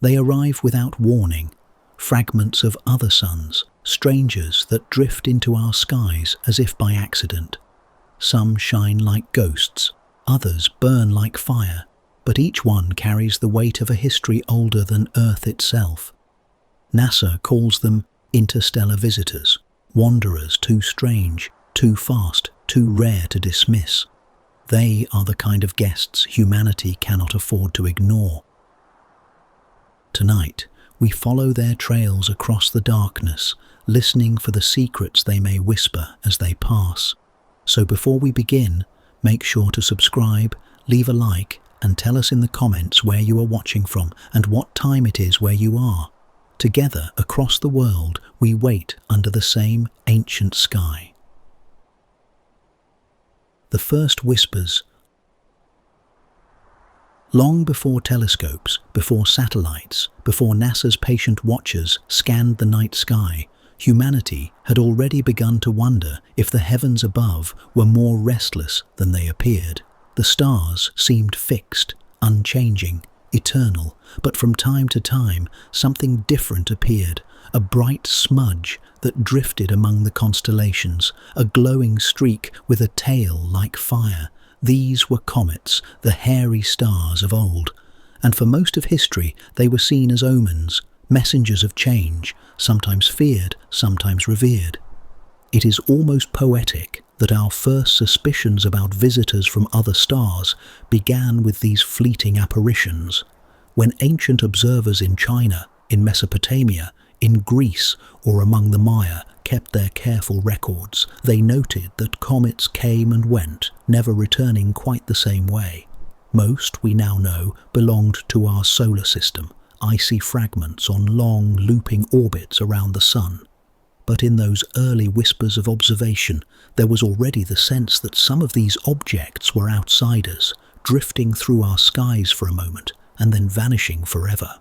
They arrive without warning, fragments of other suns, strangers that drift into our skies as if by accident. Some shine like ghosts, others burn like fire, but each one carries the weight of a history older than Earth itself. NASA calls them interstellar visitors, wanderers too strange, too fast, too rare to dismiss. They are the kind of guests humanity cannot afford to ignore. Tonight, we follow their trails across the darkness, listening for the secrets they may whisper as they pass. So before we begin, make sure to subscribe, leave a like, and tell us in the comments where you are watching from and what time it is where you are. Together, across the world, we wait under the same ancient sky. The first whispers. Long before telescopes, before satellites, before NASA's patient watchers scanned the night sky, humanity had already begun to wonder if the heavens above were more restless than they appeared. The stars seemed fixed, unchanging, eternal, but from time to time something different appeared, a bright smudge that drifted among the constellations, a glowing streak with a tail like fire. These were comets, the hairy stars of old, and for most of history they were seen as omens, messengers of change, sometimes feared, sometimes revered. It is almost poetic that our first suspicions about visitors from other stars began with these fleeting apparitions. When ancient observers in China, in Mesopotamia, in Greece, or among the Maya kept their careful records, they noted that comets came and went, never returning quite the same way. Most, we now know, belonged to our solar system, icy fragments on long, looping orbits around the sun. But in those early whispers of observation, there was already the sense that some of these objects were outsiders, drifting through our skies for a moment and then vanishing forever.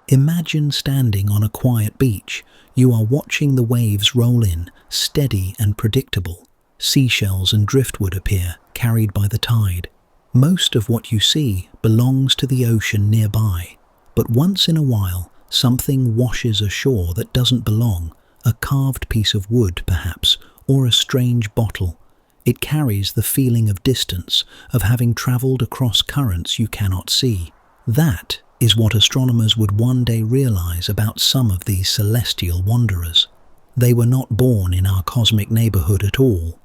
Imagine standing on a quiet beach. You are watching the waves roll in, steady and predictable. Seashells and driftwood appear, carried by the tide. Most of what you see belongs to the ocean nearby, but once in a while, something washes ashore that doesn't belong, a carved piece of wood perhaps, or a strange bottle. It carries the feeling of distance, of having travelled across currents you cannot see. That is what astronomers would one day realize about some of these celestial wanderers. They were not born in our cosmic neighborhood at all.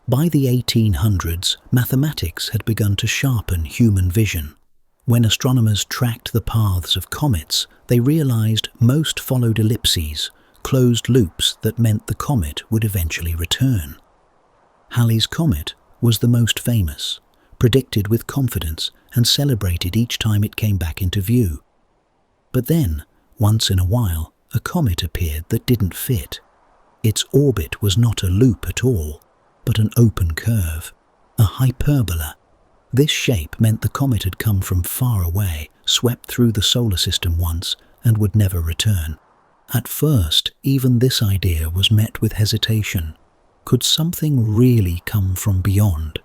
By the 1800s, mathematics had begun to sharpen human vision. When astronomers tracked the paths of comets, they realized most followed ellipses, closed loops that meant the comet would eventually return. Halley's Comet was the most famous, predicted with confidence and celebrated each time it came back into view. But then, once in a while, a comet appeared that didn't fit. Its orbit was not a loop at all, but an open curve, a hyperbola. This shape meant the comet had come from far away, swept through the solar system once, and would never return. At first, even this idea was met with hesitation. Could something really come from beyond?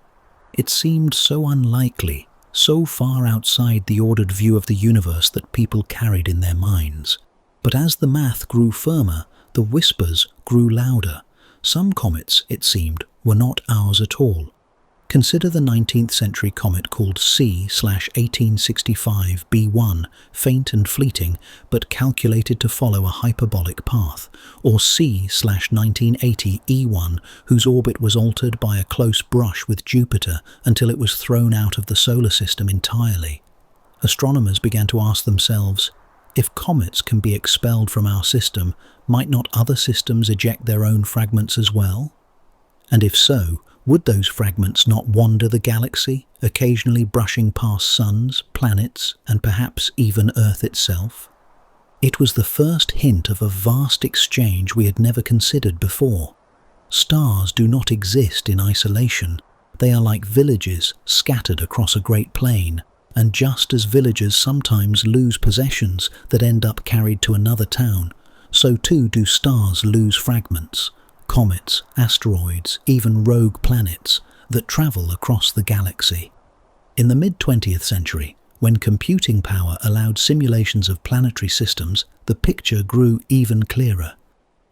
It seemed so unlikely, so far outside the ordered view of the universe that people carried in their minds. But as the math grew firmer, the whispers grew louder. Some comets, it seemed, were not ours at all. Consider the 19th century comet called C/1865 B1, faint and fleeting, but calculated to follow a hyperbolic path, or C/1980 E1, whose orbit was altered by a close brush with Jupiter until it was thrown out of the solar system entirely. Astronomers began to ask themselves, if comets can be expelled from our system, might not other systems eject their own fragments as well? And if so, would those fragments not wander the galaxy, occasionally brushing past suns, planets, and perhaps even Earth itself? It was the first hint of a vast exchange we had never considered before. Stars do not exist in isolation. They are like villages scattered across a great plain, and just as villages sometimes lose possessions that end up carried to another town, so too do stars lose fragments. Comets, asteroids, even rogue planets that travel across the galaxy. In the mid-20th century, When computing power allowed simulations of planetary systems, the picture grew even clearer.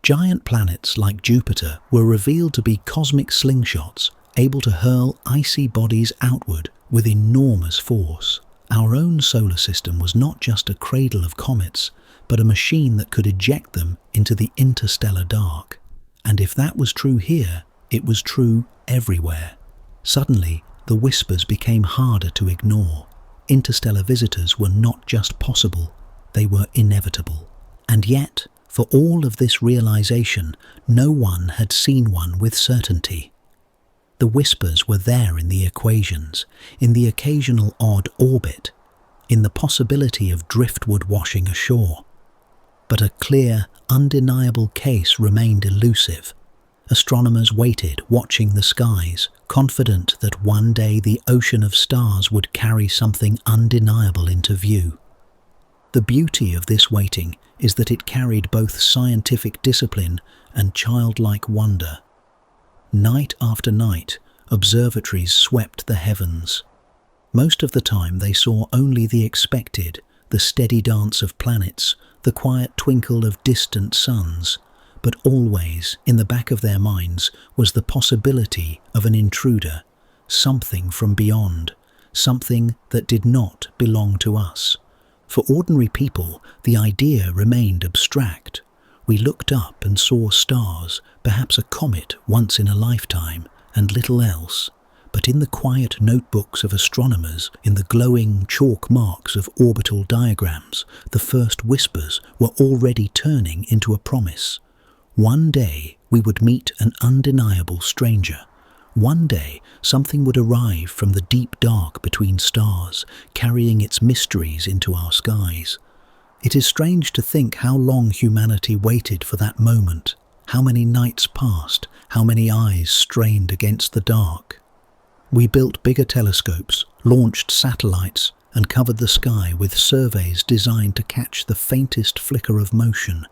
Giant planets like Jupiter were revealed to be cosmic slingshots, able to hurl icy bodies outward with enormous force. Our own solar system was not just a cradle of comets, but a machine that could eject them into the interstellar dark. And if that was true here, it was true everywhere. Suddenly, the whispers became harder to ignore. Interstellar visitors were not just possible, they were inevitable. And yet, for all of this realization, no one had seen one with certainty. The whispers were there in the equations, in the occasional odd orbit, in the possibility of driftwood washing ashore. But a clear, undeniable case remained elusive. Astronomers waited, watching the skies, confident that one day the ocean of stars would carry something undeniable into view. The beauty of this waiting is that it carried both scientific discipline and childlike wonder. Night after night, observatories swept the heavens. Most of the time they saw only the expected, the steady dance of planets, the quiet twinkle of distant suns, but always, in the back of their minds, was the possibility of an intruder, something from beyond, something that did not belong to us. For ordinary people, the idea remained abstract. We looked up and saw stars, perhaps a comet once in a lifetime, and little else. But in the quiet notebooks of astronomers, in the glowing chalk marks of orbital diagrams, the first whispers were already turning into a promise. One day we would meet an undeniable stranger. One day something would arrive from the deep dark between stars, carrying its mysteries into our skies. It is strange to think how long humanity waited for that moment, how many nights passed, how many eyes strained against the dark. We built bigger telescopes, launched satellites, and covered the sky with surveys designed to catch the faintest flicker of motion.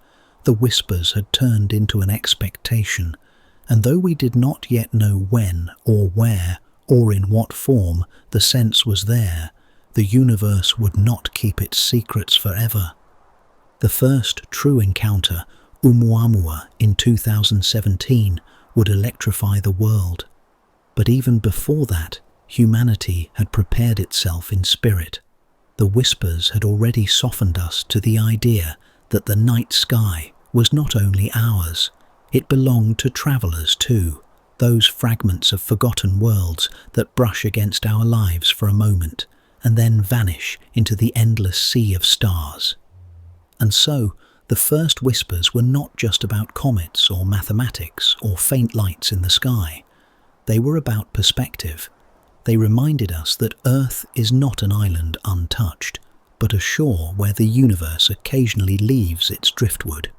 The whispers had turned into an expectation, and though we did not yet know when or where or in what form, the sense was there. The universe would not keep its secrets forever. The first true encounter, Oumuamua in 2017, would electrify the world. But even before that, humanity had prepared itself in spirit. The whispers had already softened us to the idea that the night sky was not only ours, it belonged to travelers too, those fragments of forgotten worlds that brush against our lives for a moment and then vanish into the endless sea of stars. And so, the first whispers were not just about comets or mathematics or faint lights in the sky. They were about perspective. They reminded us that Earth is not an island untouched, but a shore where the universe occasionally leaves its driftwood.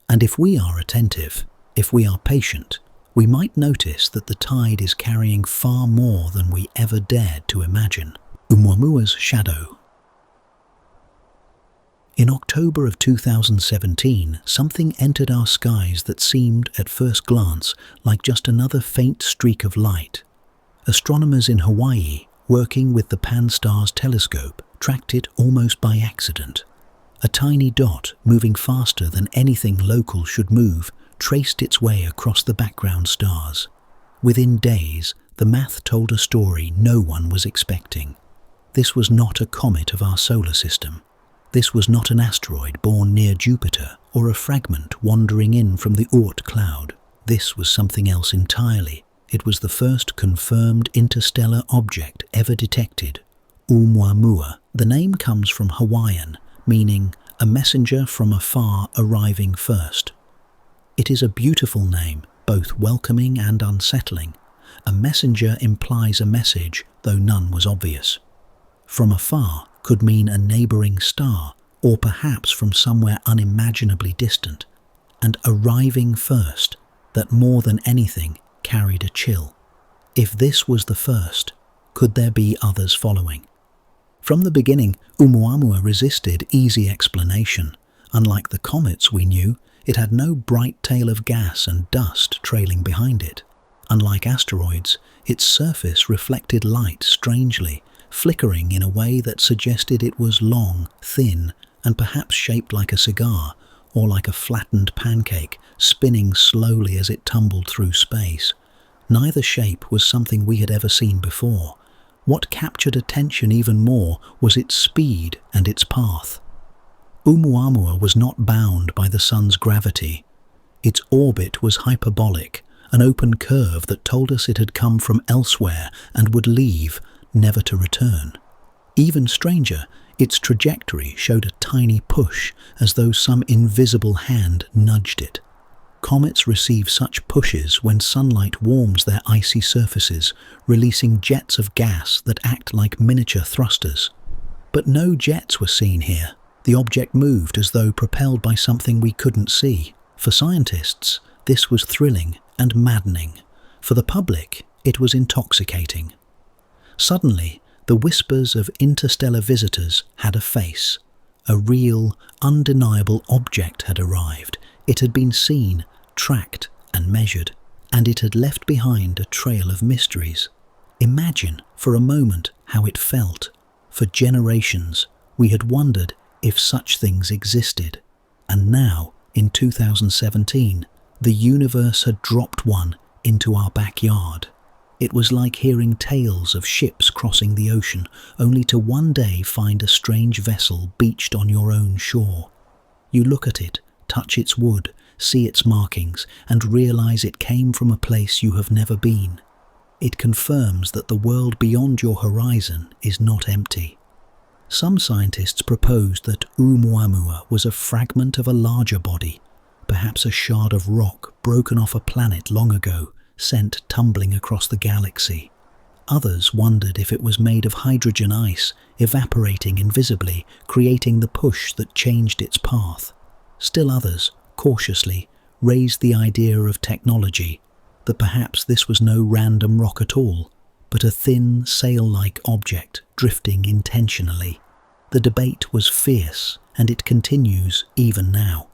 And if we are attentive, if we are patient, we might notice that the tide is carrying far more than we ever dared to imagine. Oumuamua's shadow. In October of 2017, something entered our skies that seemed, at first glance, like just another faint streak of light. Astronomers in Hawaii, working with the Pan-STARRS telescope, tracked it almost by accident. A tiny dot, moving faster than anything local should move, traced its way across the background stars. Within days, the math told a story no one was expecting. This was not a comet of our solar system. This was not an asteroid born near Jupiter or a fragment wandering in from the Oort cloud. This was something else entirely. It was the first confirmed interstellar object ever detected, Oumuamua. The name comes from Hawaiian, meaning a messenger from afar arriving first. It is a beautiful name, both welcoming and unsettling. A messenger implies a message, though none was obvious. From afar could mean a neighbouring star, or perhaps from somewhere unimaginably distant. And arriving first, that more than anything carried a chill. If this was the first, could there be others following? From the beginning, Oumuamua resisted easy explanation. Unlike the comets we knew, it had no bright tail of gas and dust trailing behind it. Unlike asteroids, its surface reflected light strangely, flickering in a way that suggested it was long, thin, and perhaps shaped like a cigar, or like a flattened pancake, spinning slowly as it tumbled through space. Neither shape was something we had ever seen before. What captured attention even more was its speed and its path. Oumuamua was not bound by the sun's gravity. Its orbit was hyperbolic, an open curve that told us it had come from elsewhere and would leave, never to return. Even stranger, its trajectory showed a tiny push, as though some invisible hand nudged it. Comets receive such pushes when sunlight warms their icy surfaces, releasing jets of gas that act like miniature thrusters. But no jets were seen here. The object moved as though propelled by something we couldn't see. For scientists, this was thrilling and maddening. For the public, it was intoxicating. Suddenly, the whispers of interstellar visitors had a face. A real, undeniable object had arrived. It had been seen, tracked, and measured, and it had left behind a trail of mysteries. Imagine, for a moment, how it felt. For generations, we had wondered if such things existed. And now, in 2017, the universe had dropped one into our backyard. It was like hearing tales of ships crossing the ocean, only to one day find a strange vessel beached on your own shore. You look at it, touch its wood, see its markings, and realize it came from a place you have never been. It confirms that the world beyond your horizon is not empty. Some scientists proposed that Oumuamua was a fragment of a larger body, perhaps a shard of rock broken off a planet long ago, sent tumbling across the galaxy. Others wondered if it was made of hydrogen ice, evaporating invisibly, creating the push that changed its path. Still others, cautiously, raised the idea of technology, that perhaps this was no random rock at all, but a thin, sail-like object drifting intentionally. The debate was fierce, and it continues even now.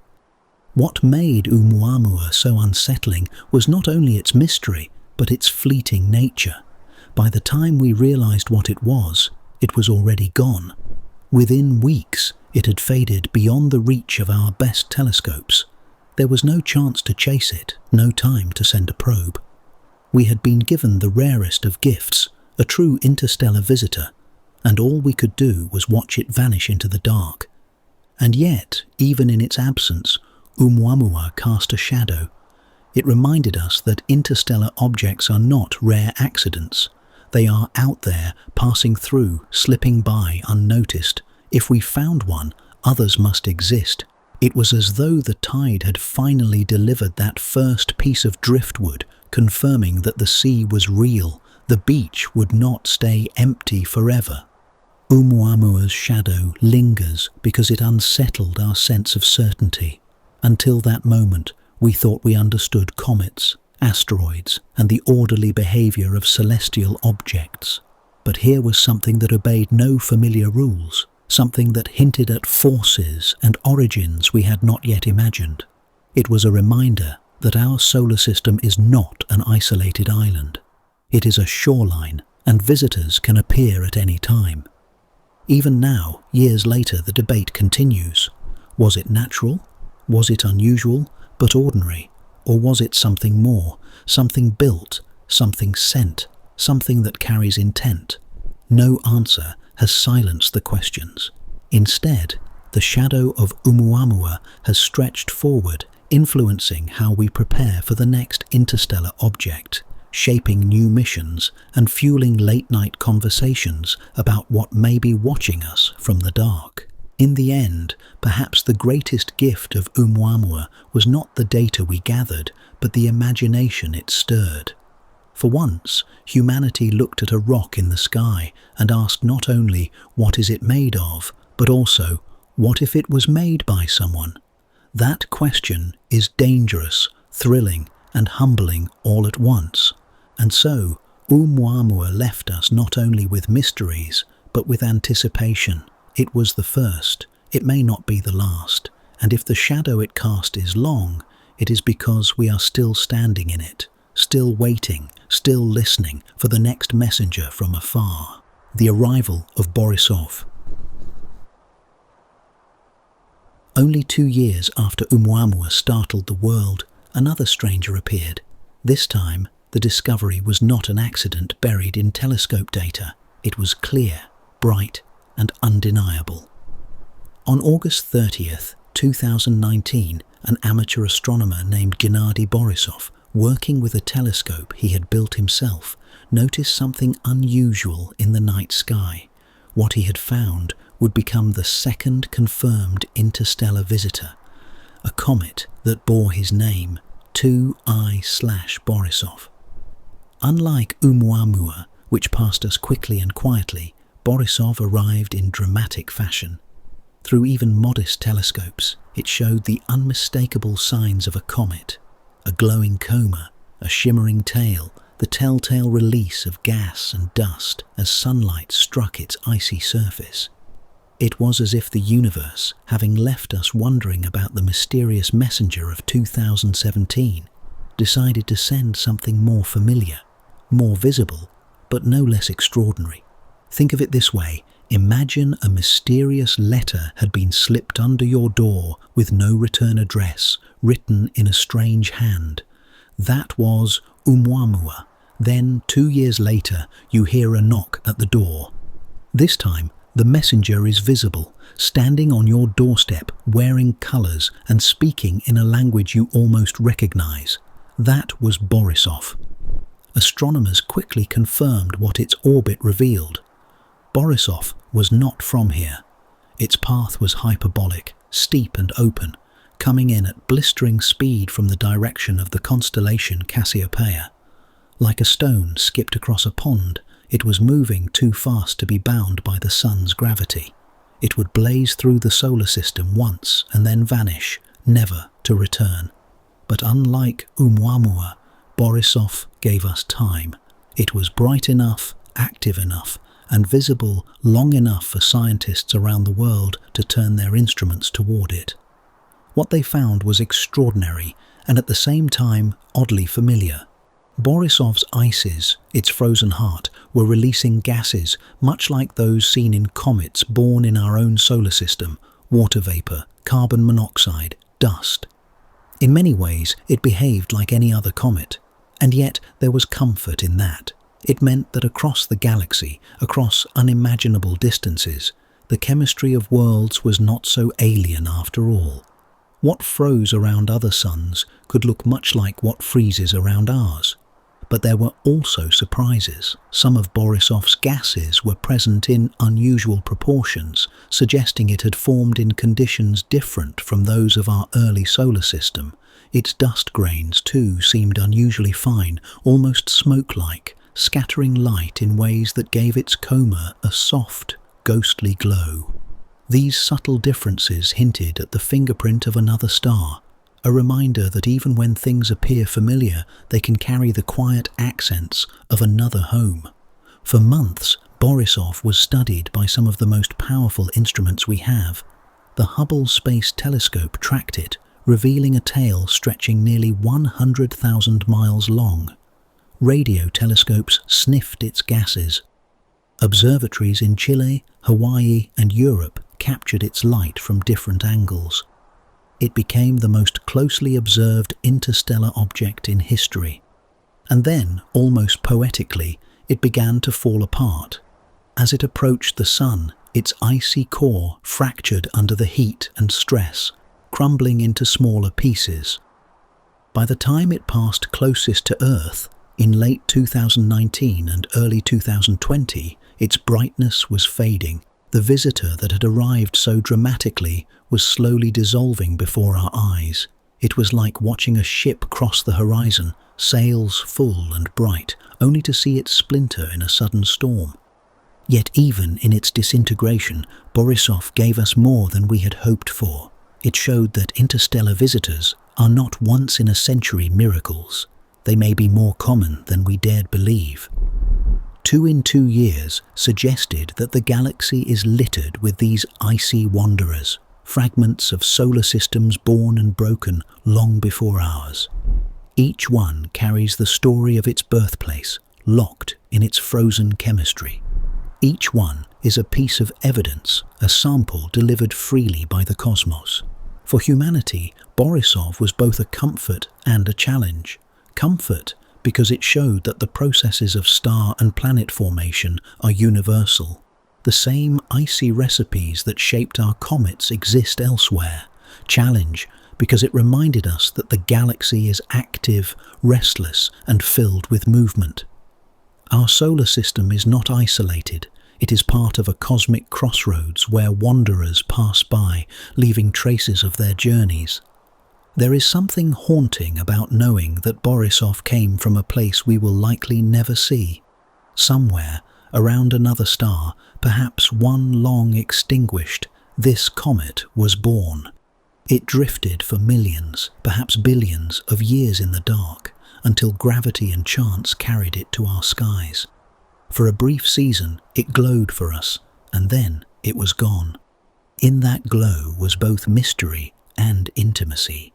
What made Oumuamua so unsettling was not only its mystery, but its fleeting nature. By the time we realized what it was already gone. Within weeks, it had faded beyond the reach of our best telescopes. There was no chance to chase it, no time to send a probe. We had been given the rarest of gifts, a true interstellar visitor, and all we could do was watch it vanish into the dark. And yet, even in its absence, Oumuamua cast a shadow. It reminded us that interstellar objects are not rare accidents. They are out there, passing through, slipping by unnoticed. If we found one, others must exist. It was as though the tide had finally delivered that first piece of driftwood, confirming that the sea was real. The beach would not stay empty forever. Oumuamua's shadow lingers because it unsettled our sense of certainty. Until that moment, we thought we understood comets, asteroids, and the orderly behavior of celestial objects. But here was something that obeyed no familiar rules, something that hinted at forces and origins we had not yet imagined. It was a reminder that our solar system is not an isolated island. It is a shoreline, and visitors can appear at any time. Even now, years later, the debate continues. Was it natural? Was it unusual, but ordinary? Or was it something more, something built, something sent, something that carries intent? No answer has silenced the questions. Instead, the shadow of Oumuamua has stretched forward, influencing how we prepare for the next interstellar object, shaping new missions and fueling late-night conversations about what may be watching us from the dark. In the end, perhaps the greatest gift of Oumuamua was not the data we gathered, but the imagination it stirred. For once, humanity looked at a rock in the sky and asked not only, what is it made of, but also, what if it was made by someone? That question is dangerous, thrilling, and humbling all at once. And so, Oumuamua left us not only with mysteries, but with anticipation. It was the first, it may not be the last, and if the shadow it cast is long, it is because we are still standing in it, still waiting, still listening for the next messenger from afar. The arrival of Borisov. Only 2 years after Oumuamua startled the world, another stranger appeared. This time, the discovery was not an accident buried in telescope data. It was clear, bright, and undeniable. On August 30th, 2019, an amateur astronomer named Gennady Borisov, working with a telescope he had built himself, noticed something unusual in the night sky. What he had found would become the second confirmed interstellar visitor, a comet that bore his name, 2I/Borisov. Unlike Oumuamua, which passed us quickly and quietly, Borisov arrived in dramatic fashion. Through even modest telescopes, it showed the unmistakable signs of a comet: a glowing coma, a shimmering tail, the telltale release of gas and dust as sunlight struck its icy surface. It was as if the universe, having left us wondering about the mysterious messenger of 2017, decided to send something more familiar, more visible, but no less extraordinary. Think of it this way: imagine a mysterious letter had been slipped under your door with no return address, written in a strange hand. That was Oumuamua. Then, 2 years later, you hear a knock at the door. This time, the messenger is visible, standing on your doorstep, wearing colours and speaking in a language you almost recognise. That was Borisov. Astronomers quickly confirmed what its orbit revealed. Borisov was not from here. Its path was hyperbolic, steep and open, coming in at blistering speed from the direction of the constellation Cassiopeia. Like a stone skipped across a pond, it was moving too fast to be bound by the sun's gravity. It would blaze through the solar system once and then vanish, never to return. But unlike Oumuamua, Borisov gave us time. It was bright enough, active enough, and visible long enough for scientists around the world to turn their instruments toward it. What they found was extraordinary and at the same time oddly familiar. Borisov's ices, its frozen heart, were releasing gases much like those seen in comets born in our own solar system: water vapor, carbon monoxide, dust. In many ways, it behaved like any other comet, and yet there was comfort in that. It meant that across the galaxy, across unimaginable distances, the chemistry of worlds was not so alien after all. What froze around other suns could look much like what freezes around ours. But there were also surprises. Some of Borisov's gases were present in unusual proportions, suggesting it had formed in conditions different from those of our early solar system. Its dust grains, too, seemed unusually fine, almost smoke-like, scattering light in ways that gave its coma a soft, ghostly glow. These subtle differences hinted at the fingerprint of another star, a reminder that even when things appear familiar, they can carry the quiet accents of another home. For months, Borisov was studied by some of the most powerful instruments we have. The Hubble Space Telescope tracked it, revealing a tail stretching nearly 100,000 miles long. Radio telescopes sniffed its gases. Observatories in Chile, Hawaii, and Europe captured its light from different angles. It became the most closely observed interstellar object in history. And then, almost poetically, it began to fall apart. As it approached the sun, its icy core fractured under the heat and stress, crumbling into smaller pieces. By the time it passed closest to Earth, in late 2019 and early 2020, its brightness was fading. The visitor that had arrived so dramatically was slowly dissolving before our eyes. It was like watching a ship cross the horizon, sails full and bright, only to see it splinter in a sudden storm. Yet even in its disintegration, Borisov gave us more than we had hoped for. It showed that interstellar visitors are not once-in-a-century miracles. They may be more common than we dared believe. 2 in 2 years suggested that the galaxy is littered with these icy wanderers, fragments of solar systems born and broken long before ours. Each one carries the story of its birthplace, locked in its frozen chemistry. Each one is a piece of evidence, a sample delivered freely by the cosmos. For humanity, Borisov was both a comfort and a challenge. Comfort because it showed that the processes of star and planet formation are universal. The same icy recipes that shaped our comets exist elsewhere. Challenge because it reminded us that the galaxy is active, restless, and filled with movement. Our solar system is not isolated. It is part of a cosmic crossroads where wanderers pass by, leaving traces of their journeys. There is something haunting about knowing that Borisov came from a place we will likely never see. Somewhere, around another star, perhaps one long extinguished, this comet was born. It drifted for millions, perhaps billions, of years in the dark, until gravity and chance carried it to our skies. For a brief season, it glowed for us, and then it was gone. In that glow was both mystery and intimacy.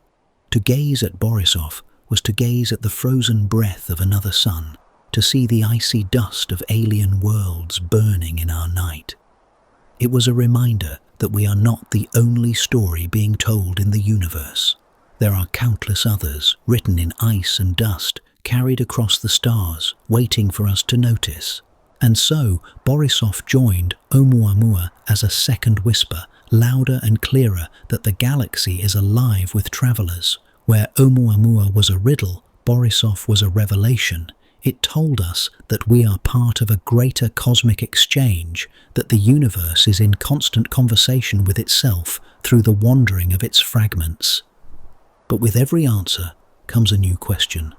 To gaze at Borisov was to gaze at the frozen breath of another sun, to see the icy dust of alien worlds burning in our night. It was a reminder that we are not the only story being told in the universe. There are countless others, written in ice and dust, carried across the stars, waiting for us to notice. And so, Borisov joined Oumuamua as a second whisper, louder and clearer, that the galaxy is alive with travelers. Where Oumuamua was a riddle, Borisov was a revelation. It told us that we are part of a greater cosmic exchange, that the universe is in constant conversation with itself through the wandering of its fragments. But with every answer comes a new question.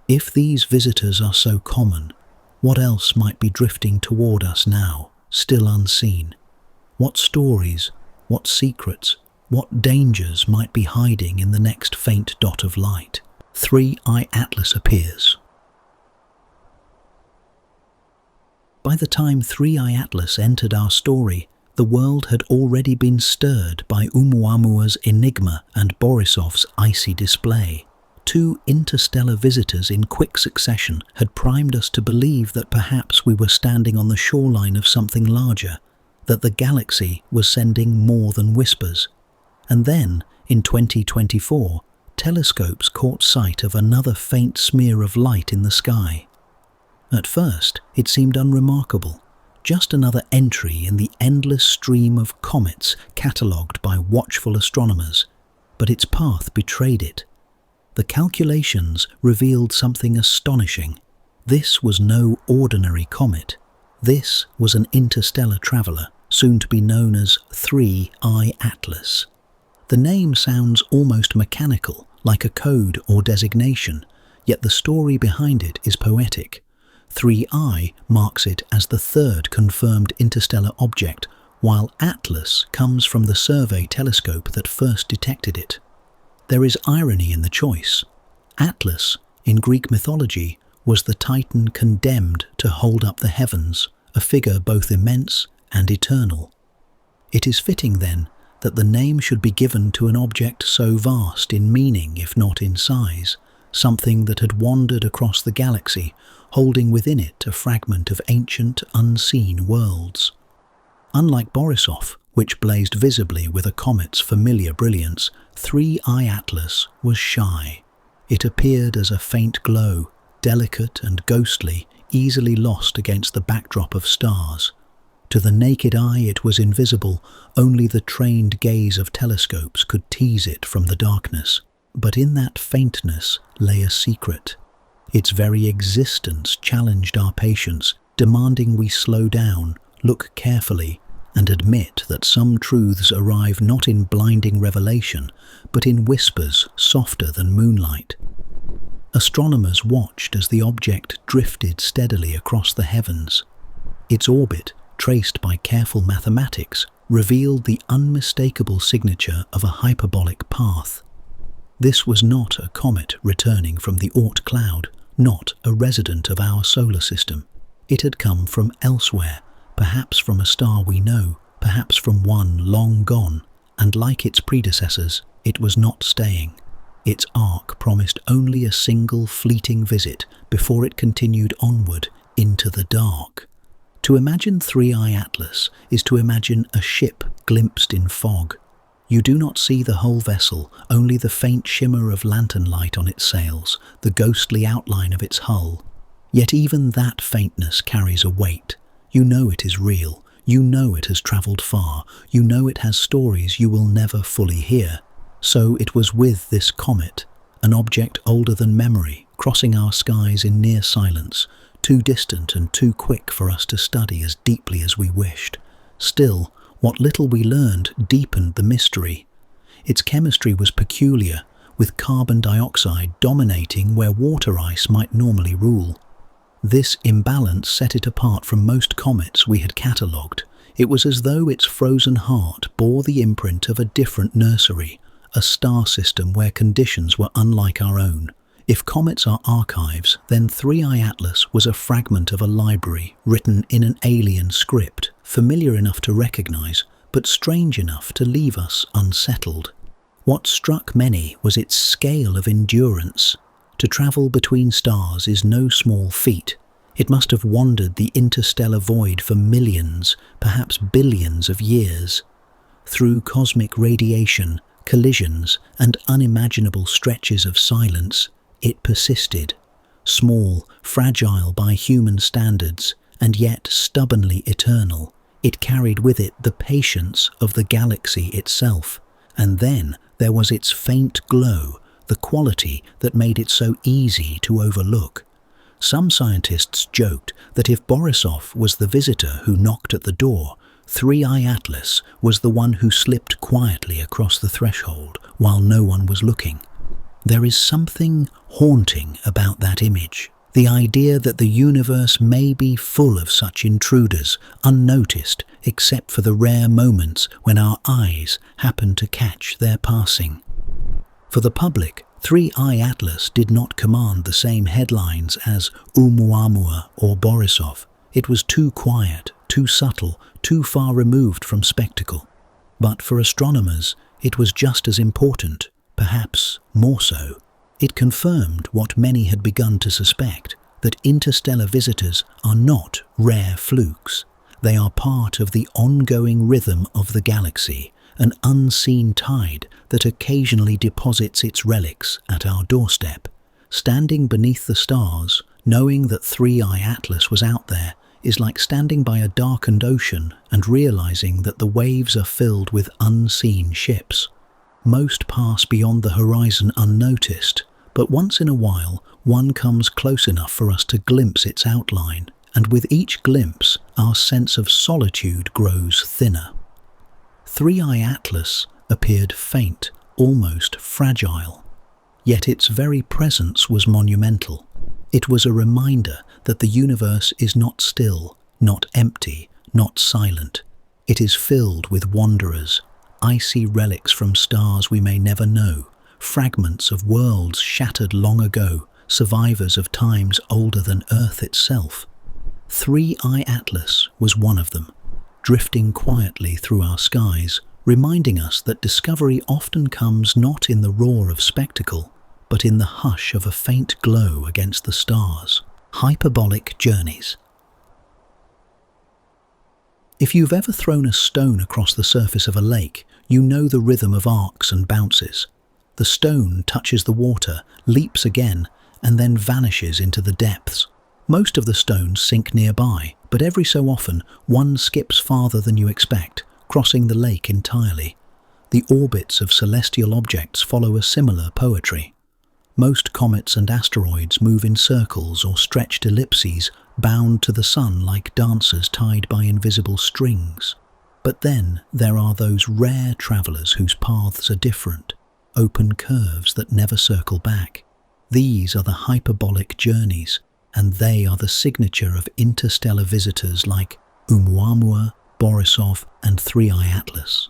If these visitors are so common, what else might be drifting toward us now, still unseen? What stories, what secrets, what dangers might be hiding in the next faint dot of light? 3i Atlas appears. By the time 3i Atlas entered our story, the world had already been stirred by Oumuamua's enigma and Borisov's icy display. Two interstellar visitors in quick succession had primed us to believe that perhaps we were standing on the shoreline of something larger, that the galaxy was sending more than whispers. And then, in 2024, telescopes caught sight of another faint smear of light in the sky. At first, it seemed unremarkable, just another entry in the endless stream of comets catalogued by watchful astronomers, but its path betrayed it. The calculations revealed something astonishing. This was no ordinary comet. This was an interstellar traveler, soon to be known as 3i Atlas. The name sounds almost mechanical, like a code or designation, yet the story behind it is poetic. 3i marks it as the third confirmed interstellar object, while Atlas comes from the survey telescope that first detected it. There is irony in the choice. Atlas, in Greek mythology, was the titan condemned to hold up the heavens, a figure both immense and eternal. It is fitting, then, that the name should be given to an object so vast in meaning, if not in size, something that had wandered across the galaxy, holding within it a fragment of ancient, unseen worlds. Unlike Borisov, which blazed visibly with a comet's familiar brilliance, 3i Atlas was shy. It appeared as a faint glow, delicate and ghostly, easily lost against the backdrop of stars. To the naked eye it was invisible, only the trained gaze of telescopes could tease it from the darkness. But in that faintness lay a secret. Its very existence challenged our patience, demanding we slow down, look carefully, and admit that some truths arrive not in blinding revelation, but in whispers softer than moonlight. Astronomers watched as the object drifted steadily across the heavens. Its orbit, traced by careful mathematics, revealed the unmistakable signature of a hyperbolic path. This was not a comet returning from the Oort cloud, not a resident of our solar system. It had come from elsewhere, perhaps from a star we know, perhaps from one long gone, and like its predecessors, it was not staying. Its arc promised only a single fleeting visit before it continued onward into the dark. To imagine Three-Eye Atlas is to imagine a ship glimpsed in fog. You do not see the whole vessel, only the faint shimmer of lantern light on its sails, the ghostly outline of its hull. Yet even that faintness carries a weight. You know it is real. You know it has travelled far. You know it has stories you will never fully hear. So it was with this comet, an object older than memory, crossing our skies in near silence, too distant and too quick for us to study as deeply as we wished. Still, what little we learned deepened the mystery. Its chemistry was peculiar, with carbon dioxide dominating where water ice might normally rule. This imbalance set it apart from most comets we had catalogued. It was as though its frozen heart bore the imprint of a different nursery, a star system where conditions were unlike our own. If comets are archives, then Three-Eye Atlas was a fragment of a library written in an alien script, familiar enough to recognize, but strange enough to leave us unsettled. What struck many was its scale of endurance. To travel between stars is no small feat. It must have wandered the interstellar void for millions, perhaps billions of years. Through cosmic radiation, collisions, and unimaginable stretches of silence, it persisted. Small, fragile by human standards, and yet stubbornly eternal. It carried with it the patience of the galaxy itself. And then there was its faint glow, the quality that made it so easy to overlook. Some scientists joked that if Borisov was the visitor who knocked at the door, Three-Eye Atlas was the one who slipped quietly across the threshold while no one was looking. There is something haunting about that image, the idea that the universe may be full of such intruders, unnoticed except for the rare moments when our eyes happen to catch their passing. For the public, Three-Eye Atlas did not command the same headlines as Oumuamua or Borisov. It was too quiet, too subtle, too far removed from spectacle. But for astronomers, it was just as important, perhaps more so. It confirmed what many had begun to suspect, that interstellar visitors are not rare flukes. They are part of the ongoing rhythm of the galaxy, an unseen tide that occasionally deposits its relics at our doorstep. Standing beneath the stars, knowing that Three-Eye Atlas was out there, is like standing by a darkened ocean and realizing that the waves are filled with unseen ships. Most pass beyond the horizon unnoticed, but once in a while one comes close enough for us to glimpse its outline, and with each glimpse our sense of solitude grows thinner. Three-Eye Atlas appeared faint, almost fragile. Yet its very presence was monumental. It was a reminder that the universe is not still, not empty, not silent. It is filled with wanderers, icy relics from stars we may never know, fragments of worlds shattered long ago, survivors of times older than Earth itself. Three-Eye Atlas was one of them, drifting quietly through our skies, reminding us that discovery often comes not in the roar of spectacle, but in the hush of a faint glow against the stars. Hyperbolic journeys. If you've ever thrown a stone across the surface of a lake, you know the rhythm of arcs and bounces. The stone touches the water, leaps again, and then vanishes into the depths. Most of the stones sink nearby, but every so often one skips farther than you expect, crossing the lake entirely. The orbits of celestial objects follow a similar poetry. Most comets and asteroids move in circles or stretched ellipses, bound to the sun like dancers tied by invisible strings. But then there are those rare travelers whose paths are different, open curves that never circle back. These are the hyperbolic journeys, and they are the signature of interstellar visitors like Oumuamua, Borisov, and Three-Eye Atlas.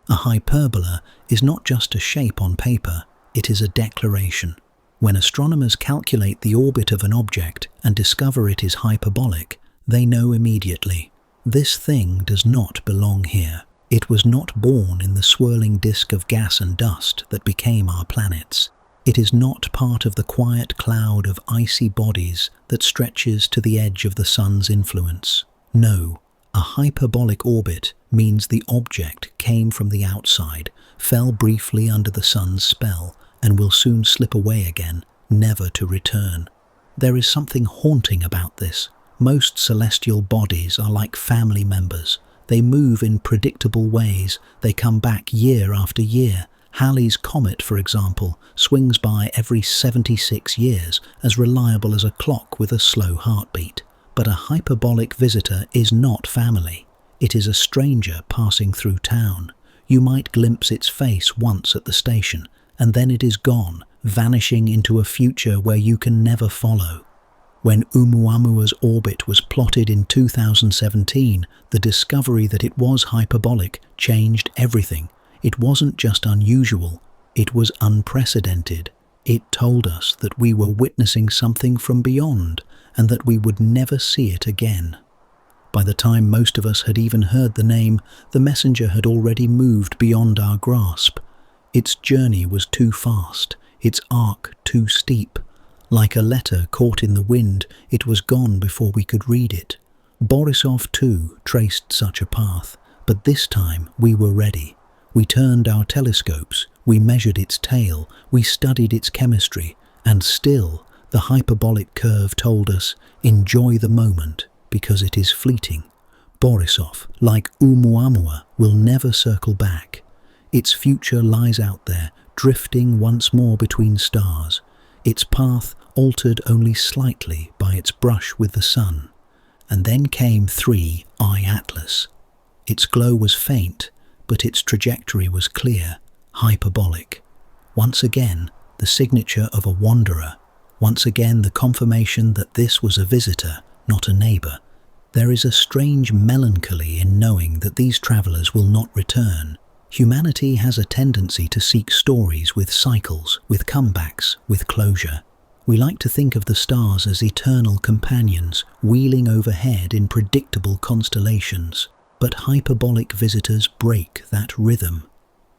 A hyperbola is not just a shape on paper, it is a declaration. When astronomers calculate the orbit of an object and discover it is hyperbolic, they know immediately, this thing does not belong here. It was not born in the swirling disk of gas and dust that became our planets. It is not part of the quiet cloud of icy bodies that stretches to the edge of the sun's influence. No, a hyperbolic orbit means the object came from the outside, fell briefly under the sun's spell, and will soon slip away again, never to return. There is something haunting about this. Most celestial bodies are like family members. They move in predictable ways. They come back year after year. Halley's Comet, for example, swings by every 76 years, as reliable as a clock with a slow heartbeat. But a hyperbolic visitor is not family. It is a stranger passing through town. You might glimpse its face once at the station, and then it is gone, vanishing into a future where you can never follow. When Oumuamua's orbit was plotted in 2017, the discovery that it was hyperbolic changed everything. It wasn't just unusual, it was unprecedented. It told us that we were witnessing something from beyond, and that we would never see it again. By the time most of us had even heard the name, the messenger had already moved beyond our grasp. Its journey was too fast, its arc too steep. Like a letter caught in the wind, it was gone before we could read it. Borisov too traced such a path, but this time we were ready. We turned our telescopes, we measured its tail, we studied its chemistry, and still the hyperbolic curve told us, enjoy the moment, because it is fleeting. Borisov, like Oumuamua, will never circle back. Its future lies out there, drifting once more between stars, its path altered only slightly by its brush with the sun. And then came 3I Atlas. Its glow was faint, but its trajectory was clear, hyperbolic. Once again, the signature of a wanderer. Once again, the confirmation that this was a visitor, not a neighbor. There is a strange melancholy in knowing that these travelers will not return. Humanity has a tendency to seek stories with cycles, with comebacks, with closure. We like to think of the stars as eternal companions, wheeling overhead in predictable constellations. But hyperbolic visitors break that rhythm.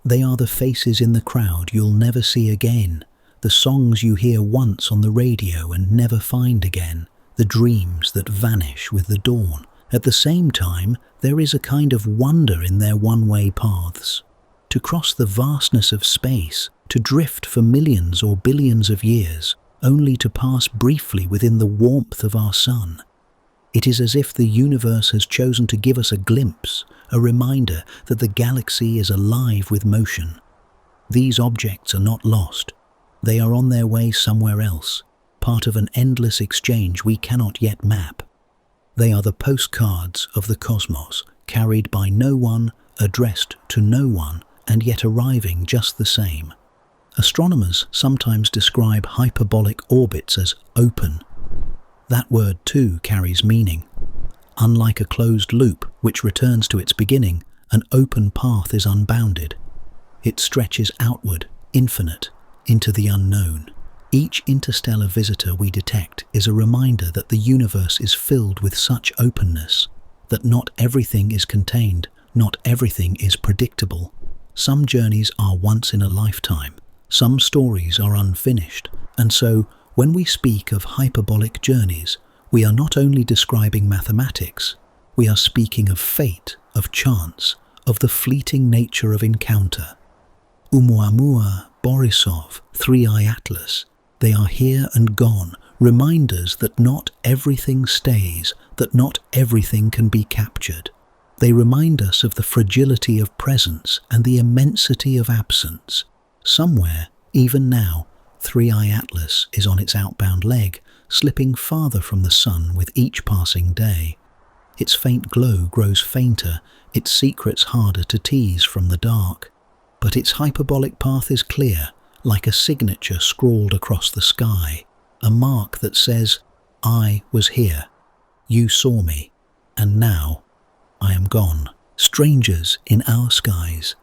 They are the faces in the crowd you'll never see again, the songs you hear once on the radio and never find again, the dreams that vanish with the dawn. At the same time, there is a kind of wonder in their one-way paths. To cross the vastness of space, to drift for millions or billions of years, only to pass briefly within the warmth of our sun. It is as if the universe has chosen to give us a glimpse, a reminder that the galaxy is alive with motion. These objects are not lost. They are on their way somewhere else, part of an endless exchange we cannot yet map. They are the postcards of the cosmos, carried by no one, addressed to no one, and yet arriving just the same. Astronomers sometimes describe hyperbolic orbits as open. That word too carries meaning. Unlike a closed loop, which returns to its beginning, an open path is unbounded. It stretches outward, infinite, into the unknown. Each interstellar visitor we detect is a reminder that the universe is filled with such openness, that not everything is contained, not everything is predictable. Some journeys are once in a lifetime, some stories are unfinished, and so, when we speak of hyperbolic journeys, we are not only describing mathematics, we are speaking of fate, of chance, of the fleeting nature of encounter. Oumuamua, Borisov, 3I Atlas, they are here and gone, reminders that not everything stays, that not everything can be captured. They remind us of the fragility of presence and the immensity of absence. Somewhere, even now, 3I Atlas is on its outbound leg, slipping farther from the sun with each passing day. Its faint glow grows fainter, its secrets harder to tease from the dark. But its hyperbolic path is clear, like a signature scrawled across the sky, a mark that says, I was here, you saw me, and now I am gone. Strangers in our skies.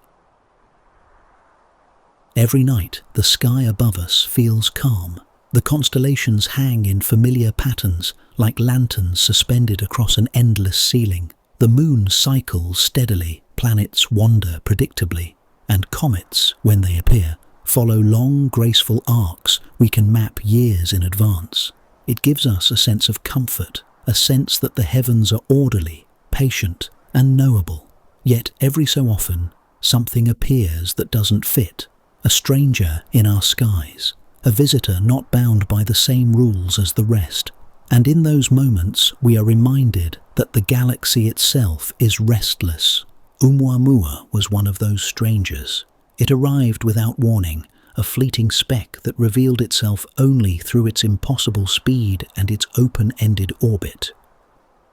Every night, the sky above us feels calm. The constellations hang in familiar patterns, like lanterns suspended across an endless ceiling. The moon cycles steadily, planets wander predictably, and comets, when they appear, follow long, graceful arcs we can map years in advance. It gives us a sense of comfort, a sense that the heavens are orderly, patient, and knowable. Yet every so often, something appears that doesn't fit. A stranger in our skies, a visitor not bound by the same rules as the rest. And in those moments, we are reminded that the galaxy itself is restless. Oumuamua was one of those strangers. It arrived without warning, a fleeting speck that revealed itself only through its impossible speed and its open-ended orbit.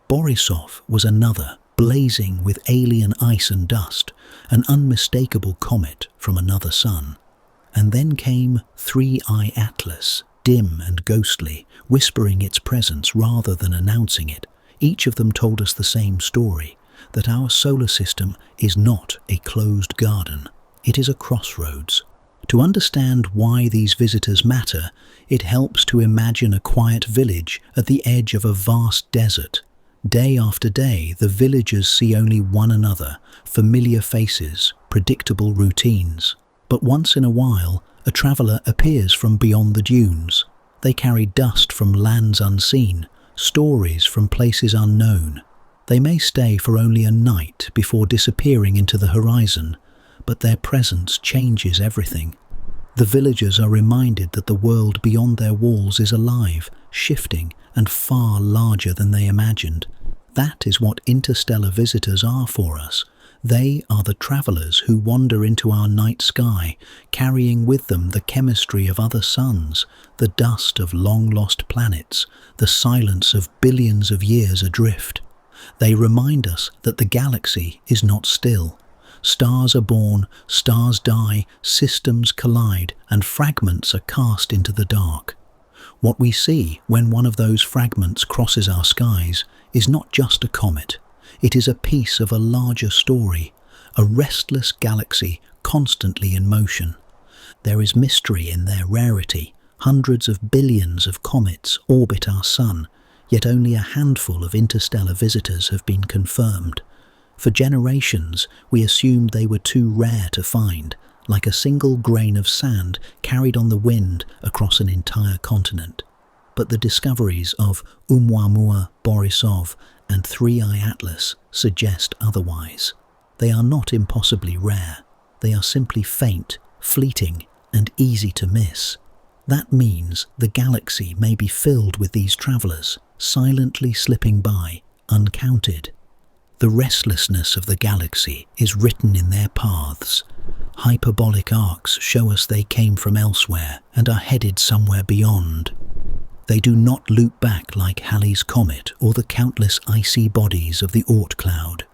Borisov was another, blazing with alien ice and dust, an unmistakable comet from another sun. And then came 3I Atlas, dim and ghostly, whispering its presence rather than announcing it. Each of them told us the same story, that our solar system is not a closed garden. It is a crossroads. To understand why these visitors matter, it helps to imagine a quiet village at the edge of a vast desert. Day after day, the villagers see only one another, familiar faces, predictable routines. But once in a while, a traveller appears from beyond the dunes. They carry dust from lands unseen, stories from places unknown. They may stay for only a night before disappearing into the horizon, but their presence changes everything. The villagers are reminded that the world beyond their walls is alive, shifting, and far larger than they imagined. That is what interstellar visitors are for us. They are the travellers who wander into our night sky, carrying with them the chemistry of other suns, the dust of long-lost planets, the silence of billions of years adrift. They remind us that the galaxy is not still. Stars are born, stars die, systems collide, and fragments are cast into the dark. What we see when one of those fragments crosses our skies is not just a comet. It is a piece of a larger story, a restless galaxy constantly in motion. There is mystery in their rarity. Hundreds of billions of comets orbit our sun, yet only a handful of interstellar visitors have been confirmed. For generations, we assumed they were too rare to find, like a single grain of sand carried on the wind across an entire continent. But the discoveries of Oumuamua, Borisov, and 3I Atlas suggest otherwise. They are not impossibly rare. They are simply faint, fleeting, and easy to miss. That means the galaxy may be filled with these travellers, silently slipping by, uncounted. The restlessness of the galaxy is written in their paths. Hyperbolic arcs show us they came from elsewhere and are headed somewhere beyond. They do not loop back like Halley's Comet or the countless icy bodies of the Oort cloud.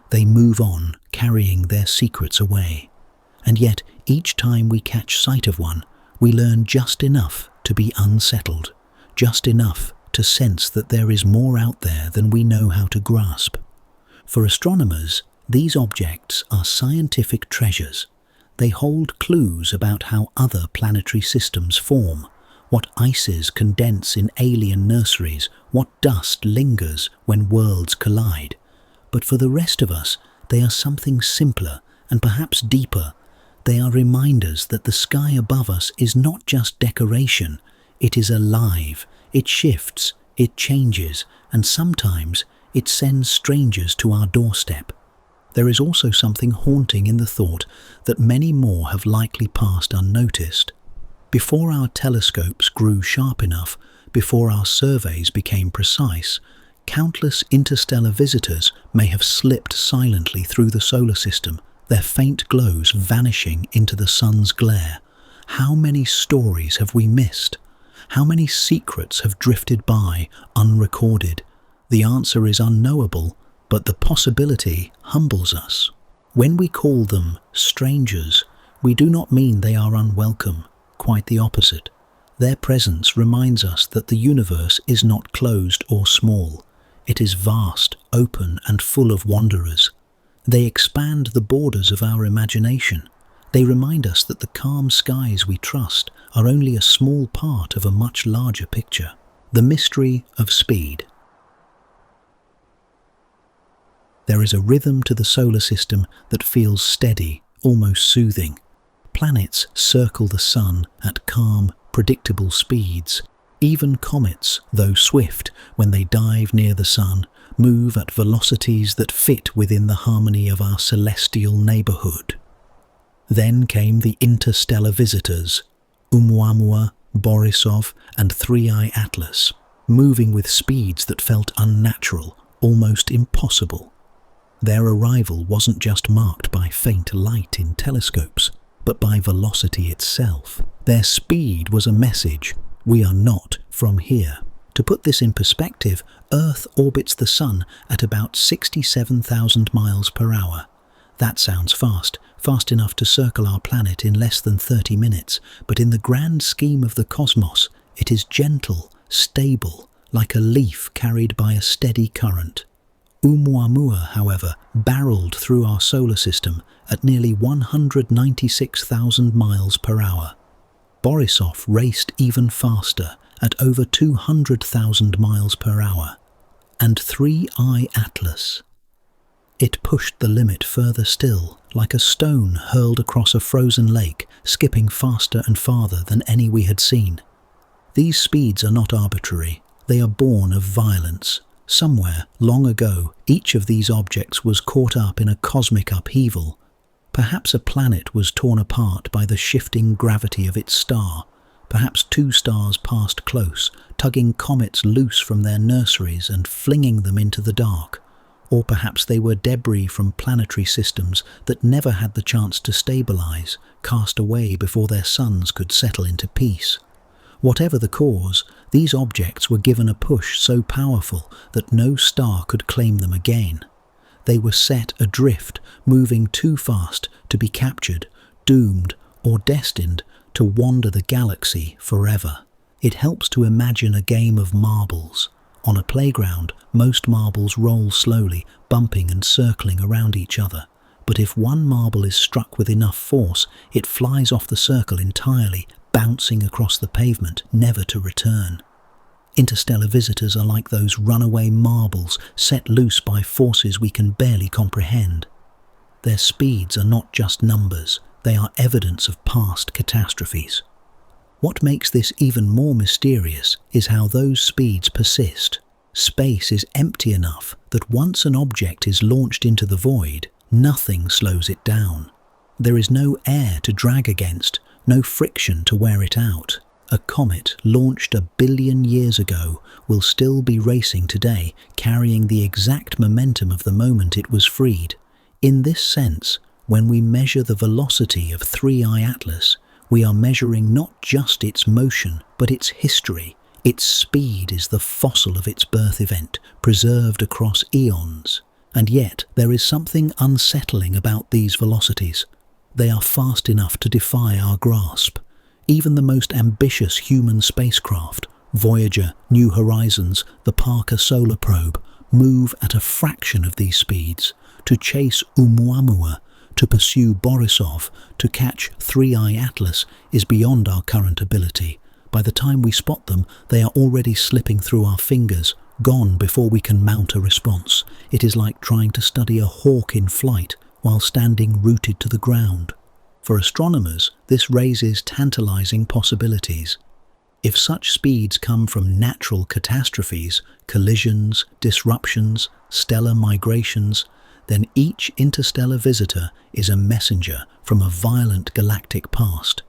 They move on, carrying their secrets away. And yet, each time we catch sight of one, we learn just enough to be unsettled, just enough to sense that there is more out there than we know how to grasp. For astronomers, these objects are scientific treasures. They hold clues about how other planetary systems form, what ices condense in alien nurseries, what dust lingers when worlds collide. But for the rest of us, they are something simpler and perhaps deeper. They are reminders that the sky above us is not just decoration. It is alive, it shifts, it changes, and sometimes it sends strangers to our doorstep. There is also something haunting in the thought that many more have likely passed unnoticed. Before our telescopes grew sharp enough, before our surveys became precise, countless interstellar visitors may have slipped silently through the solar system, their faint glows vanishing into the sun's glare. How many stories have we missed? How many secrets have drifted by, unrecorded? The answer is unknowable, but the possibility humbles us. When we call them strangers, we do not mean they are unwelcome, quite the opposite. Their presence reminds us that the universe is not closed or small. It is vast, open, and full of wanderers. They expand the borders of our imagination. They remind us that the calm skies we trust are only a small part of a much larger picture. The mystery of speed. There is a rhythm to the solar system that feels steady, almost soothing. Planets circle the sun at calm, predictable speeds. Even comets, though swift when they dive near the sun, move at velocities that fit within the harmony of our celestial neighborhood. Then came the interstellar visitors, Oumuamua, Borisov, and 3I Atlas, moving with speeds that felt unnatural, almost impossible. Their arrival wasn't just marked by faint light in telescopes, but by velocity itself. Their speed was a message: we are not from here. To put this in perspective, Earth orbits the Sun at about 67,000 miles per hour. That sounds fast enough to circle our planet in less than 30 minutes, but in the grand scheme of the cosmos, it is gentle, stable, like a leaf carried by a steady current. Oumuamua, however, barreled through our solar system at nearly 196,000 miles per hour. Borisov raced even faster at over 200,000 miles per hour. And 3I Atlas. It pushed the limit further still, like a stone hurled across a frozen lake, skipping faster and farther than any we had seen. These speeds are not arbitrary. They are born of violence. Somewhere, long ago, each of these objects was caught up in a cosmic upheaval. Perhaps a planet was torn apart by the shifting gravity of its star. Perhaps two stars passed close, tugging comets loose from their nurseries and flinging them into the dark. Or perhaps they were debris from planetary systems that never had the chance to stabilize, cast away before their suns could settle into peace. Whatever the cause, these objects were given a push so powerful that no star could claim them again. They were set adrift, moving too fast to be captured, doomed, or destined to wander the galaxy forever. It helps to imagine a game of marbles. On a playground, most marbles roll slowly, bumping and circling around each other. But if one marble is struck with enough force, it flies off the circle entirely, bouncing across the pavement, never to return. Interstellar visitors are like those runaway marbles set loose by forces we can barely comprehend. Their speeds are not just numbers, they are evidence of past catastrophes. What makes this even more mysterious is how those speeds persist. Space is empty enough that once an object is launched into the void, nothing slows it down. There is no air to drag against, no friction to wear it out. A comet launched 1 billion years ago will still be racing today, carrying the exact momentum of the moment it was freed. In this sense, when we measure the velocity of 3I Atlas, we are measuring not just its motion, but its history. Its speed is the fossil of its birth event, preserved across eons. And yet, there is something unsettling about these velocities. They are fast enough to defy our grasp. Even the most ambitious human spacecraft, Voyager, New Horizons, the Parker Solar Probe, move at a fraction of these speeds. To chase Oumuamua, to pursue Borisov, to catch 3I Atlas is beyond our current ability. By the time we spot them, they are already slipping through our fingers, gone before we can mount a response. It is like trying to study a hawk in flight while standing rooted to the ground. For astronomers, this raises tantalizing possibilities. If such speeds come from natural catastrophes, collisions, disruptions, stellar migrations, then each interstellar visitor is a messenger from a violent galactic past.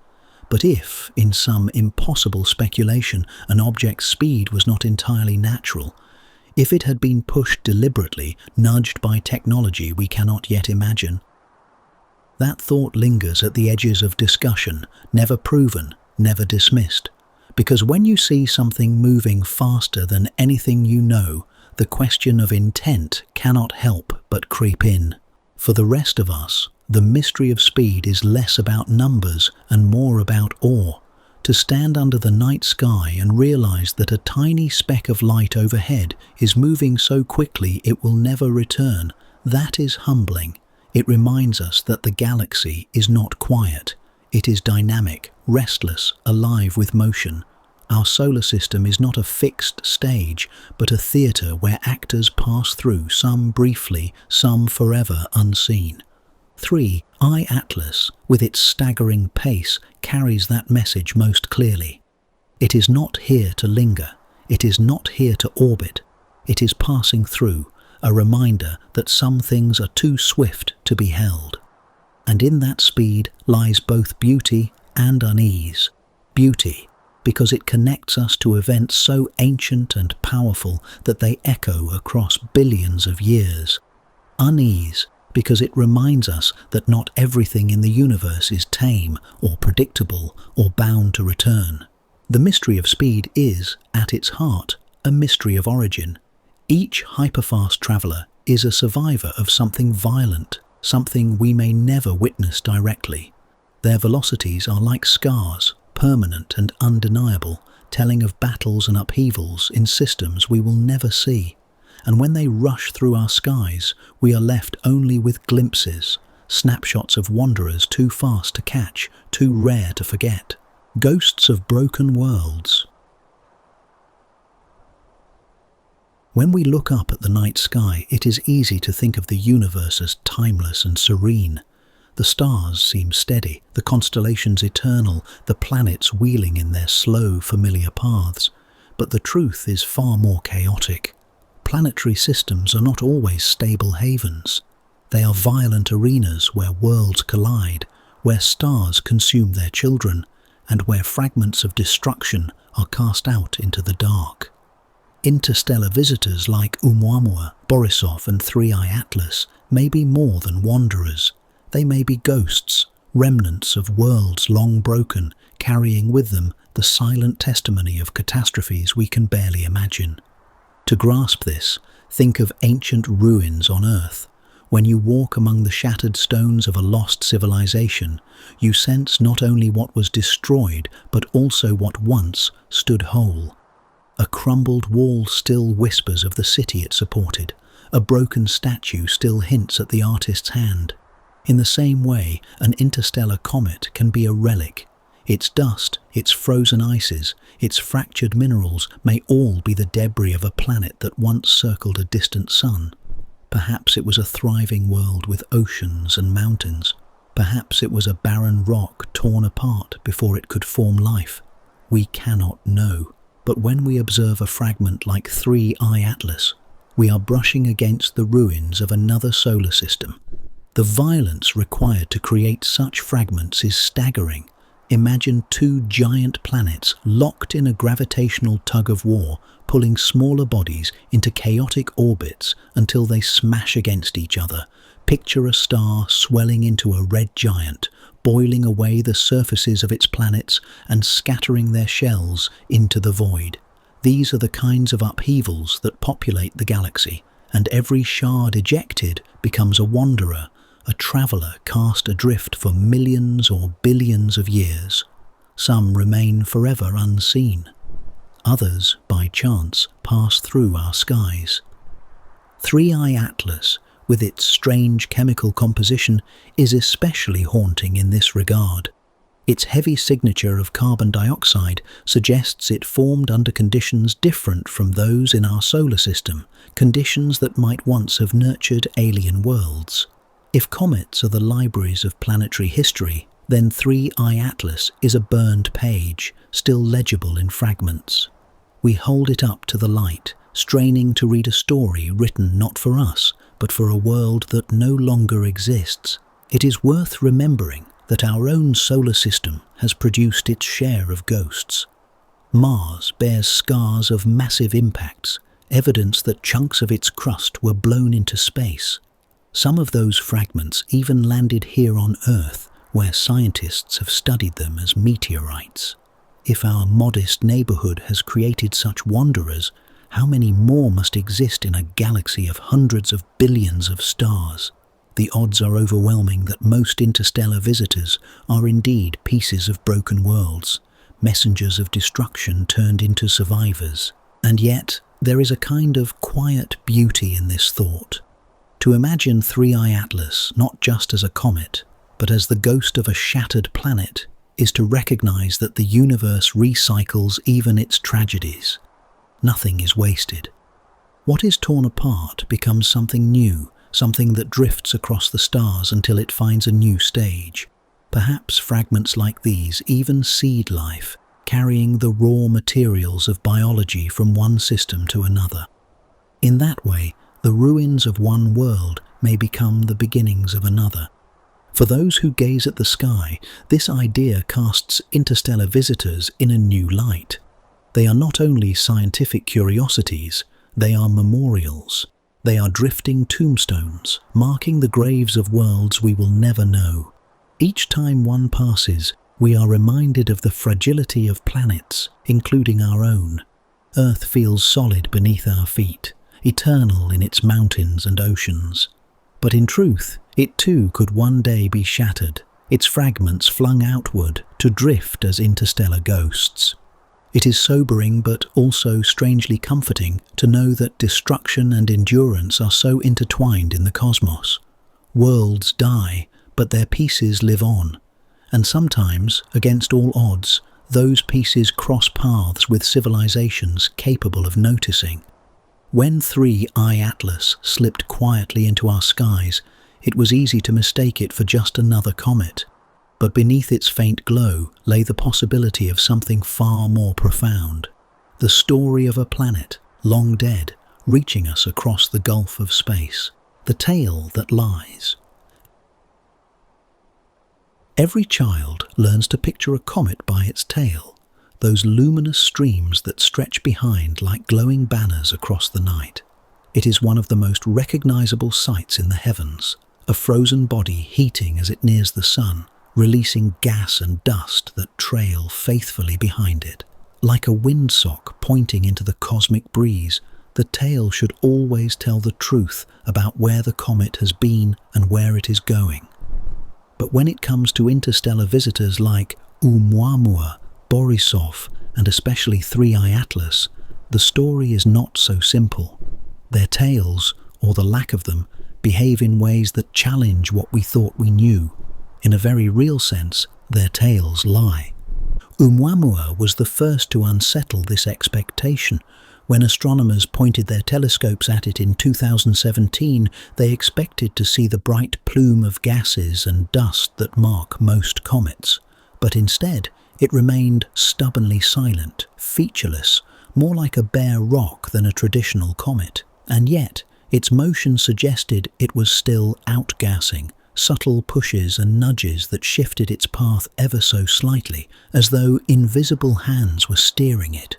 But if, in some impossible speculation, an object's speed was not entirely natural, if it had been pushed deliberately, nudged by technology we cannot yet imagine, that thought lingers at the edges of discussion, never proven, never dismissed. Because when you see something moving faster than anything you know, the question of intent cannot help but creep in. For the rest of us, the mystery of speed is less about numbers and more about awe. To stand under the night sky and realize that a tiny speck of light overhead is moving so quickly it will never return, that is humbling. It reminds us that the galaxy is not quiet. It is dynamic, restless, alive with motion. Our solar system is not a fixed stage, but a theatre where actors pass through, some briefly, some forever unseen. 3I Atlas, with its staggering pace, carries that message most clearly. It is not here to linger. It is not here to orbit. It is passing through, a reminder that some things are too swift to be held. And in that speed lies both beauty and unease. Beauty, because it connects us to events so ancient and powerful that they echo across billions of years. Unease, because it reminds us that not everything in the universe is tame or predictable or bound to return. The mystery of speed is, at its heart, a mystery of origin. Each hyperfast traveller is a survivor of something violent, something we may never witness directly. Their velocities are like scars, permanent and undeniable, telling of battles and upheavals in systems we will never see. And when they rush through our skies, we are left only with glimpses, snapshots of wanderers too fast to catch, too rare to forget. Ghosts of broken worlds. When we look up at the night sky, it is easy to think of the universe as timeless and serene. The stars seem steady, the constellations eternal, the planets wheeling in their slow, familiar paths. But the truth is far more chaotic. Planetary systems are not always stable havens. They are violent arenas where worlds collide, where stars consume their children, and where fragments of destruction are cast out into the dark. Interstellar visitors like Oumuamua, Borisov and 3I Atlas may be more than wanderers. They may be ghosts, remnants of worlds long broken, carrying with them the silent testimony of catastrophes we can barely imagine. To grasp this, think of ancient ruins on Earth. When you walk among the shattered stones of a lost civilization, you sense not only what was destroyed, but also what once stood whole. A crumbled wall still whispers of the city it supported. A broken statue still hints at the artist's hand. In the same way, an interstellar comet can be a relic. Its dust, its frozen ices, its fractured minerals may all be the debris of a planet that once circled a distant sun. Perhaps it was a thriving world with oceans and mountains. Perhaps it was a barren rock torn apart before it could form life. We cannot know. But when we observe a fragment like 3I Atlas, we are brushing against the ruins of another solar system. The violence required to create such fragments is staggering. Imagine two giant planets locked in a gravitational tug-of-war, pulling smaller bodies into chaotic orbits until they smash against each other. Picture a star swelling into a red giant, boiling away the surfaces of its planets and scattering their shells into the void. These are the kinds of upheavals that populate the galaxy, and every shard ejected becomes a wanderer, a traveller cast adrift for millions or billions of years. Some remain forever unseen. Others, by chance, pass through our skies. 3I Atlas, with its strange chemical composition, is especially haunting in this regard. Its heavy signature of carbon dioxide suggests it formed under conditions different from those in our solar system, conditions that might once have nurtured alien worlds. If comets are the libraries of planetary history, then 3I Atlas is a burned page, still legible in fragments. We hold it up to the light, straining to read a story written not for us, but for a world that no longer exists. It is worth remembering that our own solar system has produced its share of ghosts. Mars bears scars of massive impacts, evidence that chunks of its crust were blown into space. Some of those fragments even landed here on Earth, where scientists have studied them as meteorites. If our modest neighborhood has created such wanderers, how many more must exist in a galaxy of hundreds of billions of stars? The odds are overwhelming that most interstellar visitors are indeed pieces of broken worlds, messengers of destruction turned into survivors. And yet, there is a kind of quiet beauty in this thought. To imagine 3I Atlas not just as a comet, but as the ghost of a shattered planet, is to recognize that the universe recycles even its tragedies. Nothing is wasted. What is torn apart becomes something new, something that drifts across the stars until it finds a new stage. Perhaps fragments like these even seed life, carrying the raw materials of biology from one system to another. In that way, the ruins of one world may become the beginnings of another. For those who gaze at the sky, this idea casts interstellar visitors in a new light. They are not only scientific curiosities, they are memorials. They are drifting tombstones, marking the graves of worlds we will never know. Each time one passes, we are reminded of the fragility of planets, including our own. Earth feels solid beneath our feet, eternal in its mountains and oceans. But in truth, it too could one day be shattered, its fragments flung outward to drift as interstellar ghosts. It is sobering but also strangely comforting to know that destruction and endurance are so intertwined in the cosmos. Worlds die, but their pieces live on. And sometimes, against all odds, those pieces cross paths with civilizations capable of noticing. When 3I Atlas slipped quietly into our skies, it was easy to mistake it for just another comet. But beneath its faint glow lay the possibility of something far more profound. The story of a planet, long dead, reaching us across the gulf of space. The tale that lies. Every child learns to picture a comet by its tail, those luminous streams that stretch behind like glowing banners across the night. It is one of the most recognizable sights in the heavens, a frozen body heating as it nears the sun, releasing gas and dust that trail faithfully behind it. Like a windsock pointing into the cosmic breeze, the tail should always tell the truth about where the comet has been and where it is going. But when it comes to interstellar visitors like Oumuamua, Borisov, and especially 3I Atlas, the story is not so simple. Their tails, or the lack of them, behave in ways that challenge what we thought we knew. In a very real sense, their tails lie. Oumuamua was the first to unsettle this expectation. When astronomers pointed their telescopes at it in 2017, they expected to see the bright plume of gases and dust that mark most comets. But instead, it remained stubbornly silent, featureless, more like a bare rock than a traditional comet. And yet, its motion suggested it was still outgassing, subtle pushes and nudges that shifted its path ever so slightly, as though invisible hands were steering it.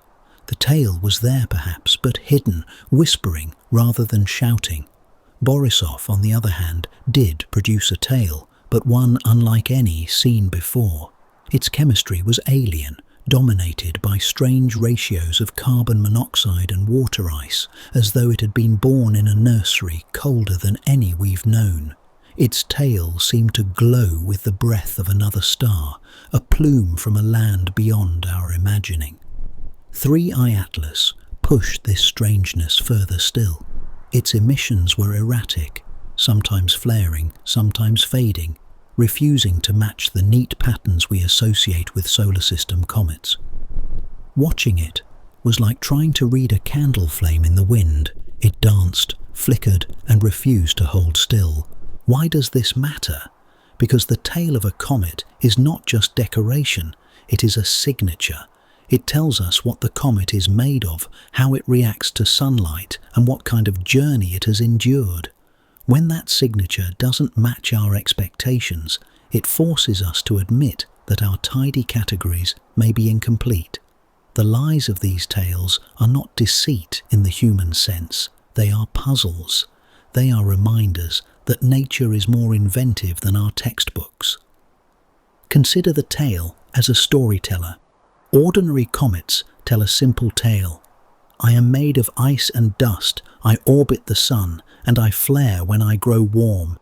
The tail was there perhaps, but hidden, whispering rather than shouting. Borisov, on the other hand, did produce a tail, but one unlike any seen before. Its chemistry was alien, dominated by strange ratios of carbon monoxide and water ice, as though it had been born in a nursery colder than any we've known. Its tail seemed to glow with the breath of another star, a plume from a land beyond our imagining. 3I Atlas pushed this strangeness further still. Its emissions were erratic, sometimes flaring, sometimes fading, refusing to match the neat patterns we associate with solar system comets. Watching it was like trying to read a candle flame in the wind. It danced, flickered, and refused to hold still. Why does this matter? Because the tail of a comet is not just decoration, it is a signature. It tells us what the comet is made of, how it reacts to sunlight, and what kind of journey it has endured. When that signature doesn't match our expectations, it forces us to admit that our tidy categories may be incomplete. The lies of these tales are not deceit in the human sense, they are puzzles. They are reminders that nature is more inventive than our textbooks. Consider the tale as a storyteller. Ordinary comets tell a simple tale. I am made of ice and dust, I orbit the sun, and I flare when I grow warm.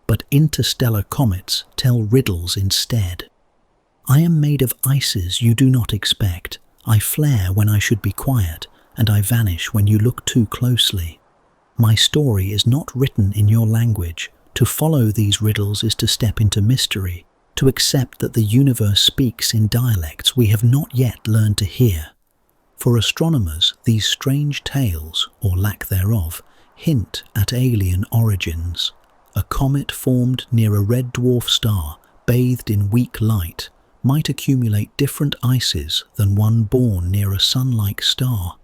But interstellar comets tell riddles instead. I am made of ices you do not expect. I flare when I should be quiet, and I vanish when you look too closely. My story is not written in your language. To follow these riddles is to step into mystery, to accept that the universe speaks in dialects we have not yet learned to hear. For astronomers, these strange tales, or lack thereof, hint at alien origins. A comet formed near a red dwarf star, bathed in weak light, might accumulate different ices than one born near a sun-like star.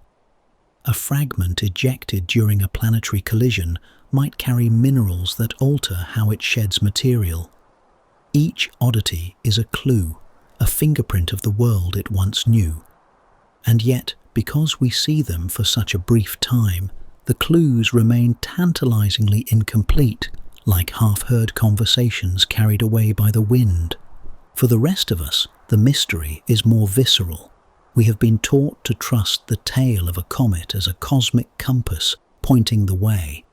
A fragment ejected during a planetary collision might carry minerals that alter how it sheds material. Each oddity is a clue, a fingerprint of the world it once knew. And yet, because we see them for such a brief time, the clues remain tantalizingly incomplete, like half-heard conversations carried away by the wind. For the rest of us, the mystery is more visceral. We have been taught to trust the tail of a comet as a cosmic compass pointing the way.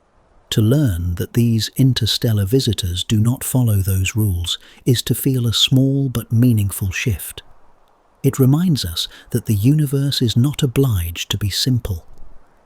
To learn that these interstellar visitors do not follow those rules is to feel a small but meaningful shift. It reminds us that the universe is not obliged to be simple.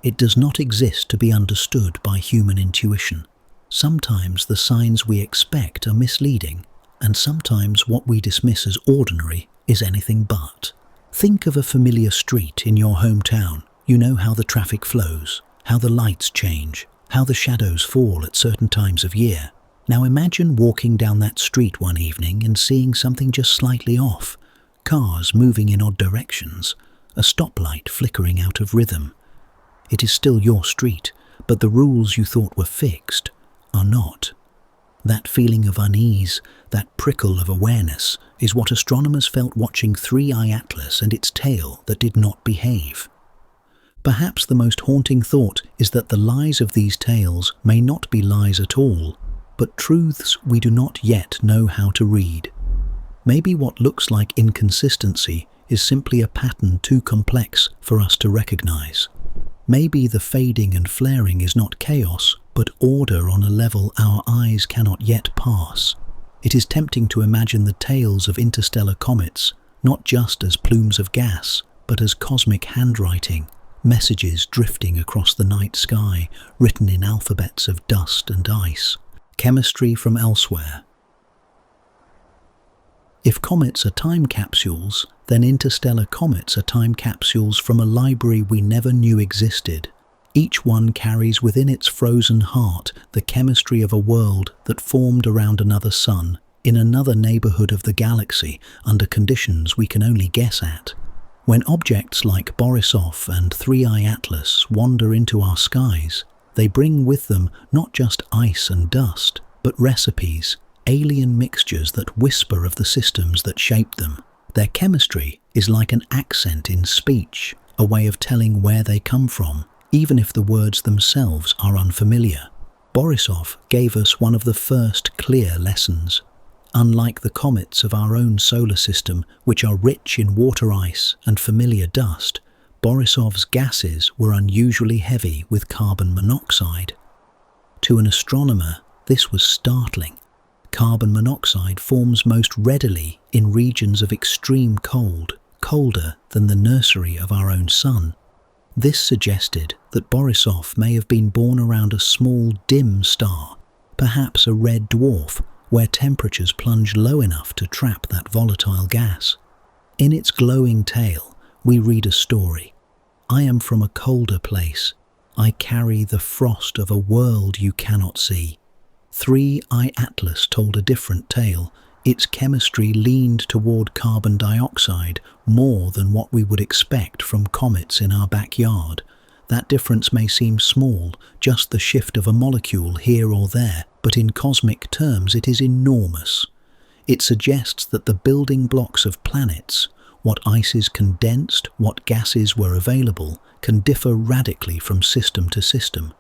It does not exist to be understood by human intuition. Sometimes the signs we expect are misleading, and sometimes what we dismiss as ordinary is anything but. Think of a familiar street in your hometown. You know how the traffic flows, how the lights change, how the shadows fall at certain times of year. Now imagine walking down that street one evening and seeing something just slightly off. Cars moving in odd directions, a stoplight flickering out of rhythm. It is still your street, but the rules you thought were fixed are not. That feeling of unease, that prickle of awareness, is what astronomers felt watching 3I Atlas and its tail that did not behave. Perhaps the most haunting thought is that the lies of these tales may not be lies at all, but truths we do not yet know how to read. Maybe what looks like inconsistency is simply a pattern too complex for us to recognize. Maybe the fading and flaring is not chaos, but order on a level our eyes cannot yet pass. It is tempting to imagine the tails of interstellar comets not just as plumes of gas, but as cosmic handwriting, messages drifting across the night sky, written in alphabets of dust and ice, chemistry from elsewhere. If comets are time capsules, then interstellar comets are time capsules from a library we never knew existed. Each one carries within its frozen heart the chemistry of a world that formed around another sun, in another neighborhood of the galaxy, under conditions we can only guess at. When objects like Borisov and 3I Atlas wander into our skies, they bring with them not just ice and dust, but recipes, alien mixtures that whisper of the systems that shaped them. Their chemistry is like an accent in speech, a way of telling where they come from, even if the words themselves are unfamiliar. Borisov gave us one of the first clear lessons. Unlike the comets of our own solar system, which are rich in water ice and familiar dust, Borisov's gases were unusually heavy with carbon monoxide. To an astronomer, this was startling. Carbon monoxide forms most readily in regions of extreme cold, colder than the nursery of our own sun. This suggested that Borisov may have been born around a small, dim star, perhaps a red dwarf, where temperatures plunge low enough to trap that volatile gas. In its glowing tail, we read a story. I am from a colder place. I carry the frost of a world you cannot see. 3I Atlas told a different tale. Its chemistry leaned toward carbon dioxide more than what we would expect from comets in our backyard. That difference may seem small, just the shift of a molecule here or there, but in cosmic terms it is enormous. It suggests that the building blocks of planets, what ices condensed, what gases were available, can differ radically from system to system.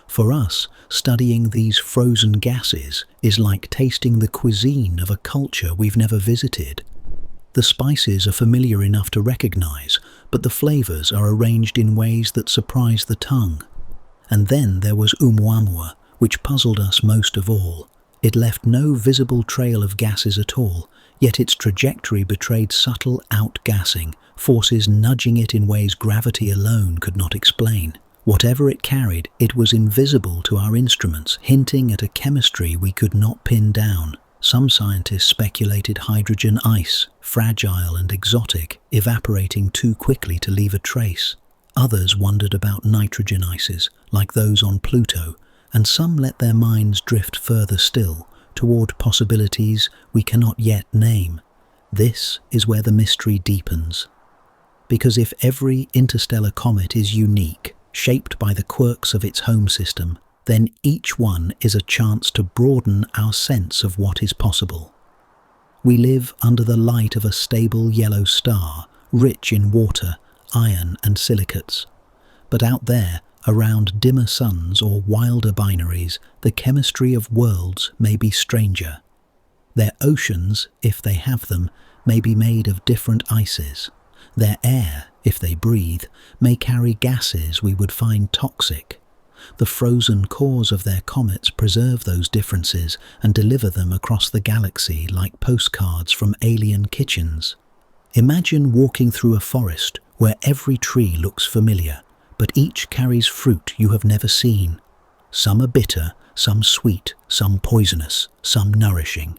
For us, studying these frozen gases is like tasting the cuisine of a culture we've never visited. The spices are familiar enough to recognize, but the flavors are arranged in ways that surprise the tongue. And then there was Oumuamua, which puzzled us most of all. It left no visible trail of gases at all, yet its trajectory betrayed subtle outgassing, forces nudging it in ways gravity alone could not explain. Whatever it carried, it was invisible to our instruments, hinting at a chemistry we could not pin down. Some scientists speculated hydrogen ice, fragile and exotic, evaporating too quickly to leave a trace. Others wondered about nitrogen ices, like those on Pluto, and some let their minds drift further still, toward possibilities we cannot yet name. This is where the mystery deepens. Because if every interstellar comet is unique, shaped by the quirks of its home system, then each one is a chance to broaden our sense of what is possible. We live under the light of a stable yellow star, rich in water, iron and silicates. But out there, around dimmer suns or wilder binaries, the chemistry of worlds may be stranger. Their oceans, if they have them, may be made of different ices. Their air, if they breathe, may carry gases we would find toxic. The frozen cores of their comets preserve those differences and deliver them across the galaxy like postcards from alien kitchens. Imagine walking through a forest where every tree looks familiar, but each carries fruit you have never seen. Some are bitter, some sweet, some poisonous, some nourishing.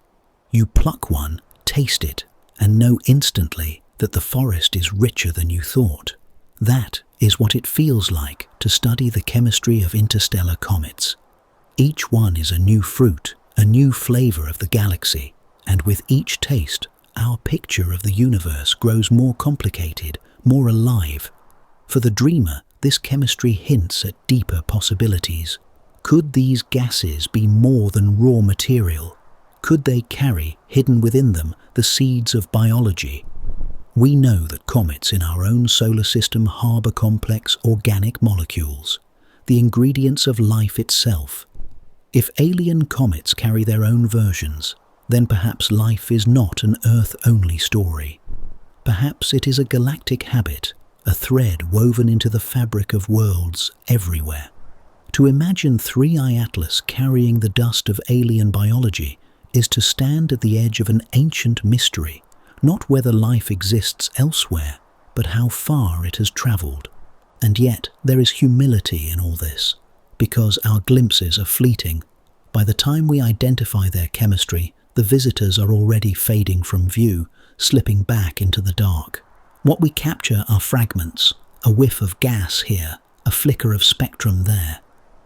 You pluck one, taste it, and know instantly that the forest is richer than you thought. That is what it feels like to study the chemistry of interstellar comets. Each one is a new fruit, a new flavor of the galaxy, and with each taste, our picture of the universe grows more complicated, more alive. For the dreamer, this chemistry hints at deeper possibilities. Could these gases be more than raw material? Could they carry, hidden within them, the seeds of biology? We know that comets in our own solar system harbor complex organic molecules, the ingredients of life itself. If alien comets carry their own versions, then perhaps life is not an Earth-only story. Perhaps it is a galactic habit, a thread woven into the fabric of worlds everywhere. To imagine 3I Atlas carrying the dust of alien biology is to stand at the edge of an ancient mystery, not whether life exists elsewhere, but how far it has traveled. And yet there is humility in all this, because our glimpses are fleeting. By the time we identify their chemistry, the visitors are already fading from view, slipping back into the dark. What we capture are fragments, a whiff of gas here, a flicker of spectrum there.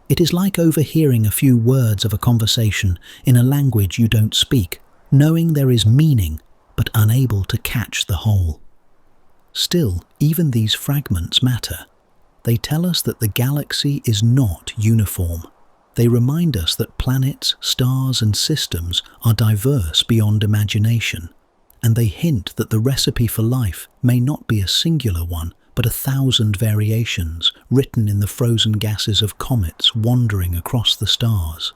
It is like overhearing a few words of a conversation in a language you don't speak, knowing there is meaning, but unable to catch the whole. Still, even these fragments matter. They tell us that the galaxy is not uniform. They remind us that planets, stars, and systems are diverse beyond imagination. And they hint that the recipe for life may not be a singular one, but 1,000 variations written in the frozen gases of comets wandering across the stars.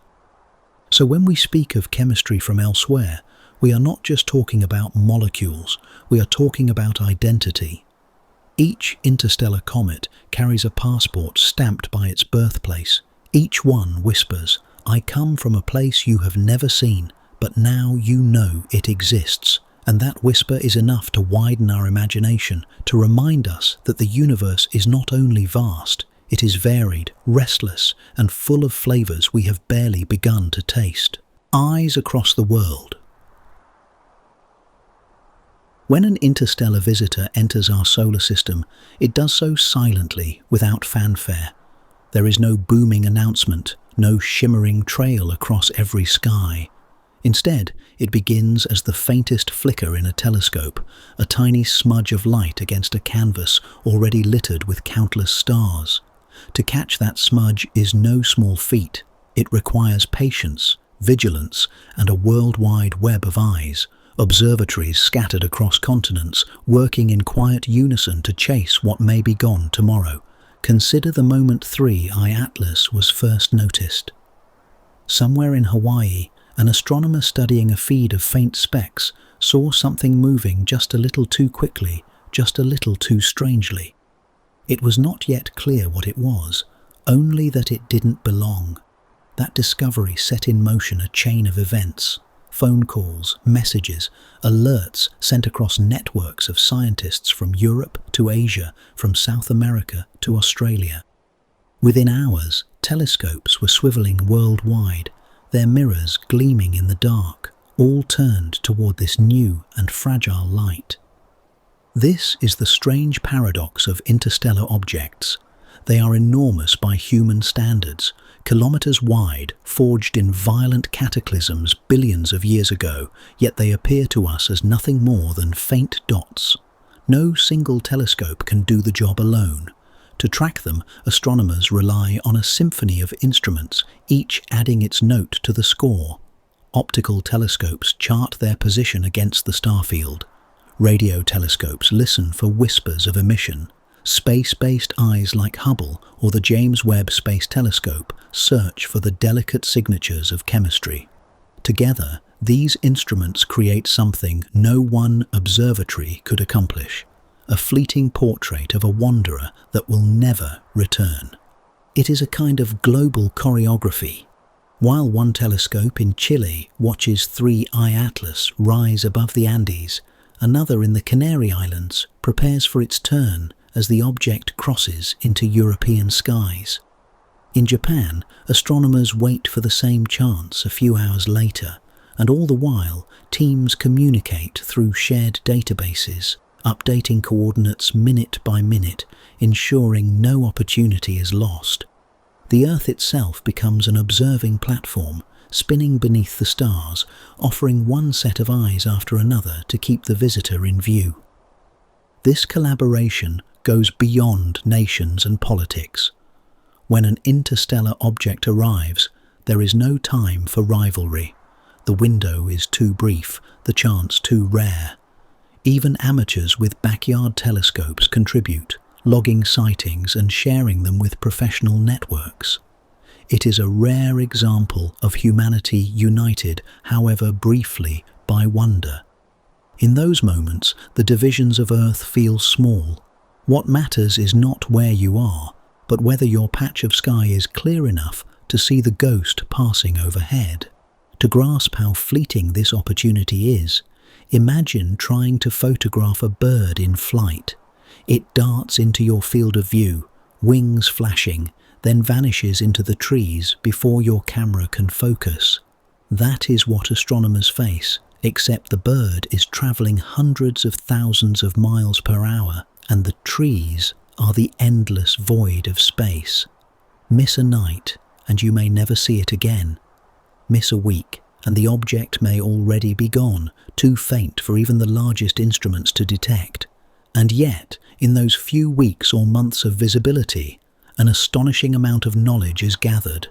So when we speak of chemistry from elsewhere, we are not just talking about molecules, we are talking about identity. Each interstellar comet carries a passport stamped by its birthplace. Each one whispers, "I come from a place you have never seen, but now you know it exists." And that whisper is enough to widen our imagination, to remind us that the universe is not only vast, it is varied, restless, and full of flavors we have barely begun to taste. Eyes across the world. When an interstellar visitor enters our solar system, it does so silently, without fanfare. There is no booming announcement, no shimmering trail across every sky. Instead, it begins as the faintest flicker in a telescope, a tiny smudge of light against a canvas already littered with countless stars. To catch that smudge is no small feat. It requires patience, vigilance, and a worldwide web of eyes, observatories scattered across continents, working in quiet unison to chase what may be gone tomorrow. Consider the moment 3I Atlas was first noticed. Somewhere in Hawaii, an astronomer studying a feed of faint specks saw something moving just a little too quickly, just a little too strangely. It was not yet clear what it was, only that it didn't belong. That discovery set in motion a chain of events. Phone calls, messages, alerts sent across networks of scientists from Europe to Asia, from South America to Australia. Within hours, telescopes were swiveling worldwide, their mirrors gleaming in the dark, all turned toward this new and fragile light. This is the strange paradox of interstellar objects. They are enormous by human standards, kilometers wide, forged in violent cataclysms billions of years ago, yet they appear to us as nothing more than faint dots. No single telescope can do the job alone. To track them, astronomers rely on a symphony of instruments, each adding its note to the score. Optical telescopes chart their position against the starfield. Radio telescopes listen for whispers of emission. Space-based eyes like Hubble or the James Webb Space Telescope search for the delicate signatures of chemistry. Together, these instruments create something no one observatory could accomplish, a fleeting portrait of a wanderer that will never return. It is a kind of global choreography. While one telescope in Chile watches 3I Atlas rise above the Andes, another in the Canary Islands prepares for its turn as the object crosses into European skies. In Japan, astronomers wait for the same chance a few hours later, and all the while, teams communicate through shared databases, updating coordinates minute by minute, ensuring no opportunity is lost. The Earth itself becomes an observing platform, spinning beneath the stars, offering one set of eyes after another to keep the visitor in view. This collaboration goes beyond nations and politics. When an interstellar object arrives, there is no time for rivalry. The window is too brief, the chance too rare. Even amateurs with backyard telescopes contribute, logging sightings and sharing them with professional networks. It is a rare example of humanity united, however briefly, by wonder. In those moments, the divisions of Earth feel small. What matters is not where you are, but whether your patch of sky is clear enough to see the ghost passing overhead. To grasp how fleeting this opportunity is, imagine trying to photograph a bird in flight. It darts into your field of view, wings flashing, then vanishes into the trees before your camera can focus. That is what astronomers face, except the bird is traveling hundreds of thousands of miles per hour, and the trees are the endless void of space. Miss a night, and you may never see it again. Miss a week, and the object may already be gone, too faint for even the largest instruments to detect. And yet, in those few weeks or months of visibility, an astonishing amount of knowledge is gathered.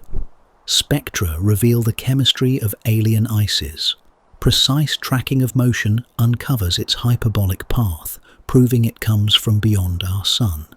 Spectra reveal the chemistry of alien ices. Precise tracking of motion uncovers its hyperbolic path, proving it comes from beyond our sun.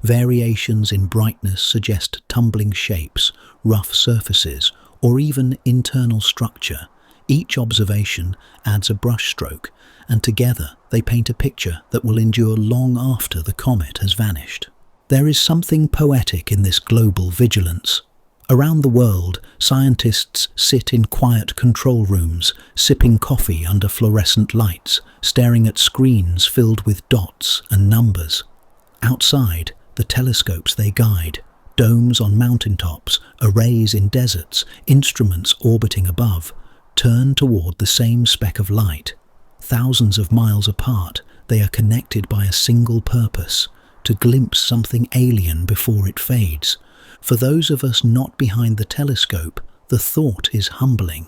Variations in brightness suggest tumbling shapes, rough surfaces, or even internal structure. Each observation adds a brushstroke, and together they paint a picture that will endure long after the comet has vanished. There is something poetic in this global vigilance. Around the world, scientists sit in quiet control rooms, sipping coffee under fluorescent lights, staring at screens filled with dots and numbers. Outside, the telescopes they guide, domes on mountaintops, arrays in deserts, instruments orbiting above, turn toward the same speck of light. Thousands of miles apart, they are connected by a single purpose: to glimpse something alien before it fades. For those of us not behind the telescope, the thought is humbling.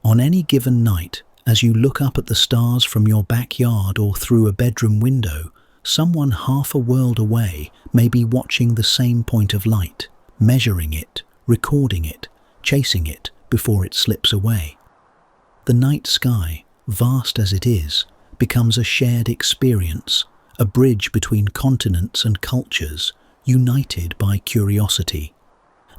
On any given night, as you look up at the stars from your backyard or through a bedroom window, someone half a world away may be watching the same point of light, measuring it, recording it, chasing it before it slips away. The night sky, vast as it is, becomes a shared experience, a bridge between continents and cultures, united by curiosity.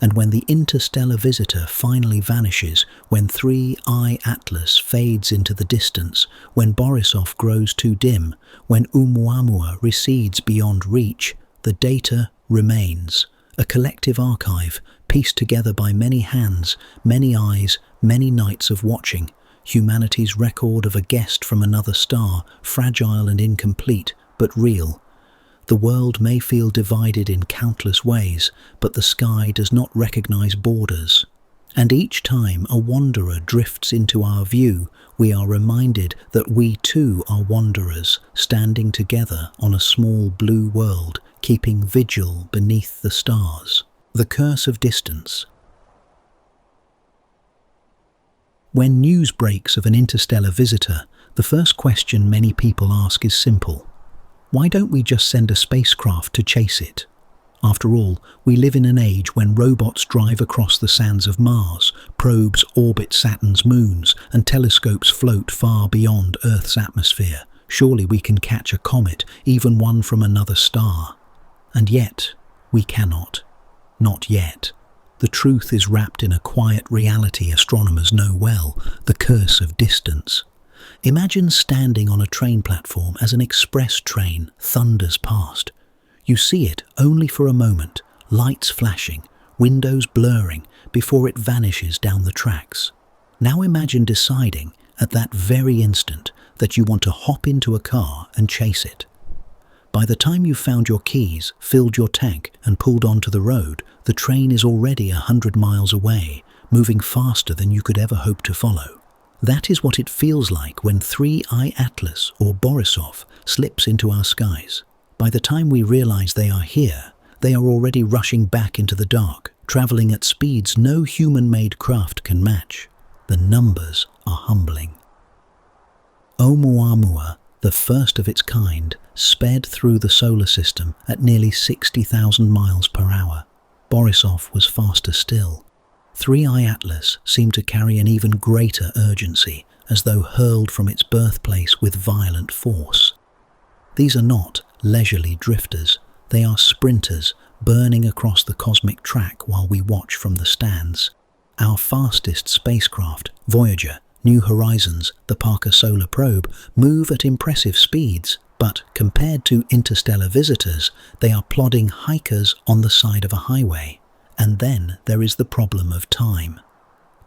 And when the interstellar visitor finally vanishes, when 3I Atlas fades into the distance, when Borisov grows too dim, when Oumuamua recedes beyond reach, the data remains, a collective archive pieced together by many hands, many eyes, many nights of watching, humanity's record of a guest from another star, fragile and incomplete, but real. The world may feel divided in countless ways, but the sky does not recognize borders. And each time a wanderer drifts into our view, we are reminded that we too are wanderers, standing together on a small blue world, keeping vigil beneath the stars. The curse of distance. When news breaks of an interstellar visitor, the first question many people ask is simple. Why don't we just send a spacecraft to chase it? After all, we live in an age when robots drive across the sands of Mars, probes orbit Saturn's moons, and telescopes float far beyond Earth's atmosphere. Surely we can catch a comet, even one from another star. And yet, we cannot. Not yet. The truth is wrapped in a quiet reality astronomers know well, the curse of distance. Imagine standing on a train platform as an express train thunders past. You see it only for a moment, lights flashing, windows blurring, before it vanishes down the tracks. Now imagine deciding, at that very instant, that you want to hop into a car and chase it. By the time you've found your keys, filled your tank, and pulled onto the road, the train is already 100 miles away, moving faster than you could ever hope to follow. That is what it feels like when 3I Atlas or Borisov slips into our skies. By the time we realize they are here, they are already rushing back into the dark, traveling at speeds no human-made craft can match. The numbers are humbling. Oumuamua, the first of its kind, sped through the solar system at nearly 60,000 miles per hour. Borisov was faster still. 3I Atlas seemed to carry an even greater urgency, as though hurled from its birthplace with violent force. These are not leisurely drifters. They are sprinters, burning across the cosmic track while we watch from the stands. Our fastest spacecraft, Voyager, New Horizons, the Parker Solar Probe, move at impressive speeds, but compared to interstellar visitors, they are plodding hikers on the side of a highway. And then there is the problem of time.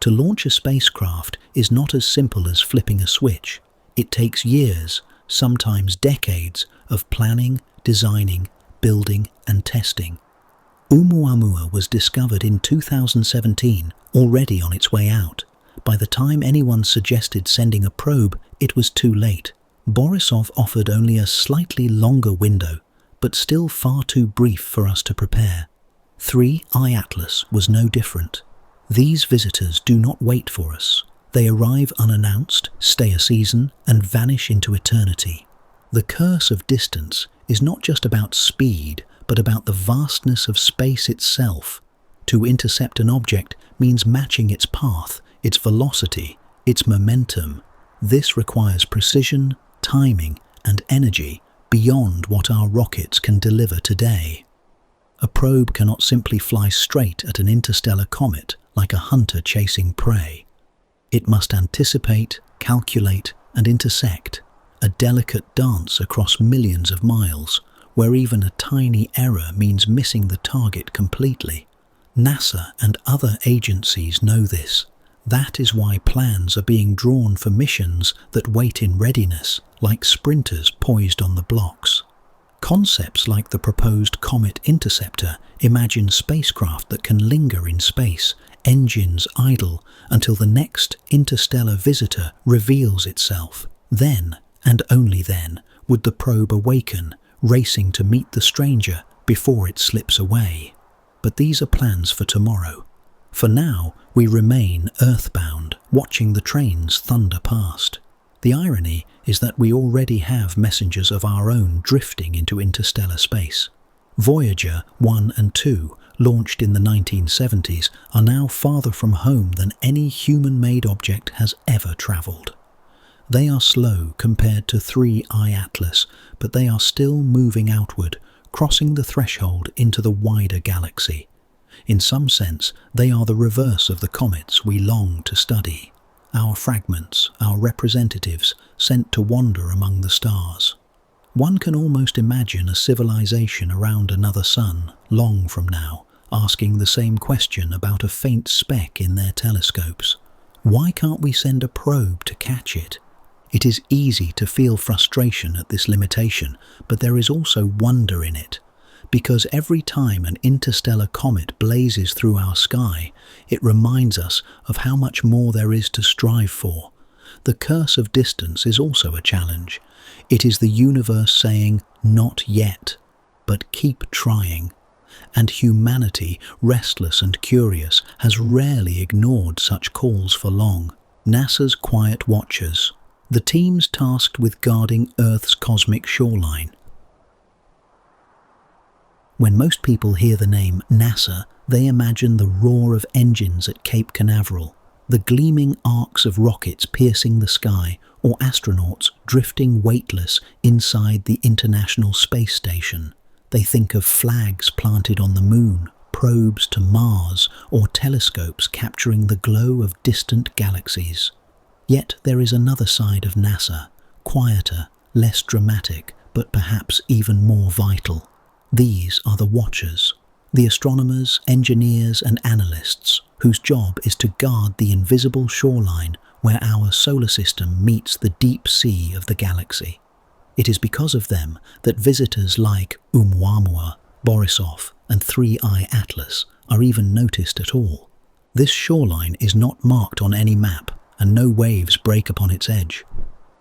To launch a spacecraft is not as simple as flipping a switch. It takes years, sometimes decades, of planning, designing, building, and testing. Oumuamua was discovered in 2017, already on its way out. By the time anyone suggested sending a probe, it was too late. Borisov offered only a slightly longer window, but still far too brief for us to prepare. 3I Atlas was no different. These visitors do not wait for us. They arrive unannounced, stay a season, and vanish into eternity. The curse of distance is not just about speed, but about the vastness of space itself. To intercept an object means matching its path, its velocity, its momentum. This requires precision, timing, and energy beyond what our rockets can deliver today. A probe cannot simply fly straight at an interstellar comet like a hunter chasing prey. It must anticipate, calculate, and intersect, a delicate dance across millions of miles, where even a tiny error means missing the target completely. NASA and other agencies know this. That is why plans are being drawn for missions that wait in readiness, like sprinters poised on the blocks. Concepts like the proposed Comet Interceptor imagine spacecraft that can linger in space, engines idle, until the next interstellar visitor reveals itself. Then, and only then, would the probe awaken, racing to meet the stranger before it slips away. But these are plans for tomorrow. For now, we remain earthbound, watching the trains thunder past. The irony is that we already have messengers of our own drifting into interstellar space. Voyager 1 and 2, launched in the 1970s, are now farther from home than any human-made object has ever travelled. They are slow compared to 3I Atlas, but they are still moving outward, crossing the threshold into the wider galaxy. In some sense, they are the reverse of the comets we long to study. Our fragments, our representatives, sent to wander among the stars. One can almost imagine a civilization around another sun, long from now, asking the same question about a faint speck in their telescopes. Why can't we send a probe to catch it? It is easy to feel frustration at this limitation, but there is also wonder in it. Because every time an interstellar comet blazes through our sky, it reminds us of how much more there is to strive for. The curse of distance is also a challenge. It is the universe saying, "Not yet," but keep trying. And humanity, restless and curious, has rarely ignored such calls for long. NASA's Quiet Watchers, the teams tasked with guarding Earth's cosmic shoreline. When most people hear the name NASA, they imagine the roar of engines at Cape Canaveral, the gleaming arcs of rockets piercing the sky, or astronauts drifting weightless inside the International Space Station. They think of flags planted on the moon, probes to Mars, or telescopes capturing the glow of distant galaxies. Yet there is another side of NASA, quieter, less dramatic, but perhaps even more vital. These are the Watchers, the astronomers, engineers, and analysts whose job is to guard the invisible shoreline where our solar system meets the deep sea of the galaxy. It is because of them that visitors like Oumuamua, Borisov, and 3I Atlas are even noticed at all. This shoreline is not marked on any map, and no waves break upon its edge.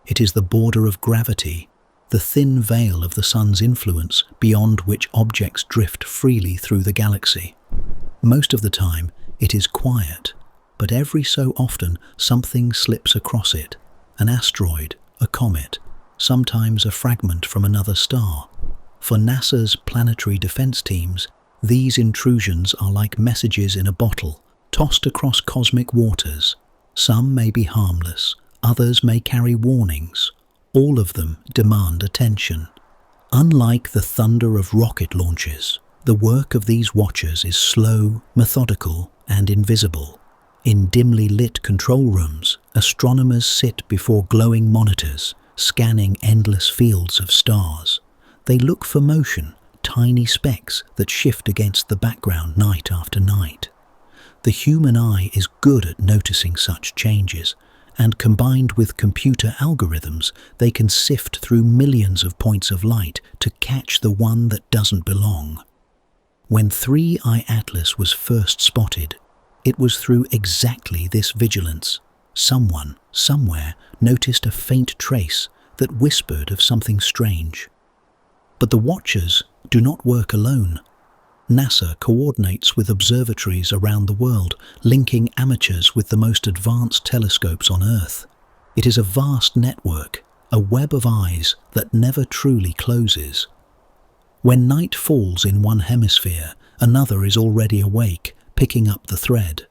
It is the border of gravity, the thin veil of the sun's influence beyond which objects drift freely through the galaxy. Most of the time, it is quiet, but every so often something slips across it. An asteroid, a comet, sometimes a fragment from another star. For NASA's planetary defense teams, these intrusions are like messages in a bottle, tossed across cosmic waters. Some may be harmless, others may carry warnings. All of them demand attention. Unlike the thunder of rocket launches, the work of these watchers is slow, methodical, and invisible. In dimly lit control rooms, astronomers sit before glowing monitors, scanning endless fields of stars. They look for motion, tiny specks that shift against the background night after night. The human eye is good at noticing such changes, and combined with computer algorithms, they can sift through millions of points of light to catch the one that doesn't belong. When 3I Atlas was first spotted, it was through exactly this vigilance. Someone, somewhere, noticed a faint trace that whispered of something strange. But the Watchers do not work alone. NASA coordinates with observatories around the world, linking amateurs with the most advanced telescopes on Earth. It is a vast network, a web of eyes that never truly closes. When night falls in one hemisphere, another is already awake, picking up the thread.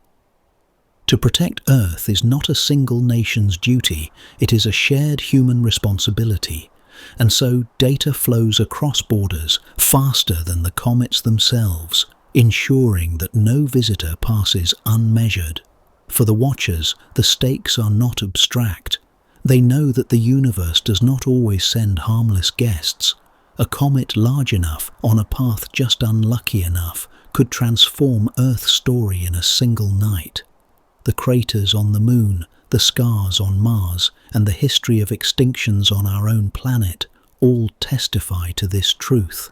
To protect Earth is not a single nation's duty, it is a shared human responsibility. And so data flows across borders faster than the comets themselves, ensuring that no visitor passes unmeasured. For the Watchers, the stakes are not abstract. They know that the universe does not always send harmless guests. A comet large enough, on a path just unlucky enough, could transform Earth's story in a single night. The craters on the moon, the scars on Mars, and the history of extinctions on our own planet all testify to this truth.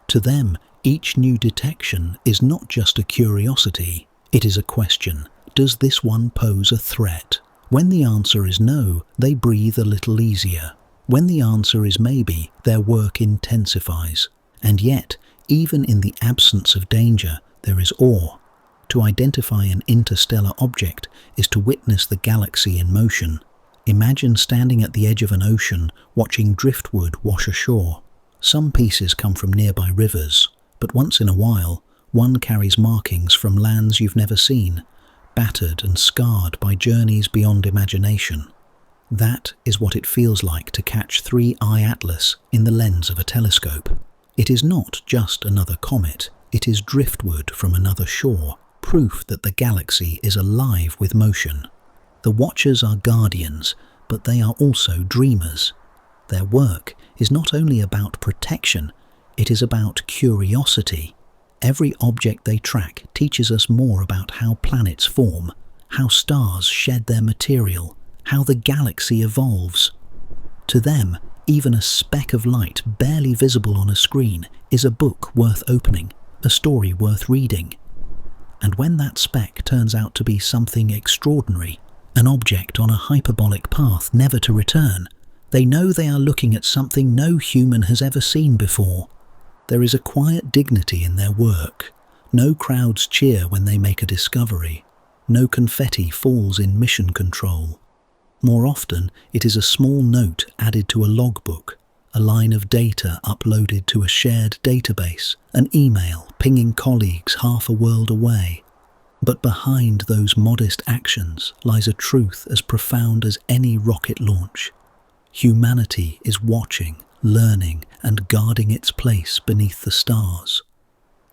To them, each new detection is not just a curiosity, it is a question. Does this one pose a threat? When the answer is no, they breathe a little easier. When the answer is maybe, their work intensifies. And yet, even in the absence of danger, there is awe. To identify an interstellar object is to witness the galaxy in motion. Imagine standing at the edge of an ocean, watching driftwood wash ashore. Some pieces come from nearby rivers, but once in a while, one carries markings from lands you've never seen, battered and scarred by journeys beyond imagination. That is what it feels like to catch 3I Atlas in the lens of a telescope. It is not just another comet, it is driftwood from another shore, proof that the galaxy is alive with motion. The Watchers are guardians, but they are also dreamers. Their work is not only about protection, it is about curiosity. Every object they track teaches us more about how planets form, how stars shed their material, how the galaxy evolves. To them, even a speck of light barely visible on a screen is a book worth opening, a story worth reading. And when that speck turns out to be something extraordinary, an object on a hyperbolic path never to return, they know they are looking at something no human has ever seen before. There is a quiet dignity in their work. No crowds cheer when they make a discovery. No confetti falls in mission control. More often, it is a small note added to a logbook, a line of data uploaded to a shared database, an email pinging colleagues half a world away. But behind those modest actions lies a truth as profound as any rocket launch. Humanity is watching, learning, and guarding its place beneath the stars.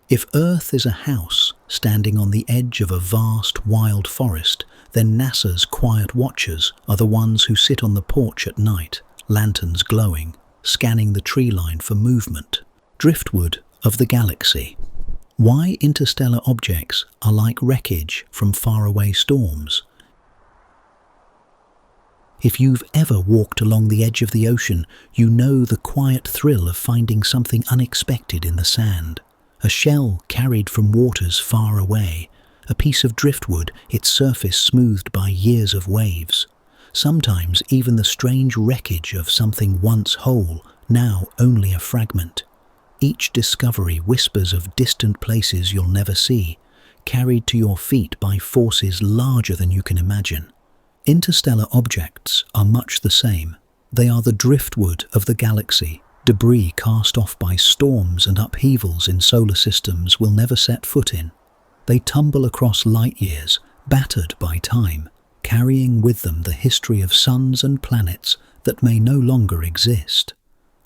If Earth is a house standing on the edge of a vast, wild forest, then NASA's quiet watchers are the ones who sit on the porch at night, lanterns glowing, scanning the tree line for movement. Driftwood of the galaxy. Why interstellar objects are like wreckage from faraway storms. If you've ever walked along the edge of the ocean, you know the quiet thrill of finding something unexpected in the sand. A shell carried from waters far away, a piece of driftwood, its surface smoothed by years of waves. Sometimes even the strange wreckage of something once whole, now only a fragment. Each discovery whispers of distant places you'll never see, carried to your feet by forces larger than you can imagine. Interstellar objects are much the same. They are the driftwood of the galaxy, debris cast off by storms and upheavals in solar systems we'll never set foot in. They tumble across light years, battered by time, carrying with them the history of suns and planets that may no longer exist.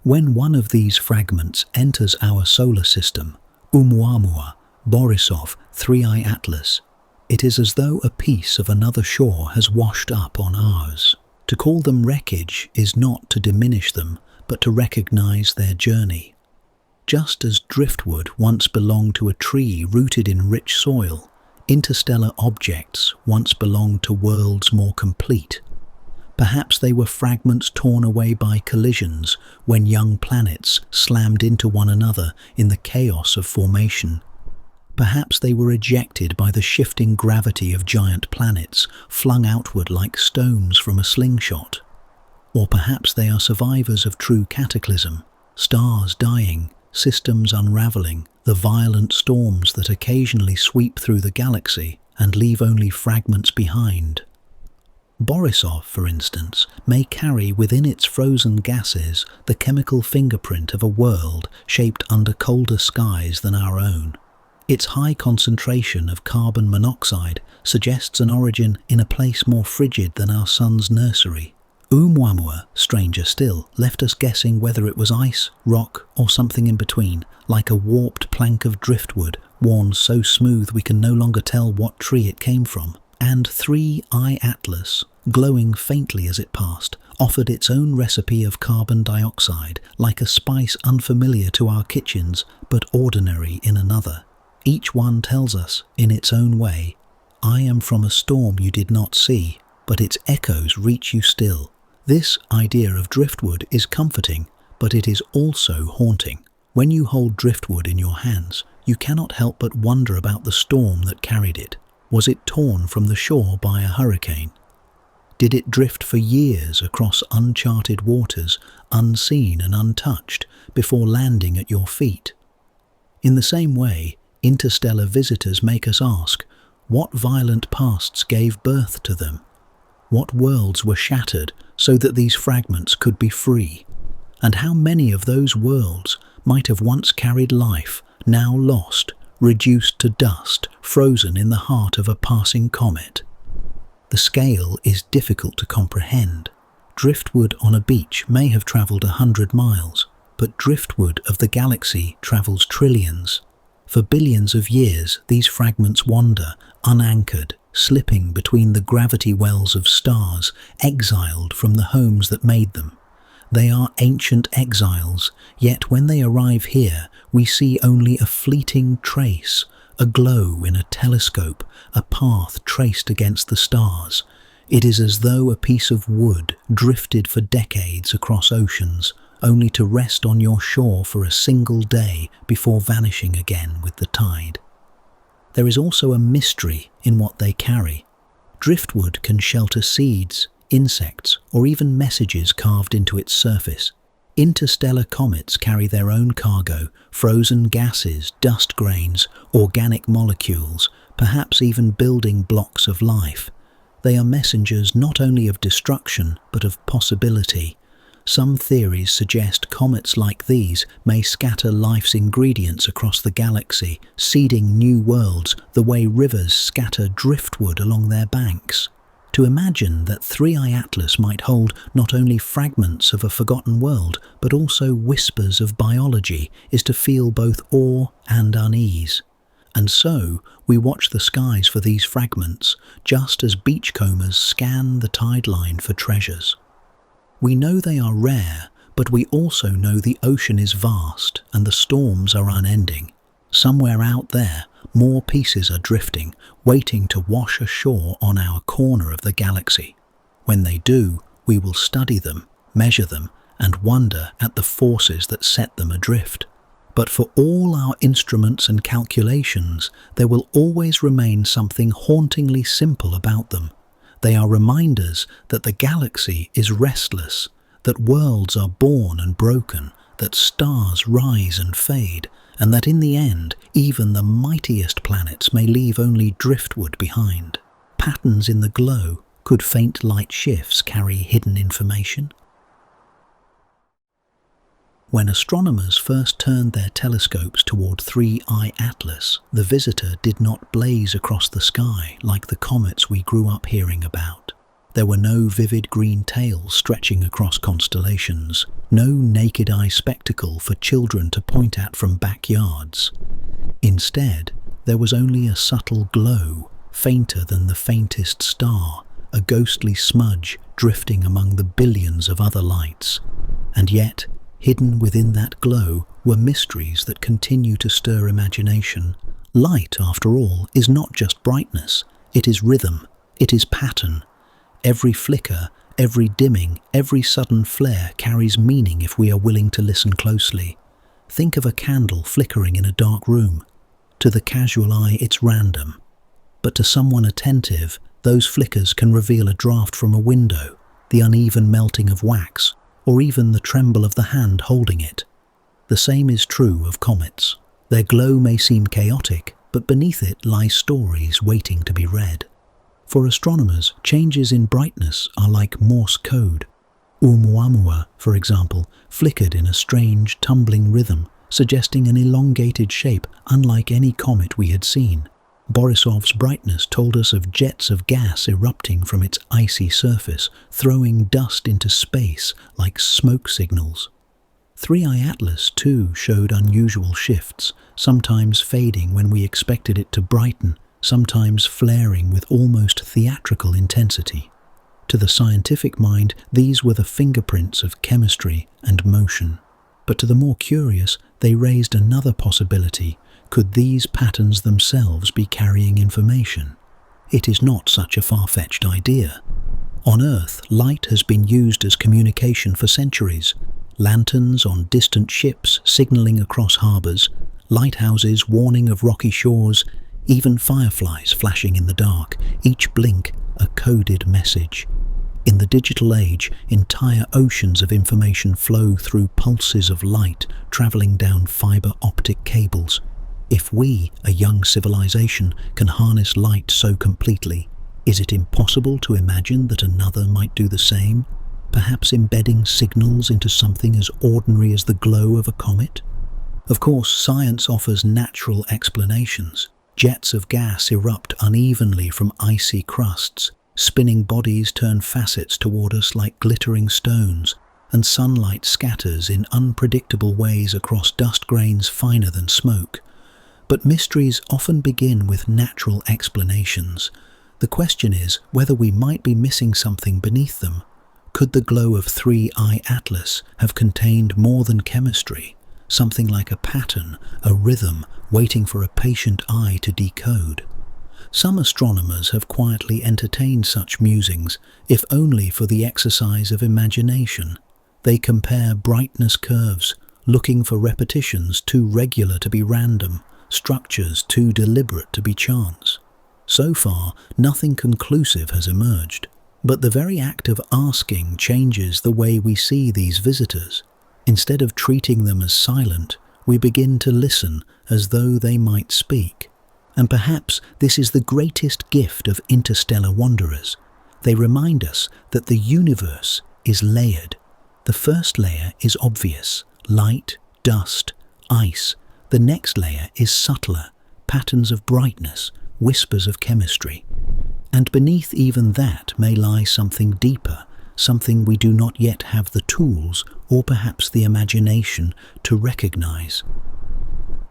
When one of these fragments enters our solar system, Oumuamua, Borisov, 3I Atlas, it is as though a piece of another shore has washed up on ours. To call them wreckage is not to diminish them, but to recognize their journey. Just as driftwood once belonged to a tree rooted in rich soil, interstellar objects once belonged to worlds more complete. Perhaps they were fragments torn away by collisions when young planets slammed into one another in the chaos of formation. Perhaps they were ejected by the shifting gravity of giant planets, flung outward like stones from a slingshot. Or perhaps they are survivors of true cataclysm, stars dying, systems unraveling, the violent storms that occasionally sweep through the galaxy and leave only fragments behind. Borisov, for instance, may carry within its frozen gases the chemical fingerprint of a world shaped under colder skies than our own. Its high concentration of carbon monoxide suggests an origin in a place more frigid than our sun's nursery. Oumuamua, stranger still, left us guessing whether it was ice, rock, or something in between, like a warped plank of driftwood, worn so smooth we can no longer tell what tree it came from. And 3I Atlas, glowing faintly as it passed, offered its own recipe of carbon dioxide, like a spice unfamiliar to our kitchens, but ordinary in another. Each one tells us, in its own way, I am from a storm you did not see, but its echoes reach you still. This idea of driftwood is comforting, but it is also haunting. When you hold driftwood in your hands, you cannot help but wonder about the storm that carried it. Was it torn from the shore by a hurricane? Did it drift for years across uncharted waters, unseen and untouched, before landing at your feet? In the same way, interstellar visitors make us ask, what violent pasts gave birth to them? What worlds were shattered so that these fragments could be free? And how many of those worlds might have once carried life, now lost, reduced to dust, frozen in the heart of a passing comet? The scale is difficult to comprehend. Driftwood on a beach may have travelled 100 miles, but driftwood of the galaxy travels trillions. For billions of years, these fragments wander, unanchored, slipping between the gravity wells of stars, exiled from the homes that made them. They are ancient exiles, yet when they arrive here, we see only a fleeting trace, a glow in a telescope, a path traced against the stars. It is as though a piece of wood drifted for decades across oceans, only to rest on your shore for a single day before vanishing again with the tide. There is also a mystery in what they carry. Driftwood can shelter seeds, insects, or even messages carved into its surface. Interstellar comets carry their own cargo, frozen gases, dust grains, organic molecules, perhaps even building blocks of life. They are messengers not only of destruction but of possibility. Some theories suggest comets like these may scatter life's ingredients across the galaxy, seeding new worlds the way rivers scatter driftwood along their banks. To imagine that 3i Atlas might hold not only fragments of a forgotten world, but also whispers of biology, is to feel both awe and unease. And so, we watch the skies for these fragments, just as beachcombers scan the tide line for treasures. We know they are rare, but we also know the ocean is vast and the storms are unending. Somewhere out there, more pieces are drifting, waiting to wash ashore on our corner of the galaxy. When they do, we will study them, measure them, and wonder at the forces that set them adrift. But for all our instruments and calculations, there will always remain something hauntingly simple about them. They are reminders that the galaxy is restless, that worlds are born and broken, that stars rise and fade, and that in the end, even the mightiest planets may leave only driftwood behind. Patterns in the glow. Could faint light shifts carry hidden information? When astronomers first turned their telescopes toward 3i Atlas, the visitor did not blaze across the sky like the comets we grew up hearing about. There were no vivid green tails stretching across constellations, no naked eye spectacle for children to point at from backyards. Instead, there was only a subtle glow, fainter than the faintest star, a ghostly smudge drifting among the billions of other lights. And yet, hidden within that glow were mysteries that continue to stir imagination. Light, after all, is not just brightness. It is rhythm. It is pattern. Every flicker, every dimming, every sudden flare carries meaning if we are willing to listen closely. Think of a candle flickering in a dark room. To the casual eye, it's random. But to someone attentive, those flickers can reveal a draft from a window, the uneven melting of wax, or even the tremble of the hand holding it. The same is true of comets. Their glow may seem chaotic, but beneath it lie stories waiting to be read. For astronomers, changes in brightness are like Morse code. Oumuamua, for example, flickered in a strange, tumbling rhythm, suggesting an elongated shape unlike any comet we had seen. Borisov's brightness told us of jets of gas erupting from its icy surface, throwing dust into space like smoke signals. 3i Atlas, too, showed unusual shifts, sometimes fading when we expected it to brighten, sometimes flaring with almost theatrical intensity. To the scientific mind, these were the fingerprints of chemistry and motion. But to the more curious, they raised another possibility. Could these patterns themselves be carrying information? It is not such a far-fetched idea. On Earth, light has been used as communication for centuries. Lanterns on distant ships signaling across harbours, lighthouses warning of rocky shores, even fireflies flashing in the dark, each blink a coded message. In the digital age, entire oceans of information flow through pulses of light travelling down fibre optic cables. If we, a young civilization, can harness light so completely, is it impossible to imagine that another might do the same, perhaps embedding signals into something as ordinary as the glow of a comet? Of course, science offers natural explanations. Jets of gas erupt unevenly from icy crusts, spinning bodies turn facets toward us like glittering stones, and sunlight scatters in unpredictable ways across dust grains finer than smoke. But mysteries often begin with natural explanations. The question is whether we might be missing something beneath them. Could the glow of 3i Atlas have contained more than chemistry, something like a pattern, a rhythm, waiting for a patient eye to decode? Some astronomers have quietly entertained such musings, if only for the exercise of imagination. They compare brightness curves, looking for repetitions too regular to be random, structures too deliberate to be chance. So far, nothing conclusive has emerged, but the very act of asking changes the way we see these visitors. Instead of treating them as silent, we begin to listen as though they might speak. And perhaps this is the greatest gift of interstellar wanderers. They remind us that the universe is layered. The first layer is obvious: light, dust, ice. The next layer is subtler: patterns of brightness, whispers of chemistry. And beneath even that may lie something deeper, something we do not yet have the tools or perhaps the imagination to recognize.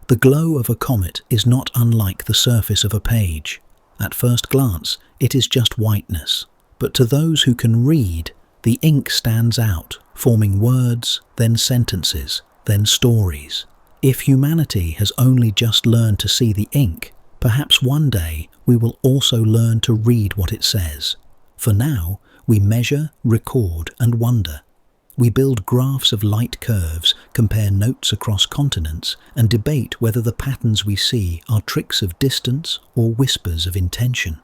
The glow of a comet is not unlike the surface of a page. At first glance, it is just whiteness. But to those who can read, the ink stands out, forming words, then sentences, then stories. If humanity has only just learned to see the ink, perhaps one day we will also learn to read what it says. For now, we measure, record, and wonder. We build graphs of light curves, compare notes across continents, and debate whether the patterns we see are tricks of distance or whispers of intention.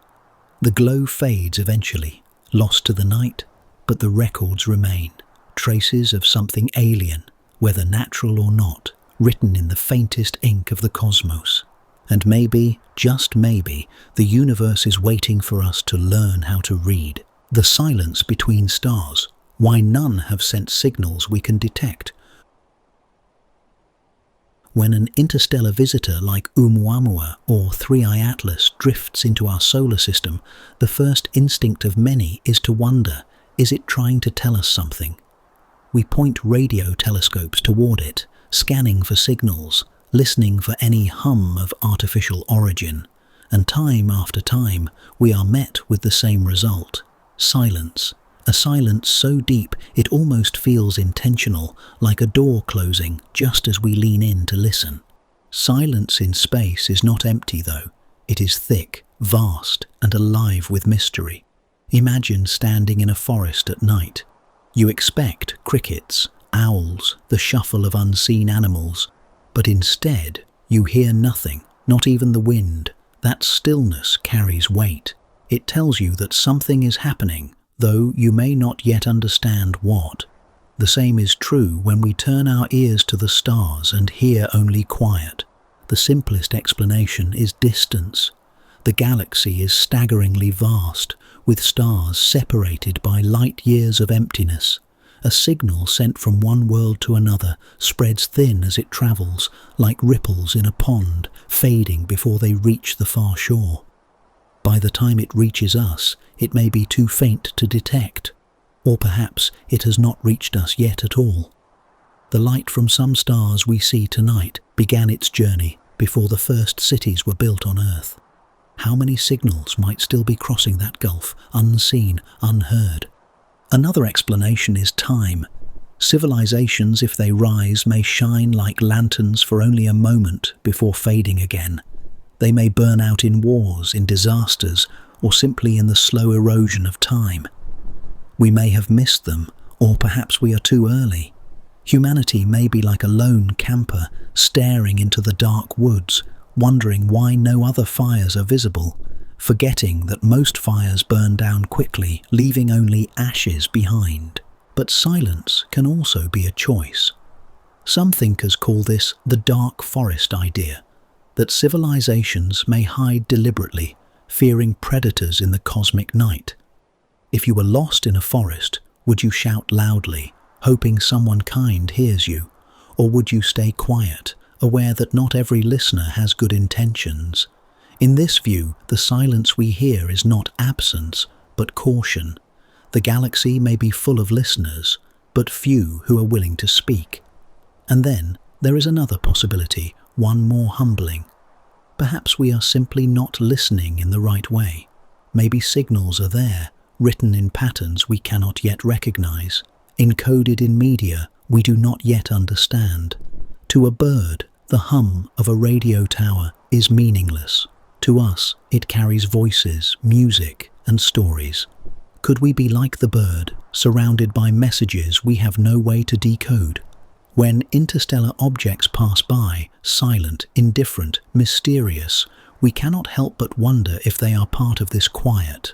The glow fades eventually, lost to the night, but the records remain, traces of something alien, whether natural or not, written in the faintest ink of the cosmos. And maybe, just maybe, the universe is waiting for us to learn how to read. The silence between stars, why none have sent signals we can detect. When an interstellar visitor like Oumuamua or 3I Atlas drifts into our solar system, the first instinct of many is to wonder, is it trying to tell us something? We point radio telescopes toward it, scanning for signals, listening for any hum of artificial origin, and time after time we are met with the same result: silence. A silence so deep it almost feels intentional, like a door closing just as we lean in to listen. Silence in space is not empty though. It is thick, vast, and alive with mystery. Imagine standing in a forest at night. You expect crickets, owls, the shuffle of unseen animals, but instead you hear nothing, not even the wind. That stillness carries weight. It tells you that something is happening, though you may not yet understand what. The same is true when we turn our ears to the stars and hear only quiet. The simplest explanation is distance. The galaxy is staggeringly vast, with stars separated by light years of emptiness. A signal sent from one world to another spreads thin as it travels, like ripples in a pond, fading before they reach the far shore. By the time it reaches us, it may be too faint to detect, or perhaps it has not reached us yet at all. The light from some stars we see tonight began its journey before the first cities were built on Earth. How many signals might still be crossing that gulf, unseen, unheard? Another explanation is time. Civilizations, if they rise, may shine like lanterns for only a moment before fading again. They may burn out in wars, in disasters, or simply in the slow erosion of time. We may have missed them, or perhaps we are too early. Humanity may be like a lone camper, staring into the dark woods, wondering why no other fires are visible, forgetting that most fires burn down quickly, leaving only ashes behind. But silence can also be a choice. Some thinkers call this the dark forest idea, that civilizations may hide deliberately, fearing predators in the cosmic night. If you were lost in a forest, would you shout loudly, hoping someone kind hears you? Or would you stay quiet, aware that not every listener has good intentions? In this view, the silence we hear is not absence, but caution. The galaxy may be full of listeners, but few who are willing to speak. And then there is another possibility, one more humbling. Perhaps we are simply not listening in the right way. Maybe signals are there, written in patterns we cannot yet recognize, encoded in media we do not yet understand. To a bird, the hum of a radio tower is meaningless. To us, it carries voices, music, and stories. Could we be like the bird, surrounded by messages we have no way to decode? When interstellar objects pass by, silent, indifferent, mysterious, we cannot help but wonder if they are part of this quiet.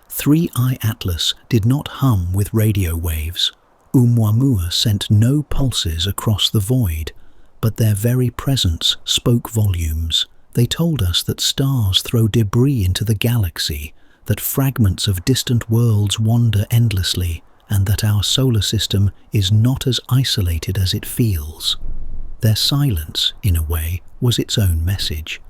3I Atlas did not hum with radio waves. Oumuamua sent no pulses across the void, but their very presence spoke volumes. They told us that stars throw debris into the galaxy, that fragments of distant worlds wander endlessly, and that our solar system is not as isolated as it feels. Their silence, in a way, was its own message.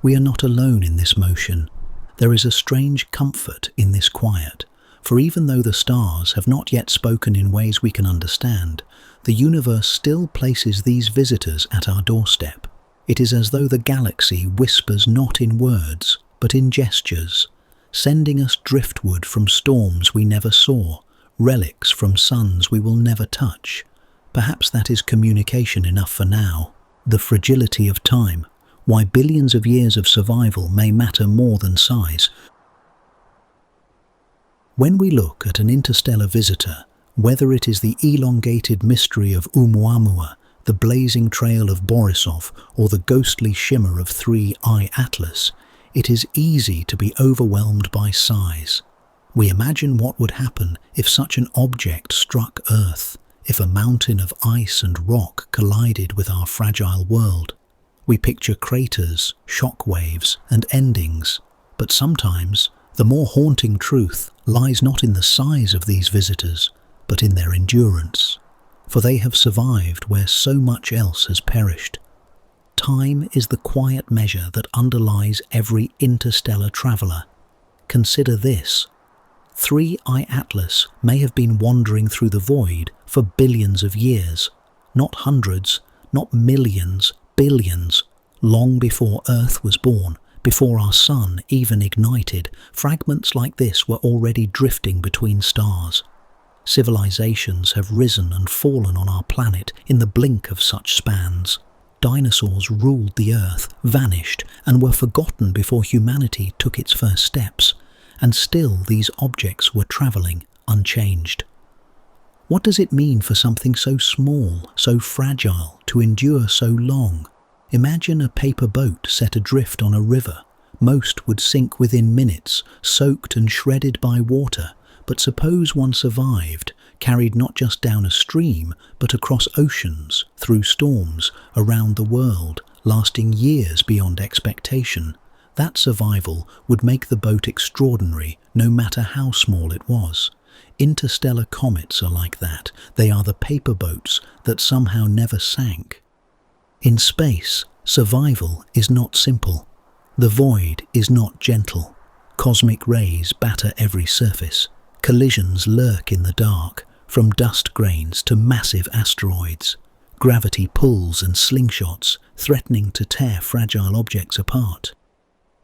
We are not alone in this motion. There is a strange comfort in this quiet, for even though the stars have not yet spoken in ways we can understand, the universe still places these visitors at our doorstep. It is as though the galaxy whispers not in words, but in gestures, sending us driftwood from storms we never saw, relics from suns we will never touch. Perhaps that is communication enough for now. The fragility of time, why billions of years of survival may matter more than size. When we look at an interstellar visitor, whether it is the elongated mystery of Oumuamua, the blazing trail of Borisov, or the ghostly shimmer of 3I Atlas, it is easy to be overwhelmed by size. We imagine what would happen if such an object struck Earth, if a mountain of ice and rock collided with our fragile world. We picture craters, shock waves, and endings, but sometimes the more haunting truth lies not in the size of these visitors, but in their endurance, for they have survived where so much else has perished. Time is the quiet measure that underlies every interstellar traveller. Consider this. 3I Atlas may have been wandering through the void for billions of years, not hundreds, not millions, billions. Long before Earth was born, before our sun even ignited, fragments like this were already drifting between stars. Civilizations have risen and fallen on our planet in the blink of such spans. Dinosaurs ruled the Earth, vanished, and were forgotten before humanity took its first steps. And still these objects were travelling unchanged. What does it mean for something so small, so fragile, to endure so long? Imagine a paper boat set adrift on a river. Most would sink within minutes, soaked and shredded by water. But suppose one survived, carried not just down a stream, but across oceans, through storms, around the world, lasting years beyond expectation. That survival would make the boat extraordinary, no matter how small it was. Interstellar comets are like that. They are the paper boats that somehow never sank. In space, survival is not simple. The void is not gentle. Cosmic rays batter every surface. Collisions lurk in the dark, from dust grains to massive asteroids. Gravity pulls and slingshots, threatening to tear fragile objects apart.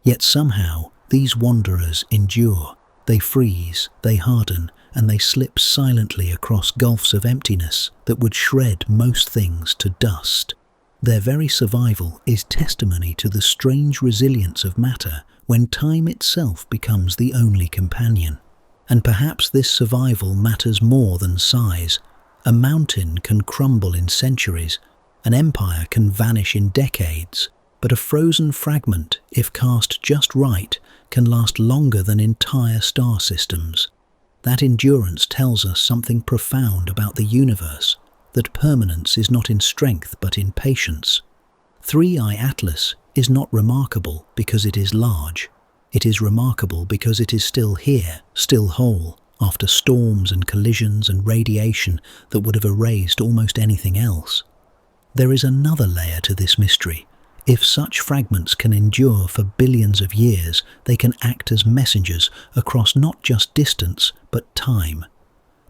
Yet somehow, these wanderers endure. They freeze, they harden, and they slip silently across gulfs of emptiness that would shred most things to dust. Their very survival is testimony to the strange resilience of matter when time itself becomes the only companion. And perhaps this survival matters more than size. A mountain can crumble in centuries, an empire can vanish in decades, but a frozen fragment, if cast just right, can last longer than entire star systems. That endurance tells us something profound about the universe, that permanence is not in strength but in patience. 3I Atlas is not remarkable because it is large. It is remarkable because it is still here, still whole, after storms and collisions and radiation that would have erased almost anything else. There is another layer to this mystery. If such fragments can endure for billions of years, they can act as messengers across not just distance, but time.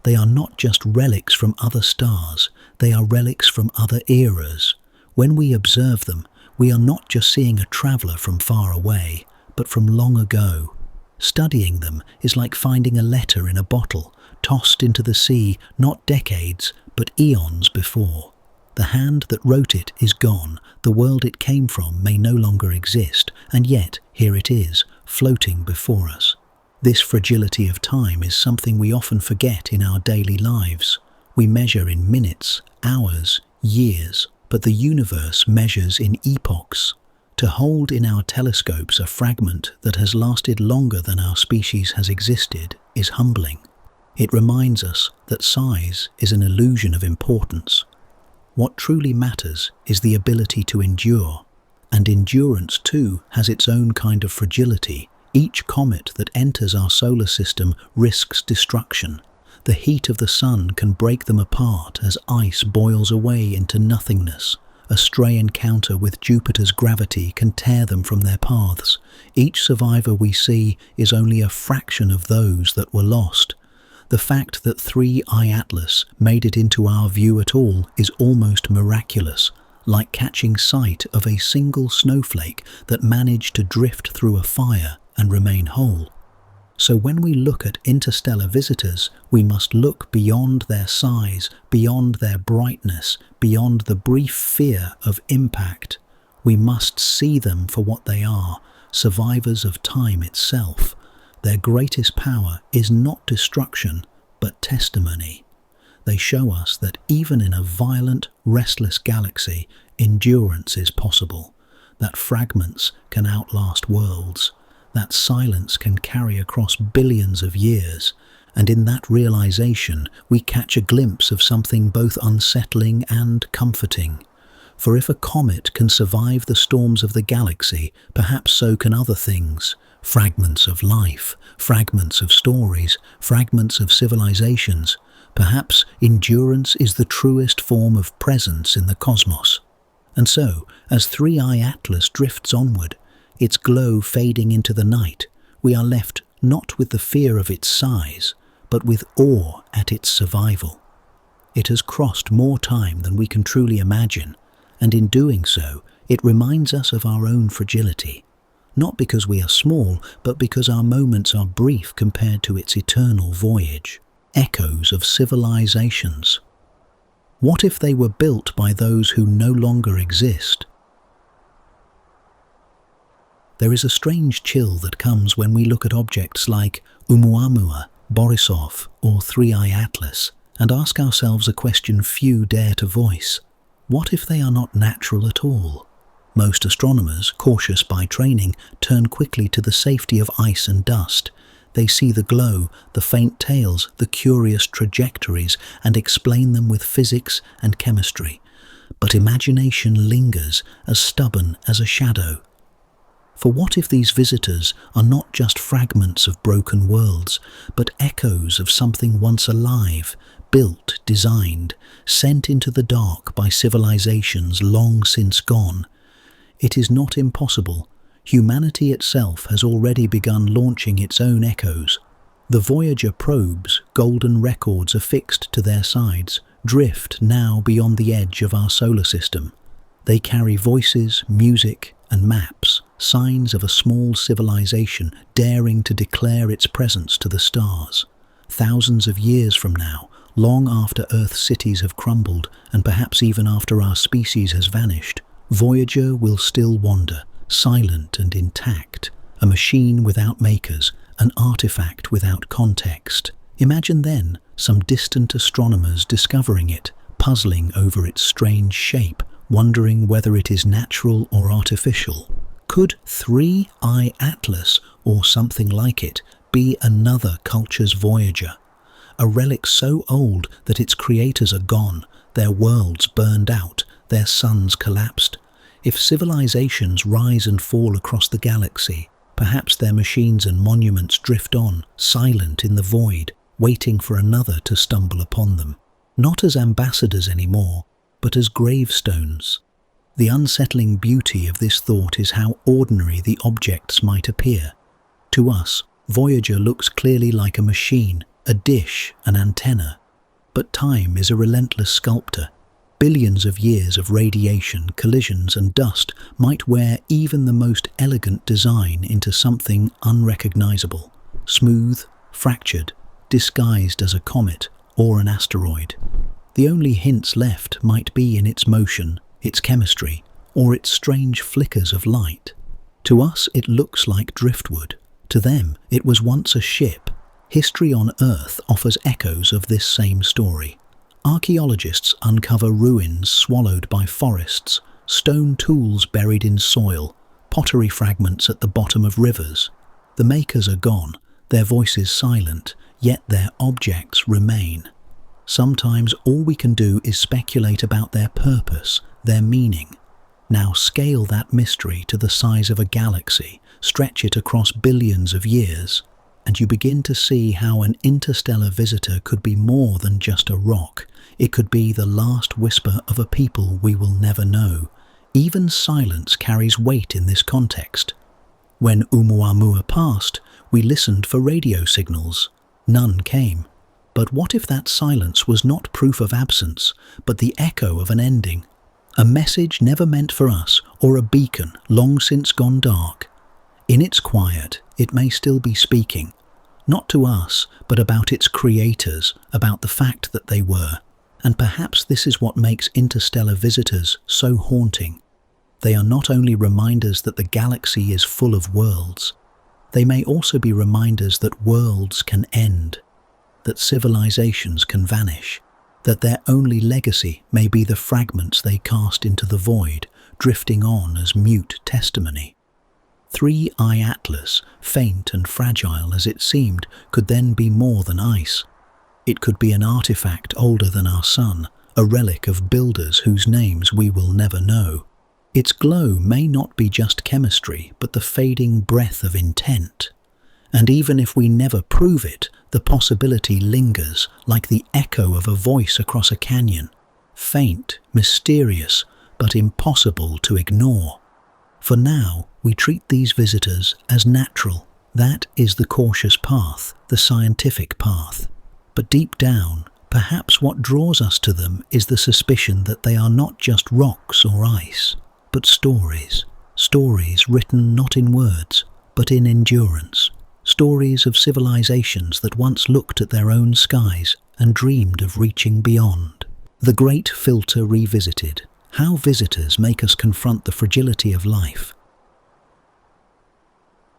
They are not just relics from other stars, they are relics from other eras. When we observe them, we are not just seeing a traveller from far away, but from long ago. Studying them is like finding a letter in a bottle, tossed into the sea not decades, but eons before. The hand that wrote it is gone, the world it came from may no longer exist, and yet here it is, floating before us. This fragility of time is something we often forget in our daily lives. We measure in minutes, hours, years, but the universe measures in epochs. To hold in our telescopes a fragment that has lasted longer than our species has existed is humbling. It reminds us that size is an illusion of importance. What truly matters is the ability to endure, and endurance too has its own kind of fragility. Each comet that enters our solar system risks destruction. The heat of the sun can break them apart as ice boils away into nothingness. A stray encounter with Jupiter's gravity can tear them from their paths. Each survivor we see is only a fraction of those that were lost. The fact that 3I Atlas made it into our view at all is almost miraculous, like catching sight of a single snowflake that managed to drift through a fire and remain whole. So when we look at interstellar visitors, we must look beyond their size, beyond their brightness, beyond the brief fear of impact. We must see them for what they are, survivors of time itself. Their greatest power is not destruction, but testimony. They show us that even in a violent, restless galaxy, endurance is possible, that fragments can outlast worlds, that silence can carry across billions of years, and in that realization we catch a glimpse of something both unsettling and comforting. For if a comet can survive the storms of the galaxy, perhaps so can other things. Fragments of life, fragments of stories, fragments of civilizations. Perhaps endurance is the truest form of presence in the cosmos. And so, as 3I Atlas drifts onward, its glow fading into the night, we are left not with the fear of its size, but with awe at its survival. It has crossed more time than we can truly imagine, and in doing so, it reminds us of our own fragility. Not because we are small, but because our moments are brief compared to its eternal voyage. Echoes of civilizations. What if they were built by those who no longer exist? There is a strange chill that comes when we look at objects like Oumuamua, Borisov, or 3I Atlas, and ask ourselves a question few dare to voice. What if they are not natural at all? Most astronomers, cautious by training, turn quickly to the safety of ice and dust. They see the glow, the faint tails, the curious trajectories, and explain them with physics and chemistry. But imagination lingers, as stubborn as a shadow. For what if these visitors are not just fragments of broken worlds, but echoes of something once alive, built, designed, sent into the dark by civilizations long since gone? It is not impossible. Humanity itself has already begun launching its own echoes. The Voyager probes, golden records affixed to their sides, drift now beyond the edge of our solar system. They carry voices, music, and maps, signs of a small civilization daring to declare its presence to the stars. Thousands of years from now, long after Earth's cities have crumbled, and perhaps even after our species has vanished, Voyager will still wander, silent and intact, a machine without makers, an artifact without context. Imagine then some distant astronomers discovering it, puzzling over its strange shape, wondering whether it is natural or artificial. Could 3I Atlas, or something like it, be another culture's Voyager? A relic so old that its creators are gone, their worlds burned out, their suns collapsed. If civilizations rise and fall across the galaxy, perhaps their machines and monuments drift on, silent in the void, waiting for another to stumble upon them. Not as ambassadors anymore, but as gravestones. The unsettling beauty of this thought is how ordinary the objects might appear. To us, Voyager looks clearly like a machine, a dish, an antenna. But time is a relentless sculptor. Billions of years of radiation, collisions, and dust might wear even the most elegant design into something unrecognizable, smooth, fractured, disguised as a comet or an asteroid. The only hints left might be in its motion, its chemistry, or its strange flickers of light. To us, it looks like driftwood. To them, it was once a ship. History on Earth offers echoes of this same story. Archaeologists uncover ruins swallowed by forests, stone tools buried in soil, pottery fragments at the bottom of rivers. The makers are gone, their voices silent, yet their objects remain. Sometimes all we can do is speculate about their purpose, their meaning. Now scale that mystery to the size of a galaxy, stretch it across billions of years, and you begin to see how an interstellar visitor could be more than just a rock. It could be the last whisper of a people we will never know. Even silence carries weight in this context. When Oumuamua passed, we listened for radio signals. None came. But what if that silence was not proof of absence, but the echo of an ending? A message never meant for us, or a beacon long since gone dark. In its quiet, it may still be speaking, not to us, but about its creators, about the fact that they were. And perhaps this is what makes interstellar visitors so haunting. They are not only reminders that the galaxy is full of worlds, they may also be reminders that worlds can end, that civilizations can vanish, that their only legacy may be the fragments they cast into the void, drifting on as mute testimony. 3-Eye Atlas, faint and fragile as it seemed, could then be more than ice. It could be an artifact older than our sun, a relic of builders whose names we will never know. Its glow may not be just chemistry, but the fading breath of intent. And even if we never prove it, the possibility lingers like the echo of a voice across a canyon, faint, mysterious, but impossible to ignore. For now, we treat these visitors as natural. That is the cautious path, the scientific path. But deep down, perhaps what draws us to them is the suspicion that they are not just rocks or ice, but stories. Stories written not in words, but in endurance. Stories of civilizations that once looked at their own skies and dreamed of reaching beyond. The Great Filter Revisited. How visitors make us confront the fragility of life.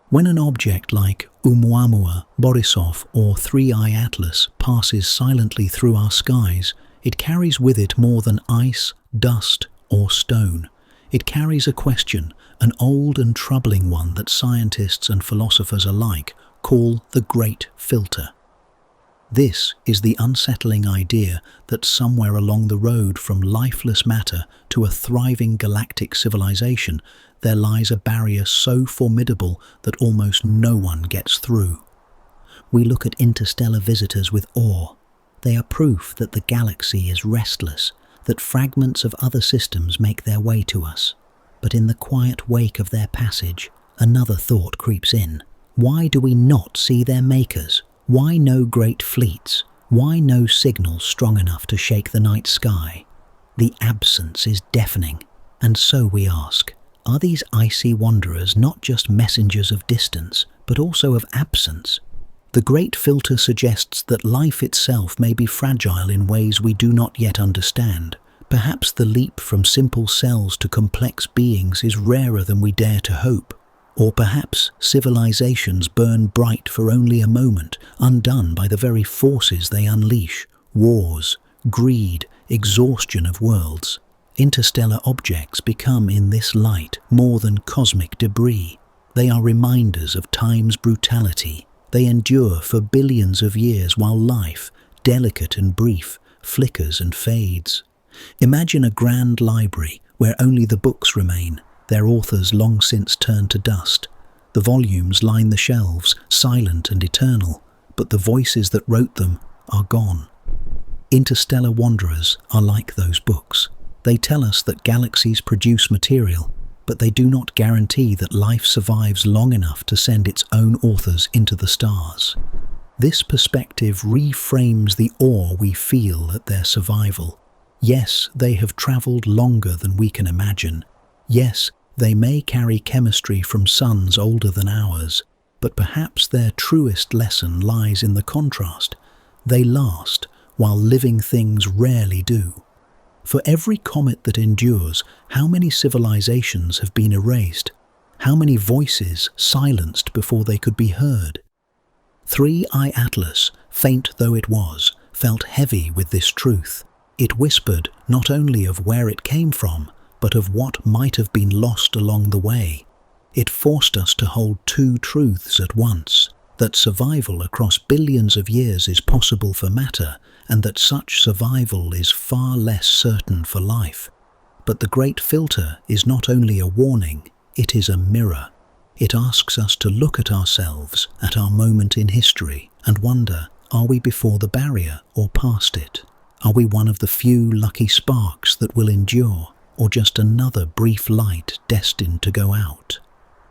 When an object like Oumuamua, Borisov, or 3-Eye Atlas passes silently through our skies, it carries with it more than ice, dust, or stone. It carries a question, an old and troubling one that scientists and philosophers alike call the Great Filter. This is the unsettling idea that somewhere along the road from lifeless matter to a thriving galactic civilization, there lies a barrier so formidable that almost no one gets through. We look at interstellar visitors with awe. They are proof that the galaxy is restless, that fragments of other systems make their way to us. But in the quiet wake of their passage, another thought creeps in. Why do we not see their makers? Why no great fleets? Why no signals strong enough to shake the night sky? The absence is deafening. And so we ask, are these icy wanderers not just messengers of distance, but also of absence? The Great Filter suggests that life itself may be fragile in ways we do not yet understand. Perhaps the leap from simple cells to complex beings is rarer than we dare to hope. Or perhaps civilizations burn bright for only a moment, undone by the very forces they unleash: wars, greed, exhaustion of worlds. Interstellar objects become in this light more than cosmic debris. They are reminders of time's brutality. They endure for billions of years while life, delicate and brief, flickers and fades. Imagine a grand library where only the books remain, their authors long since turned to dust. The volumes line the shelves, silent and eternal, but the voices that wrote them are gone. Interstellar wanderers are like those books. They tell us that galaxies produce material, but they do not guarantee that life survives long enough to send its own authors into the stars. This perspective reframes the awe we feel at their survival. Yes, they have traveled longer than we can imagine. Yes, they may carry chemistry from suns older than ours, but perhaps their truest lesson lies in the contrast. They last, while living things rarely do. For every comet that endures, how many civilizations have been erased? How many voices silenced before they could be heard? 3-Eye Atlas, faint though it was, felt heavy with this truth. It whispered not only of where it came from, but of what might have been lost along the way. It forced us to hold two truths at once: that survival across billions of years is possible for matter, and that such survival is far less certain for life. But the great filter is not only a warning, it is a mirror. It asks us to look at ourselves, at our moment in history, and wonder, are we before the barrier or past it? Are we one of the few lucky sparks that will endure, or just another brief light destined to go out?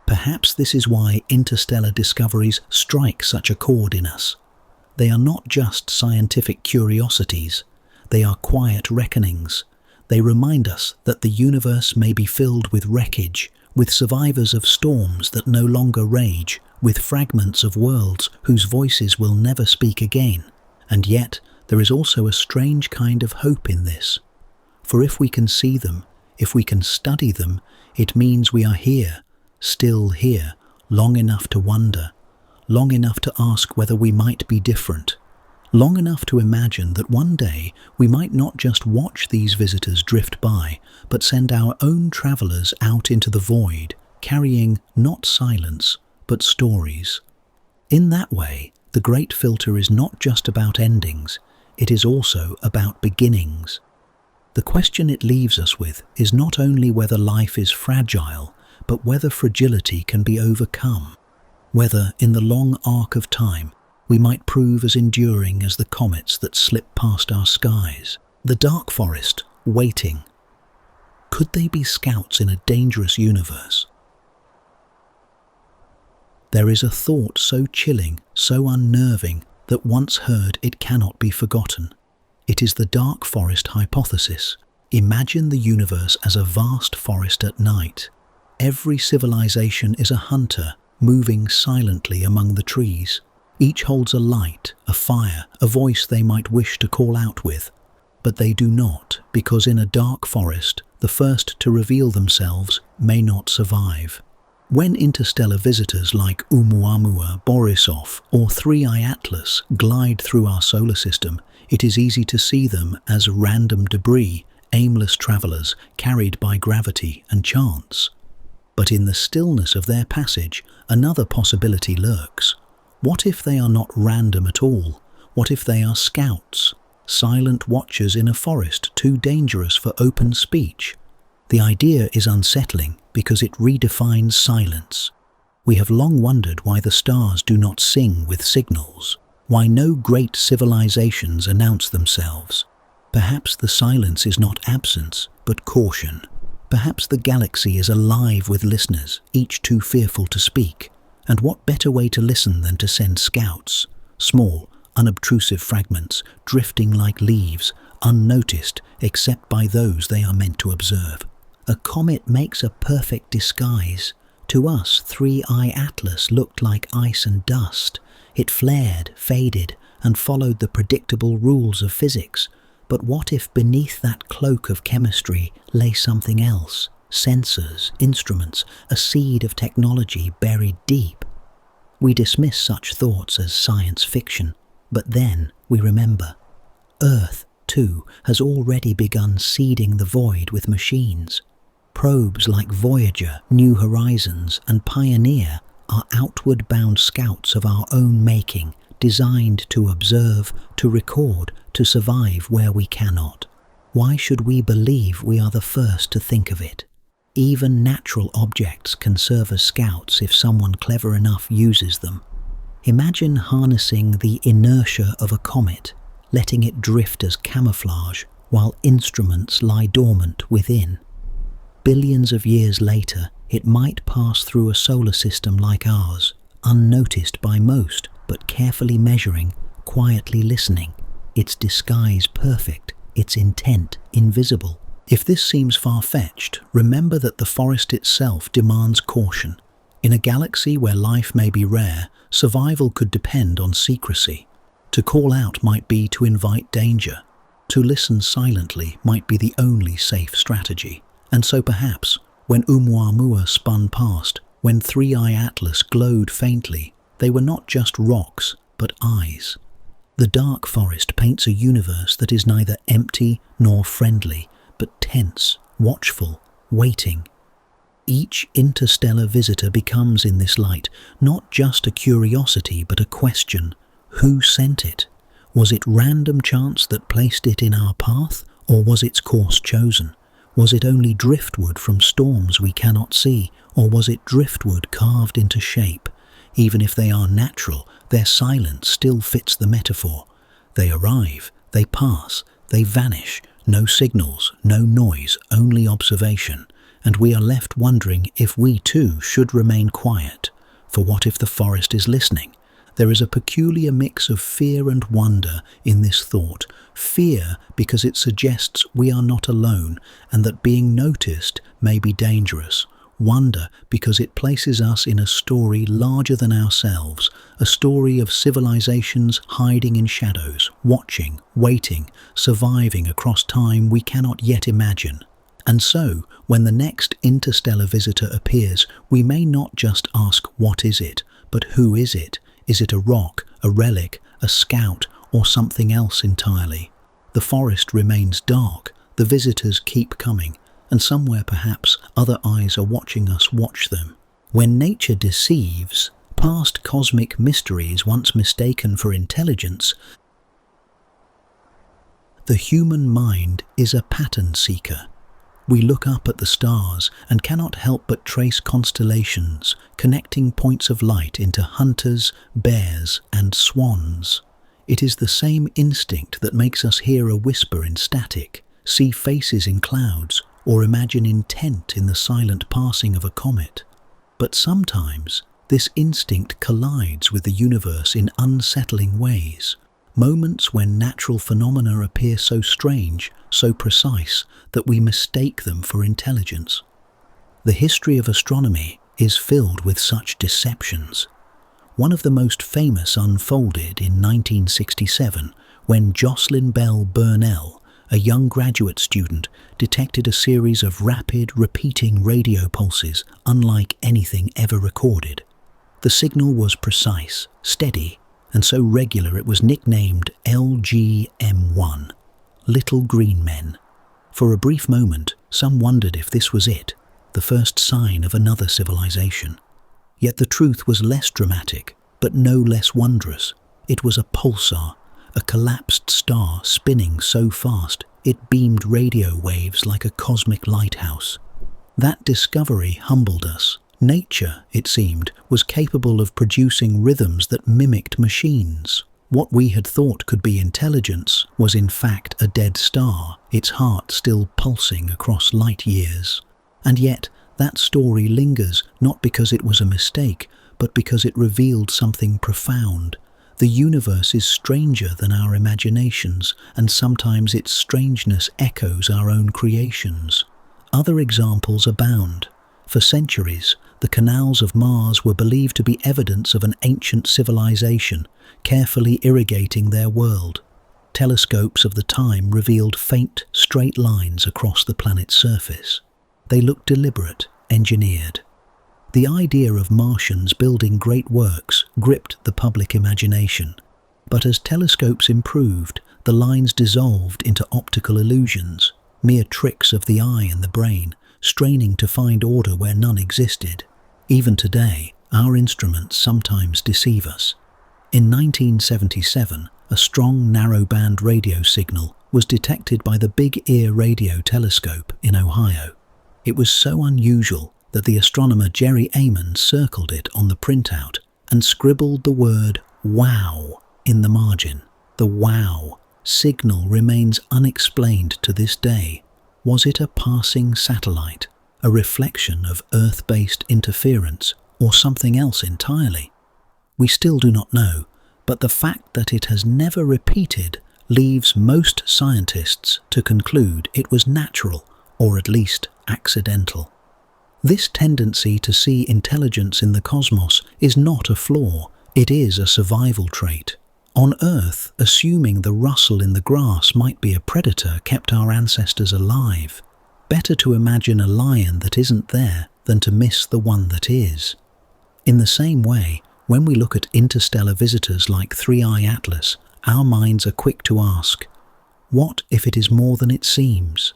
Perhaps this is why interstellar discoveries strike such a chord in us. They are not just scientific curiosities, they are quiet reckonings. They remind us that the universe may be filled with wreckage, with survivors of storms that no longer rage, with fragments of worlds whose voices will never speak again. And yet, there is also a strange kind of hope in this. For if we can see them, if we can study them, it means we are here, still here, long enough to wonder, long enough to ask whether we might be different, long enough to imagine that one day we might not just watch these visitors drift by, but send our own travelers out into the void, carrying not silence, but stories. In that way, the great filter is not just about endings, it is also about beginnings. The question it leaves us with is not only whether life is fragile, but whether fragility can be overcome. Whether, in the long arc of time, we might prove as enduring as the comets that slip past our skies. The dark forest, waiting. Could they be scouts in a dangerous universe? There is a thought so chilling, so unnerving, that once heard it cannot be forgotten. It is the dark forest hypothesis. Imagine the universe as a vast forest at night. Every civilization is a hunter, moving silently among the trees. Each holds a light, a fire, a voice they might wish to call out with. But they do not, because in a dark forest, the first to reveal themselves may not survive. When interstellar visitors like Oumuamua, Borisov, or 3I Atlas glide through our solar system, it is easy to see them as random debris, aimless travelers carried by gravity and chance. But in the stillness of their passage, another possibility lurks. What if they are not random at all? What if they are scouts, silent watchers in a forest too dangerous for open speech? The idea is unsettling because it redefines silence. We have long wondered why the stars do not sing with signals, why no great civilizations announce themselves. Perhaps the silence is not absence, but caution. Perhaps the galaxy is alive with listeners, each too fearful to speak. And what better way to listen than to send scouts, small, unobtrusive fragments, drifting like leaves, unnoticed except by those they are meant to observe. A comet makes a perfect disguise. To us, 3I Atlas looked like ice and dust. It flared, faded, and followed the predictable rules of physics. But what if beneath that cloak of chemistry lay something else? Sensors, instruments, a seed of technology buried deep. We dismiss such thoughts as science fiction, but then we remember. Earth, too, has already begun seeding the void with machines. Probes like Voyager, New Horizons, and Pioneer are outward-bound scouts of our own making, designed to observe, to record, to survive where we cannot. Why should we believe we are the first to think of it? Even natural objects can serve as scouts if someone clever enough uses them. Imagine harnessing the inertia of a comet, letting it drift as camouflage while instruments lie dormant within. Billions of years later, it might pass through a solar system like ours, unnoticed by most, but carefully measuring, quietly listening, its disguise perfect, its intent invisible. If this seems far-fetched, remember that the forest itself demands caution. In a galaxy where life may be rare, survival could depend on secrecy. To call out might be to invite danger. To listen silently might be the only safe strategy. And so perhaps, when Oumuamua spun past, when 3I Atlas glowed faintly, they were not just rocks, but eyes. The dark forest paints a universe that is neither empty nor friendly, but tense, watchful, waiting. Each interstellar visitor becomes in this light not just a curiosity but a question. Who sent it? Was it random chance that placed it in our path, or was its course chosen? Was it only driftwood from storms we cannot see, or was it driftwood carved into shape? Even if they are natural, their silence still fits the metaphor. They arrive, they pass, they vanish, no signals, no noise, only observation, and we are left wondering if we too should remain quiet. For what if the forest is listening? There is a peculiar mix of fear and wonder in this thought. Fear because it suggests we are not alone and that being noticed may be dangerous. Wonder because it places us in a story larger than ourselves, a story of civilizations hiding in shadows, watching, waiting, surviving across time we cannot yet imagine. And so, when the next interstellar visitor appears, we may not just ask what is it, but who is it? Is it a rock, a relic, a scout, or something else entirely? The forest remains dark, the visitors keep coming, and somewhere perhaps other eyes are watching us watch them. When nature deceives, past cosmic mysteries once mistaken for intelligence, the human mind is a pattern seeker. We look up at the stars and cannot help but trace constellations, connecting points of light into hunters, bears, and swans. It is the same instinct that makes us hear a whisper in static, see faces in clouds, or imagine intent in the silent passing of a comet. But sometimes this instinct collides with the universe in unsettling ways. Moments when natural phenomena appear so strange, so precise, that we mistake them for intelligence. The history of astronomy is filled with such deceptions. One of the most famous unfolded in 1967, when Jocelyn Bell Burnell, a young graduate student, detected a series of rapid, repeating radio pulses unlike anything ever recorded. The signal was precise, steady, and so regular it was nicknamed LGM1, Little Green Men. For a brief moment, some wondered if this was it, the first sign of another civilization. Yet the truth was less dramatic, but no less wondrous. It was a pulsar, a collapsed star spinning so fast it beamed radio waves like a cosmic lighthouse. That discovery humbled us. Nature, it seemed, was capable of producing rhythms that mimicked machines. What we had thought could be intelligence was in fact a dead star, its heart still pulsing across light years. And yet, that story lingers not because it was a mistake, but because it revealed something profound. The universe is stranger than our imaginations, and sometimes its strangeness echoes our own creations. Other examples abound. For centuries, the canals of Mars were believed to be evidence of an ancient civilization, carefully irrigating their world. Telescopes of the time revealed faint, straight lines across the planet's surface. They looked deliberate, engineered. The idea of Martians building great works gripped the public imagination. But as telescopes improved, the lines dissolved into optical illusions, mere tricks of the eye and the brain, straining to find order where none existed. Even today, our instruments sometimes deceive us. In 1977, a strong narrowband radio signal was detected by the Big Ear Radio Telescope in Ohio. It was so unusual that the astronomer Jerry Amon circled it on the printout and scribbled the word "wow" in the margin. The "wow" signal remains unexplained to this day. Was it a passing satellite, a reflection of Earth-based interference, or something else entirely? We still do not know, but the fact that it has never repeated leaves most scientists to conclude it was natural, or at least accidental. This tendency to see intelligence in the cosmos is not a flaw, it is a survival trait. On Earth, assuming the rustle in the grass might be a predator kept our ancestors alive. Better to imagine a lion that isn't there than to miss the one that is. In the same way, when we look at interstellar visitors like 3I Atlas, our minds are quick to ask, what if it is more than it seems?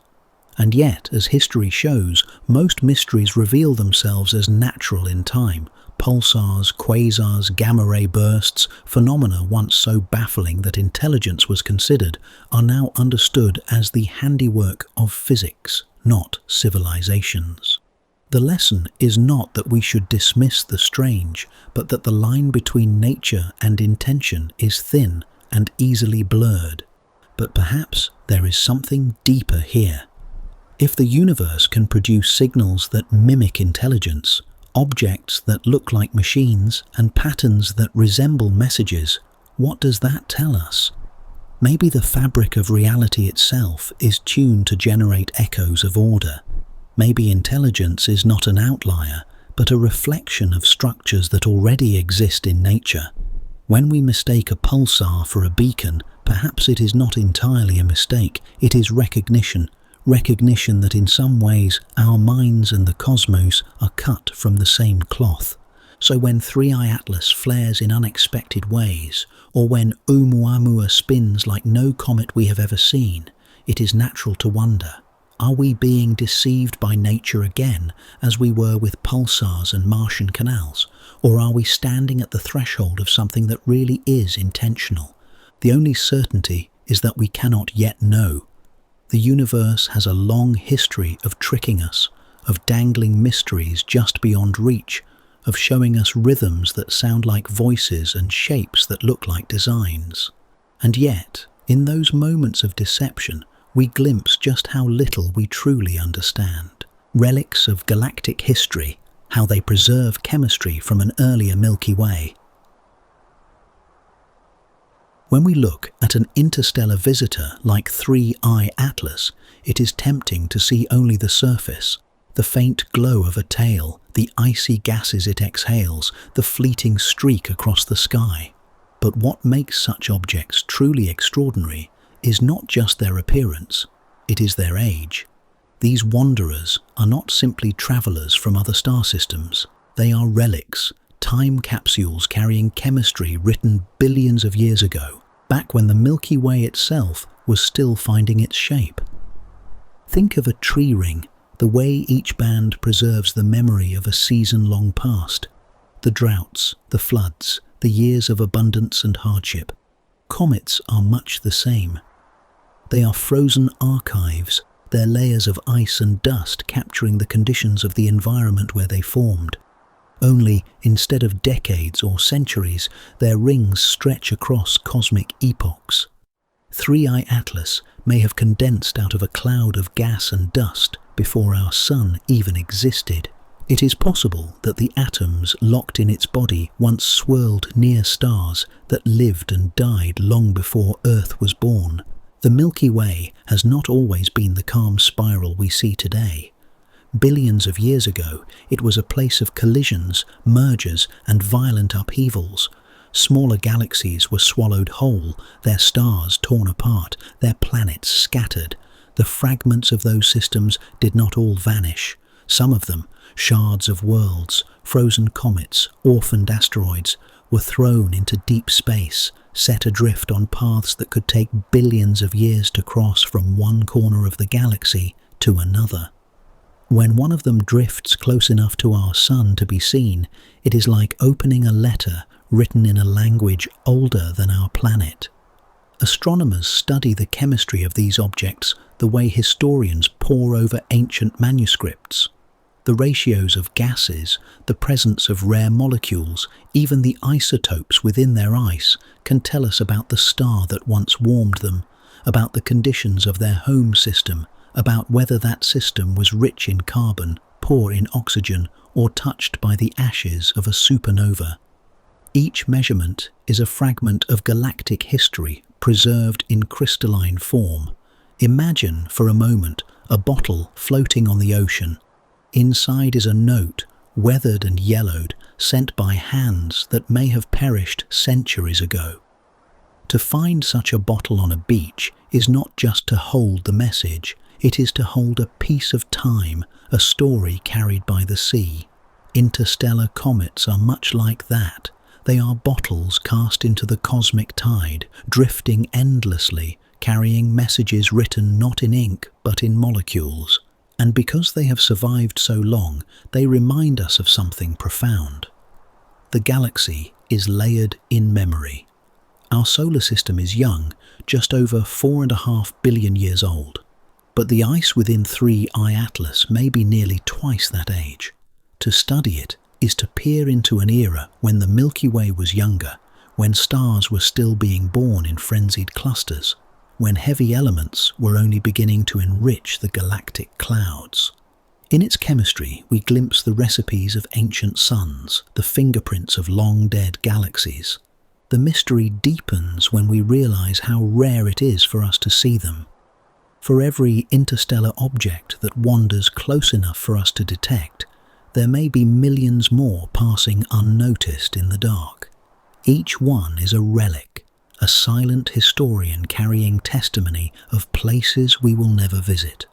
And yet, as history shows, most mysteries reveal themselves as natural in time. Pulsars, quasars, gamma-ray bursts, phenomena once so baffling that intelligence was considered, are now understood as the handiwork of physics, not civilizations. The lesson is not that we should dismiss the strange, but that the line between nature and intention is thin and easily blurred. But perhaps there is something deeper here. If the universe can produce signals that mimic intelligence, objects that look like machines, and patterns that resemble messages, what does that tell us? Maybe the fabric of reality itself is tuned to generate echoes of order. Maybe intelligence is not an outlier, but a reflection of structures that already exist in nature. When we mistake a pulsar for a beacon, perhaps it is not entirely a mistake, it is recognition that in some ways our minds and the cosmos are cut from the same cloth. So when 3I Atlas flares in unexpected ways, or when Oumuamua spins like no comet we have ever seen, it is natural to wonder, are we being deceived by nature again, as we were with pulsars and Martian canals? Or are we standing at the threshold of something that really is intentional? The only certainty is that we cannot yet know. The universe has a long history of tricking us, of dangling mysteries just beyond reach, of showing us rhythms that sound like voices and shapes that look like designs. And yet, in those moments of deception, we glimpse just how little we truly understand. Relics of galactic history, how they preserve chemistry from an earlier Milky Way. When we look at an interstellar visitor like 3I Atlas, it is tempting to see only the surface, the faint glow of a tail, the icy gases it exhales, the fleeting streak across the sky. But what makes such objects truly extraordinary is not just their appearance, it is their age. These wanderers are not simply travelers from other star systems. They are relics, time capsules carrying chemistry written billions of years ago, back when the Milky Way itself was still finding its shape. Think of a tree ring, the way each band preserves the memory of a season long past. The droughts, the floods, the years of abundance and hardship. Comets are much the same. They are frozen archives, their layers of ice and dust capturing the conditions of the environment where they formed. Only, instead of decades or centuries, their rings stretch across cosmic epochs. 3I Atlas may have condensed out of a cloud of gas and dust before our sun even existed. It is possible that the atoms locked in its body once swirled near stars that lived and died long before Earth was born. The Milky Way has not always been the calm spiral we see today. Billions of years ago, it was a place of collisions, mergers, and violent upheavals. Smaller galaxies were swallowed whole, their stars torn apart, their planets scattered. The fragments of those systems did not all vanish. Some of them, shards of worlds, frozen comets, orphaned asteroids, were thrown into deep space, set adrift on paths that could take billions of years to cross from one corner of the galaxy to another. When one of them drifts close enough to our sun to be seen, it is like opening a letter written in a language older than our planet. Astronomers study the chemistry of these objects the way historians pore over ancient manuscripts. The ratios of gases, the presence of rare molecules, even the isotopes within their ice can tell us about the star that once warmed them, about the conditions of their home system, about whether that system was rich in carbon, poor in oxygen, or touched by the ashes of a supernova. Each measurement is a fragment of galactic history preserved in crystalline form. Imagine, for a moment, a bottle floating on the ocean. Inside is a note, weathered and yellowed, sent by hands that may have perished centuries ago. To find such a bottle on a beach is not just to hold the message, it is to hold a piece of time, a story carried by the sea. Interstellar comets are much like that. They are bottles cast into the cosmic tide, drifting endlessly, carrying messages written not in ink but in molecules. And because they have survived so long, they remind us of something profound. The galaxy is layered in memory. Our solar system is young, just over 4.5 billion years old. but the ice within 3I Atlas may be nearly twice that age. To study it is to peer into an era when the Milky Way was younger, when stars were still being born in frenzied clusters, when heavy elements were only beginning to enrich the galactic clouds. In its chemistry, we glimpse the recipes of ancient suns, the fingerprints of long-dead galaxies. The mystery deepens when we realize how rare it is for us to see them. For every interstellar object that wanders close enough for us to detect, there may be millions more passing unnoticed in the dark. Each one is a relic, a silent historian carrying testimony of places we will never visit.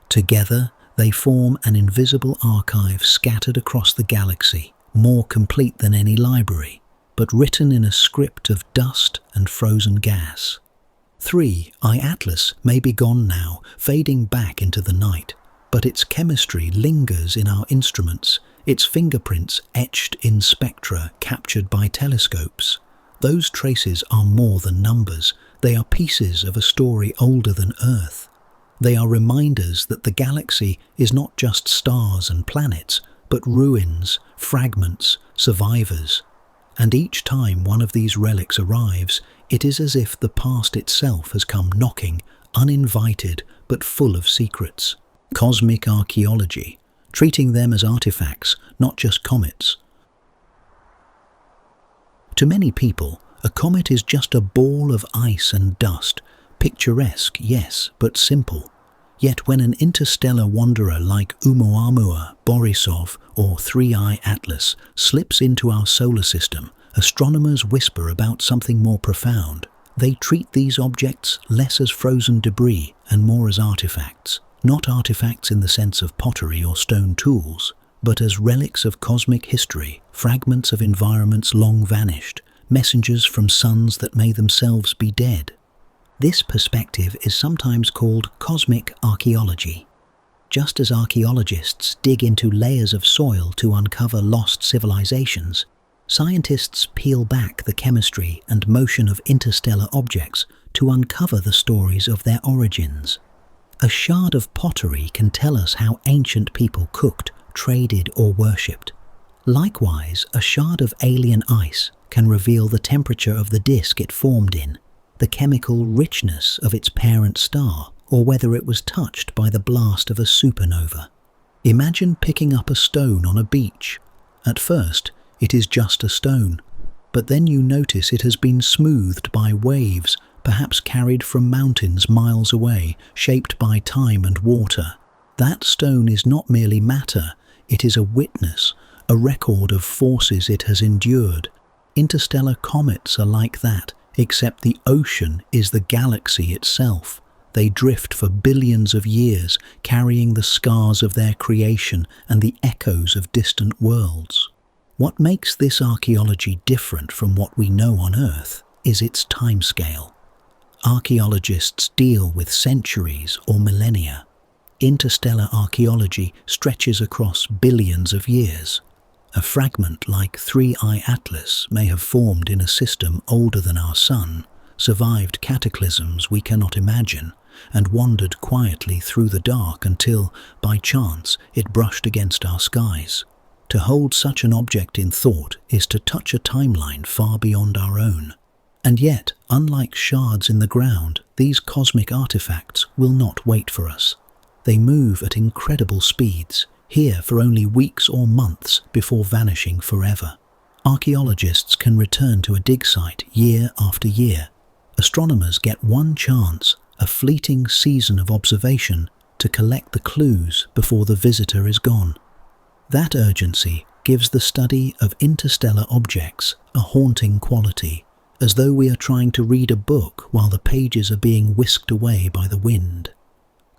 Together, they form an invisible archive scattered across the galaxy, more complete than any library, but written in a script of dust and frozen gas. 3I Atlas may be gone now, fading back into the night, but its chemistry lingers in our instruments, its fingerprints etched in spectra captured by telescopes. Those traces are more than numbers, they are pieces of a story older than Earth. They are reminders that the galaxy is not just stars and planets, but ruins, fragments, survivors. And each time one of these relics arrives, it is as if the past itself has come knocking, uninvited but full of secrets. Cosmic archaeology, treating them as artifacts, not just comets. To many people, a comet is just a ball of ice and dust, picturesque, yes, but simple. Yet when an interstellar wanderer like Oumuamua, Borisov, or 3I Atlas slips into our solar system, astronomers whisper about something more profound. They treat these objects less as frozen debris and more as artifacts. Not artifacts in the sense of pottery or stone tools, but as relics of cosmic history, fragments of environments long vanished, messengers from suns that may themselves be dead. This perspective is sometimes called cosmic archaeology. Just as archaeologists dig into layers of soil to uncover lost civilizations, scientists peel back the chemistry and motion of interstellar objects to uncover the stories of their origins. A shard of pottery can tell us how ancient people cooked, traded, or worshipped. Likewise, a shard of alien ice can reveal the temperature of the disk it formed in, the chemical richness of its parent star, or whether it was touched by the blast of a supernova. Imagine picking up a stone on a beach. At first, it is just a stone, but then you notice it has been smoothed by waves, perhaps carried from mountains miles away, shaped by time and water. That stone is not merely matter, it is a witness, a record of forces it has endured. Interstellar comets are like that, except the ocean is the galaxy itself. They drift for billions of years, carrying the scars of their creation and the echoes of distant worlds. What makes this archaeology different from what we know on Earth is its timescale. Archaeologists deal with centuries or millennia. Interstellar archaeology stretches across billions of years. A fragment like 3I Atlas may have formed in a system older than our Sun, survived cataclysms we cannot imagine, and wandered quietly through the dark until, by chance, it brushed against our skies. To hold such an object in thought is to touch a timeline far beyond our own. And yet, unlike shards in the ground, these cosmic artifacts will not wait for us. They move at incredible speeds, here for only weeks or months before vanishing forever. Archaeologists can return to a dig site year after year. Astronomers get one chance, a fleeting season of observation, to collect the clues before the visitor is gone. That urgency gives the study of interstellar objects a haunting quality, as though we are trying to read a book while the pages are being whisked away by the wind.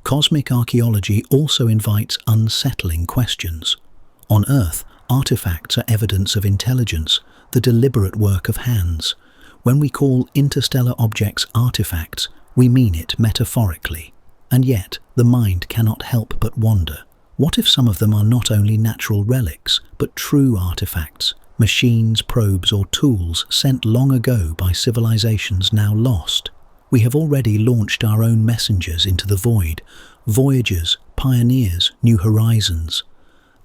Cosmic archaeology also invites unsettling questions. On Earth, artifacts are evidence of intelligence, the deliberate work of hands. When we call interstellar objects artifacts, we mean it metaphorically. And yet, the mind cannot help but wonder. What if some of them are not only natural relics, but true artifacts? Machines, probes, or tools sent long ago by civilizations now lost. We have already launched our own messengers into the void, Voyagers, pioneers, new horizons.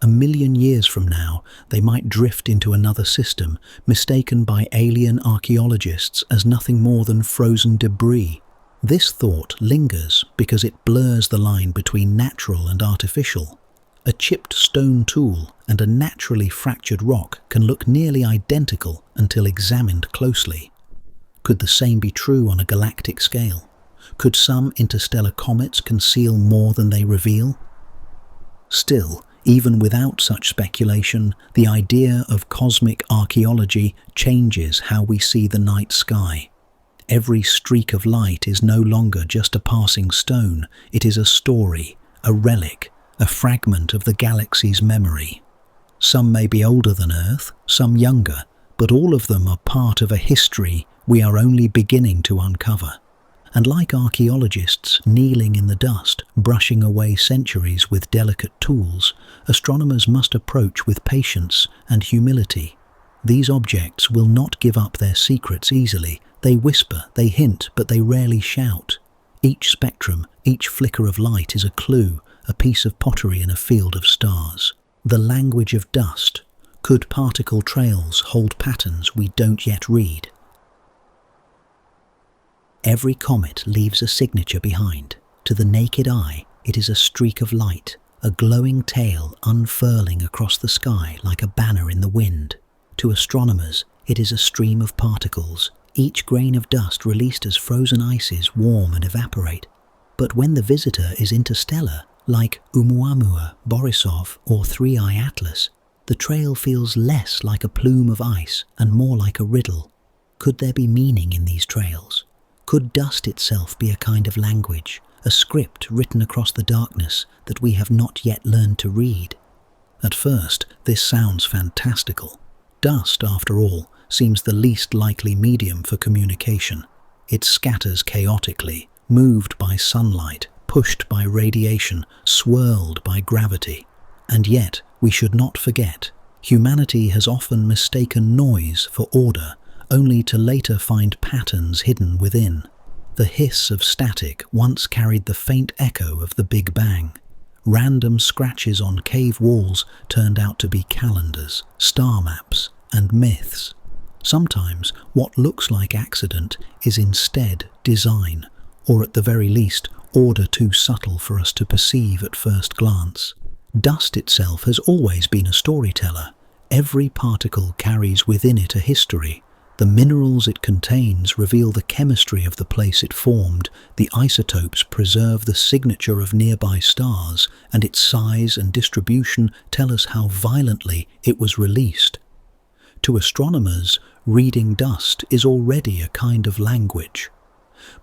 A million years from now, they might drift into another system, mistaken by alien archaeologists as nothing more than frozen debris. This thought lingers because it blurs the line between natural and artificial. A chipped stone tool and a naturally fractured rock can look nearly identical until examined closely. Could the same be true on a galactic scale? Could some interstellar comets conceal more than they reveal? Still, even without such speculation, the idea of cosmic archaeology changes how we see the night sky. Every streak of light is no longer just a passing stone, it is a story, a relic, a fragment of the galaxy's memory. Some may be older than Earth, some younger, but all of them are part of a history we are only beginning to uncover. And like archaeologists kneeling in the dust, brushing away centuries with delicate tools, astronomers must approach with patience and humility. These objects will not give up their secrets easily. They whisper, they hint, but they rarely shout. Each spectrum, each flicker of light is a clue, a piece of pottery in a field of stars. The language of dust. Could particle trails hold patterns we don't yet read? Every comet leaves a signature behind. To the naked eye, it is a streak of light, a glowing tail unfurling across the sky like a banner in the wind. To astronomers, it is a stream of particles, each grain of dust released as frozen ices warm and evaporate. But when the visitor is interstellar, like Oumuamua, Borisov, or Three-Eye Atlas, the trail feels less like a plume of ice and more like a riddle. Could there be meaning in these trails? Could dust itself be a kind of language, a script written across the darkness that we have not yet learned to read? At first, this sounds fantastical. Dust, after all, seems the least likely medium for communication. It scatters chaotically, moved by sunlight, pushed by radiation, swirled by gravity. And yet, we should not forget, humanity has often mistaken noise for order, only to later find patterns hidden within. The hiss of static once carried the faint echo of the Big Bang. Random scratches on cave walls turned out to be calendars, star maps, and myths. Sometimes what looks like accident is instead design, or at the very least, order too subtle for us to perceive at first glance. Dust itself has always been a storyteller. Every particle carries within it a history. The minerals it contains reveal the chemistry of the place it formed, the isotopes preserve the signature of nearby stars, and its size and distribution tell us how violently it was released. To astronomers, reading dust is already a kind of language.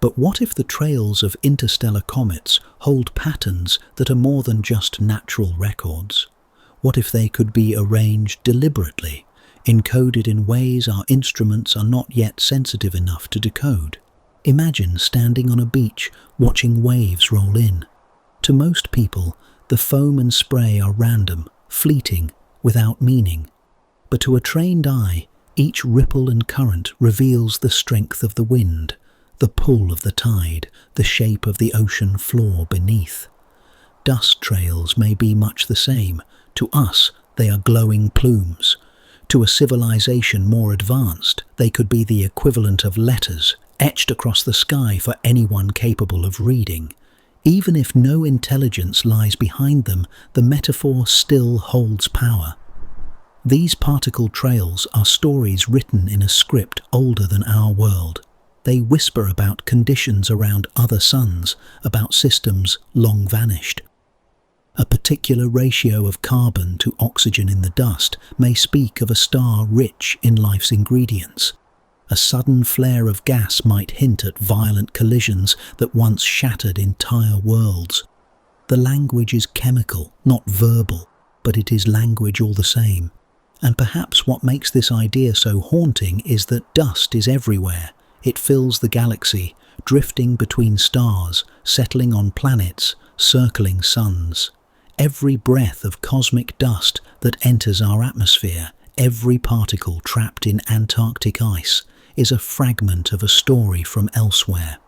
But what if the trails of interstellar comets hold patterns that are more than just natural records? What if they could be arranged deliberately, encoded in ways our instruments are not yet sensitive enough to decode? Imagine standing on a beach, watching waves roll in. To most people, the foam and spray are random, fleeting, without meaning. But to a trained eye, each ripple and current reveals the strength of the wind, the pull of the tide, the shape of the ocean floor beneath. Dust trails may be much the same. To us, they are glowing plumes. To a civilization more advanced, they could be the equivalent of letters, etched across the sky for anyone capable of reading. Even if no intelligence lies behind them, the metaphor still holds power. These particle trails are stories written in a script older than our world. They whisper about conditions around other suns, about systems long vanished. A particular ratio of carbon to oxygen in the dust may speak of a star rich in life's ingredients. A sudden flare of gas might hint at violent collisions that once shattered entire worlds. The language is chemical, not verbal, but it is language all the same. And perhaps what makes this idea so haunting is that dust is everywhere. It fills the galaxy, drifting between stars, settling on planets, circling suns. Every breath of cosmic dust that enters our atmosphere, every particle trapped in Antarctic ice, is a fragment of a story from elsewhere.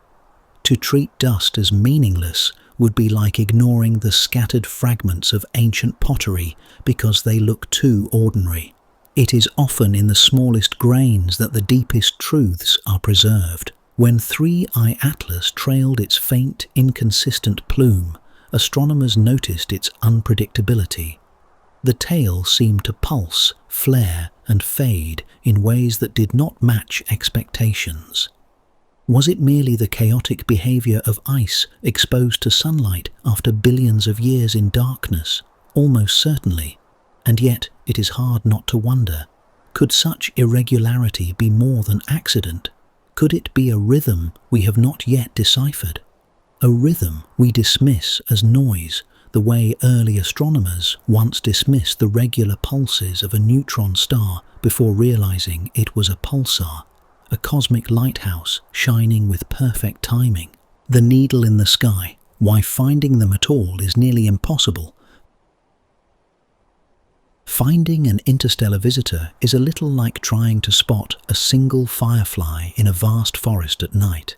To treat dust as meaningless would be like ignoring the scattered fragments of ancient pottery because they look too ordinary. It is often in the smallest grains that the deepest truths are preserved. When 3-Eye Atlas trailed its faint, inconsistent plume, astronomers noticed its unpredictability. The tail seemed to pulse, flare, and fade in ways that did not match expectations. Was it merely the chaotic behavior of ice exposed to sunlight after billions of years in darkness? Almost certainly. And yet, it is hard not to wonder, could such irregularity be more than accident? Could it be a rhythm we have not yet deciphered? A rhythm we dismiss as noise, the way early astronomers once dismissed the regular pulses of a neutron star before realizing it was a pulsar, a cosmic lighthouse shining with perfect timing. The needle in the sky, why finding them at all is nearly impossible. Finding an interstellar visitor is a little like trying to spot a single firefly in a vast forest at night.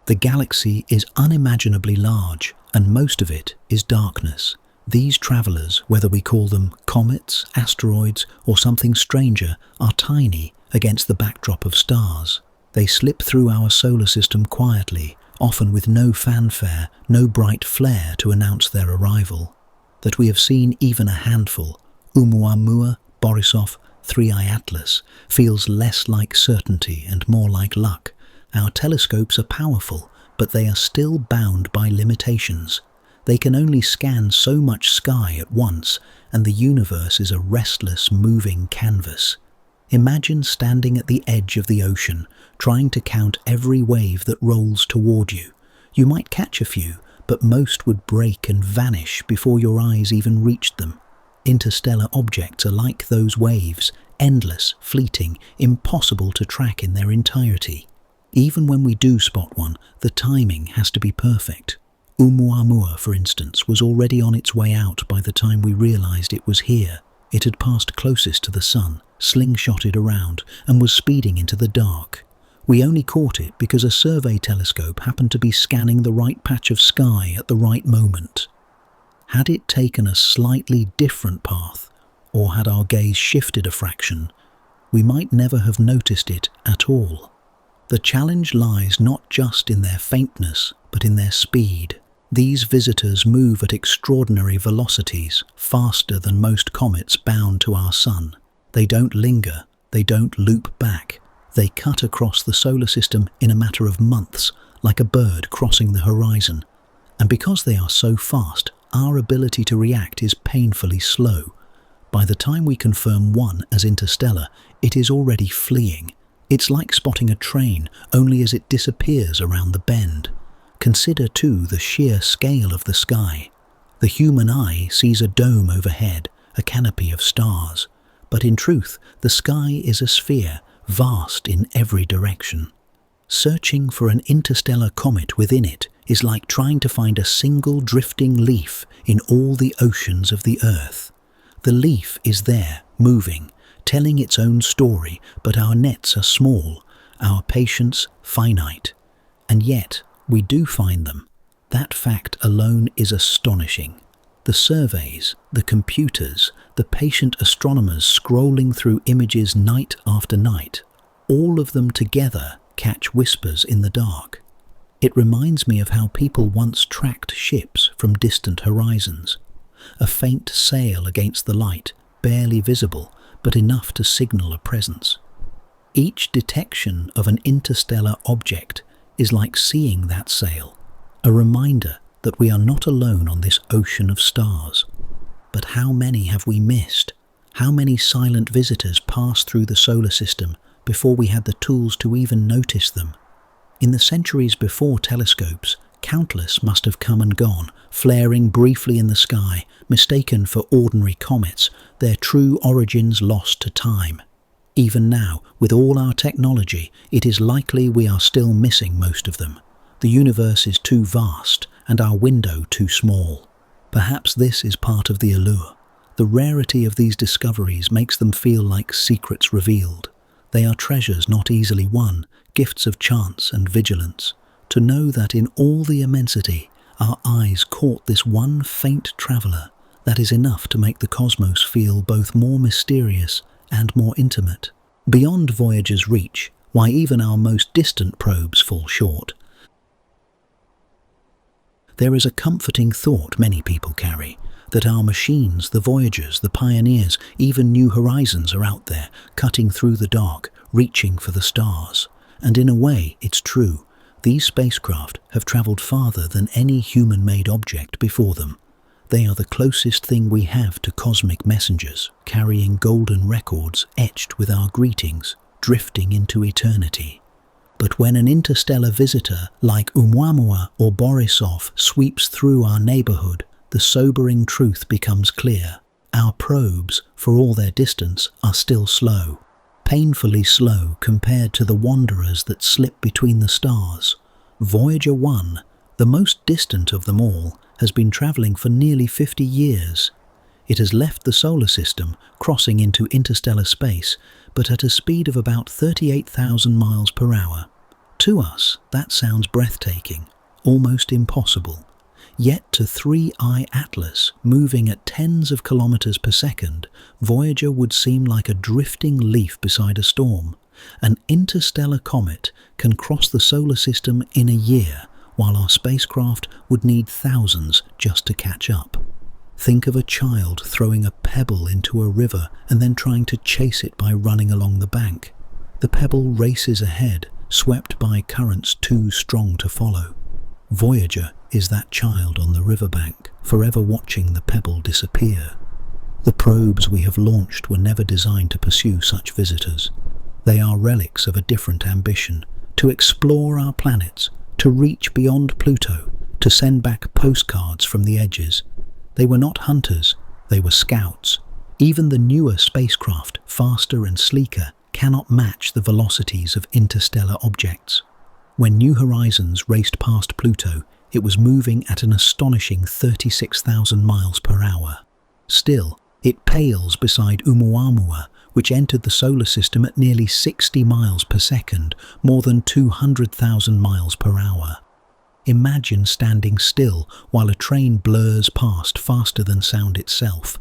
The galaxy is unimaginably large, and most of it is darkness. These travelers, whether we call them comets, asteroids, or something stranger, are tiny against the backdrop of stars. They slip through our solar system quietly, often with no fanfare, no bright flare to announce their arrival. That we have seen even a handful, Oumuamua, Borisov, 3-Eye Atlas, feels less like certainty and more like luck. Our telescopes are powerful, but they are still bound by limitations. They can only scan so much sky at once, and the universe is a restless, moving canvas. Imagine standing at the edge of the ocean, trying to count every wave that rolls toward you. You might catch a few, but most would break and vanish before your eyes even reached them. Interstellar objects are like those waves, endless, fleeting, impossible to track in their entirety. Even when we do spot one, the timing has to be perfect. Oumuamua, for instance, was already on its way out by the time we realized it was here. It had passed closest to the sun, slingshotted around, and was speeding into the dark. We only caught it because a survey telescope happened to be scanning the right patch of sky at the right moment. Had it taken a slightly different path, or had our gaze shifted a fraction, we might never have noticed it at all. The challenge lies not just in their faintness, but in their speed. These visitors move at extraordinary velocities, faster than most comets bound to our sun. They don't linger, they don't loop back. They cut across the solar system in a matter of months, like a bird crossing the horizon. And because they are so fast, our ability to react is painfully slow. By the time we confirm one as interstellar, it is already fleeing. It's like spotting a train, only as it disappears around the bend. Consider, too, the sheer scale of the sky. The human eye sees a dome overhead, a canopy of stars. But in truth, the sky is a sphere, vast in every direction. Searching for an interstellar comet within it is like trying to find a single drifting leaf in all the oceans of the earth. The leaf is there, moving, telling its own story, but our nets are small, our patience finite. And yet, we do find them. That fact alone is astonishing. The surveys, the computers, the patient astronomers scrolling through images night after night, all of them together catch whispers in the dark. It reminds me of how people once tracked ships from distant horizons. A faint sail against the light, barely visible, but enough to signal a presence. Each detection of an interstellar object is like seeing that sail, a reminder that we are not alone on this ocean of stars. But how many have we missed? How many silent visitors passed through the solar system before we had the tools to even notice them? In the centuries before telescopes, countless must have come and gone, flaring briefly in the sky, mistaken for ordinary comets, their true origins lost to time. Even now, with all our technology, it is likely we are still missing most of them. The universe is too vast, and our window too small. Perhaps this is part of the allure. The rarity of these discoveries makes them feel like secrets revealed. They are treasures not easily won, gifts of chance and vigilance. To know that in all the immensity, our eyes caught this one faint traveller that is enough to make the cosmos feel both more mysterious and more intimate. Beyond Voyager's reach, why even our most distant probes fall short. There is a comforting thought many people carry, that our machines, the Voyagers, the Pioneers, even New Horizons are out there, cutting through the dark, reaching for the stars. And in a way, it's true. These spacecraft have travelled farther than any human-made object before them. They are the closest thing we have to cosmic messengers, carrying golden records etched with our greetings, drifting into eternity. But when an interstellar visitor like Oumuamua or Borisov sweeps through our neighbourhood, the sobering truth becomes clear. Our probes, for all their distance, are still slow. Painfully slow compared to the wanderers that slip between the stars. Voyager 1, the most distant of them all, has been travelling for nearly 50 years. It has left the solar system, crossing into interstellar space, but at a speed of about 38,000 miles per hour. To us, that sounds breathtaking, almost impossible. Yet to 3I Atlas, moving at tens of kilometers per second, Voyager would seem like a drifting leaf beside a storm. An interstellar comet can cross the solar system in a year, while our spacecraft would need thousands just to catch up. Think of a child throwing a pebble into a river and then trying to chase it by running along the bank. The pebble races ahead, swept by currents too strong to follow. Voyager is that child on the riverbank, forever watching the pebble disappear. The probes we have launched were never designed to pursue such visitors. They are relics of a different ambition, to explore our planets, to reach beyond Pluto, to send back postcards from the edges. They were not hunters, they were scouts. Even the newer spacecraft, faster and sleeker, cannot match the velocities of interstellar objects. When New Horizons raced past Pluto, it was moving at an astonishing 36,000 miles per hour. Still, it pales beside Oumuamua, which entered the solar system at nearly 60 miles per second, more than 200,000 miles per hour. Imagine standing still while a train blurs past faster than sound itself.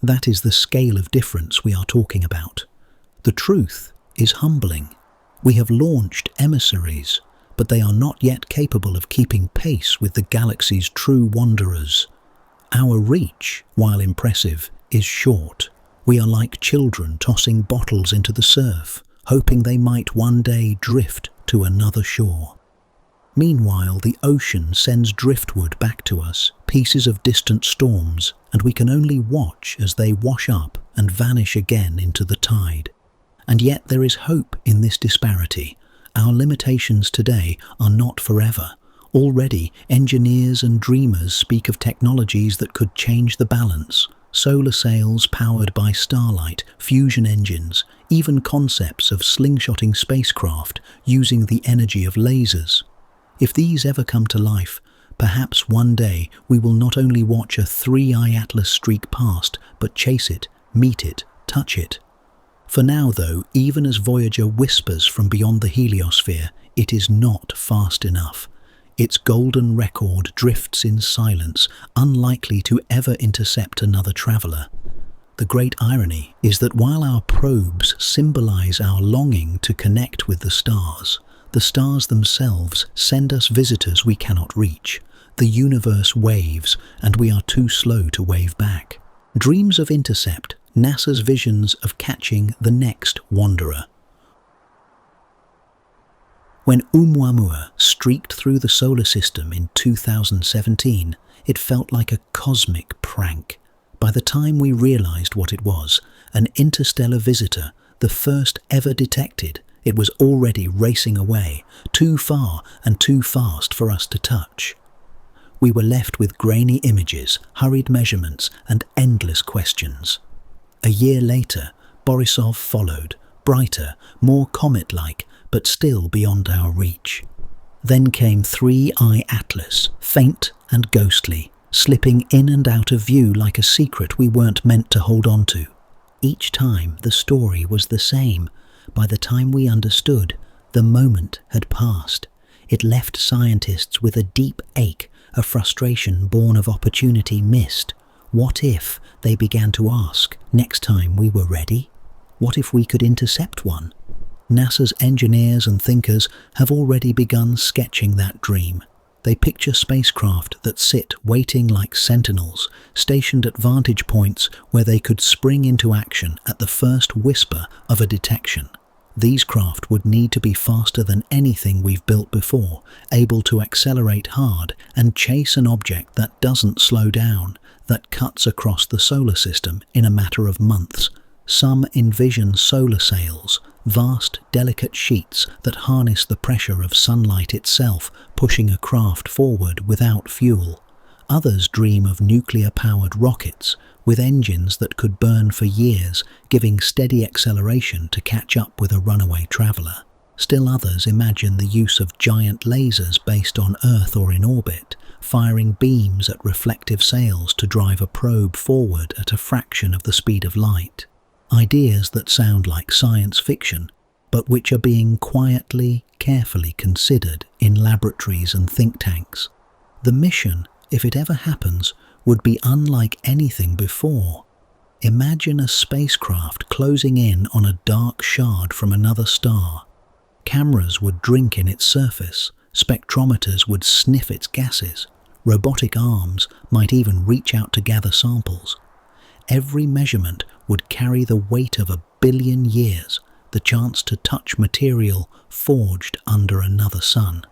That is the scale of difference we are talking about. The truth is humbling. We have launched emissaries, but they are not yet capable of keeping pace with the galaxy's true wanderers. Our reach, while impressive, is short. We are like children tossing bottles into the surf, hoping they might one day drift to another shore. Meanwhile, the ocean sends driftwood back to us, pieces of distant storms, and we can only watch as they wash up and vanish again into the tide. And yet there is hope in this disparity. Our limitations today are not forever. Already, engineers and dreamers speak of technologies that could change the balance. Solar sails powered by starlight, fusion engines, even concepts of slingshotting spacecraft using the energy of lasers. If these ever come to life, perhaps one day we will not only watch a 3I Atlas streak past, but chase it, meet it, touch it. For now, though, even as Voyager whispers from beyond the heliosphere, it is not fast enough. Its golden record drifts in silence, unlikely to ever intercept another traveller. The great irony is that while our probes symbolize our longing to connect with the stars themselves send us visitors we cannot reach. The universe waves, and we are too slow to wave back. Dreams of intercept, NASA's visions of catching the next wanderer. When Oumuamua streaked through the solar system in 2017, it felt like a cosmic prank. By the time we realized what it was, an interstellar visitor, the first ever detected, it was already racing away, too far and too fast for us to touch. We were left with grainy images, hurried measurements, and endless questions. A year later, Borisov followed, brighter, more comet-like, but still beyond our reach. Then came 3I Atlas, faint and ghostly, slipping in and out of view like a secret we weren't meant to hold on to. Each time the story was the same. By the time we understood, the moment had passed. It left scientists with a deep ache, a frustration born of opportunity missed. What if, they began to ask, next time we were ready? What if we could intercept one? NASA's engineers and thinkers have already begun sketching that dream. They picture spacecraft that sit waiting like sentinels, stationed at vantage points where they could spring into action at the first whisper of a detection. These craft would need to be faster than anything we've built before, able to accelerate hard and chase an object that doesn't slow down, that cuts across the solar system in a matter of months. Some envision solar sails, vast, delicate sheets that harness the pressure of sunlight itself, pushing a craft forward without fuel. Others dream of nuclear-powered rockets, with engines that could burn for years, giving steady acceleration to catch up with a runaway traveller. Still others imagine the use of giant lasers based on Earth or in orbit, firing beams at reflective sails to drive a probe forward at a fraction of the speed of light. Ideas that sound like science fiction, but which are being quietly, carefully considered in laboratories and think tanks. The mission, if it ever happens, would be unlike anything before. Imagine a spacecraft closing in on a dark shard from another star. Cameras would drink in its surface, spectrometers would sniff its gases, robotic arms might even reach out to gather samples. Every measurement would carry the weight of 1 billion years, the chance to touch material forged under another sun.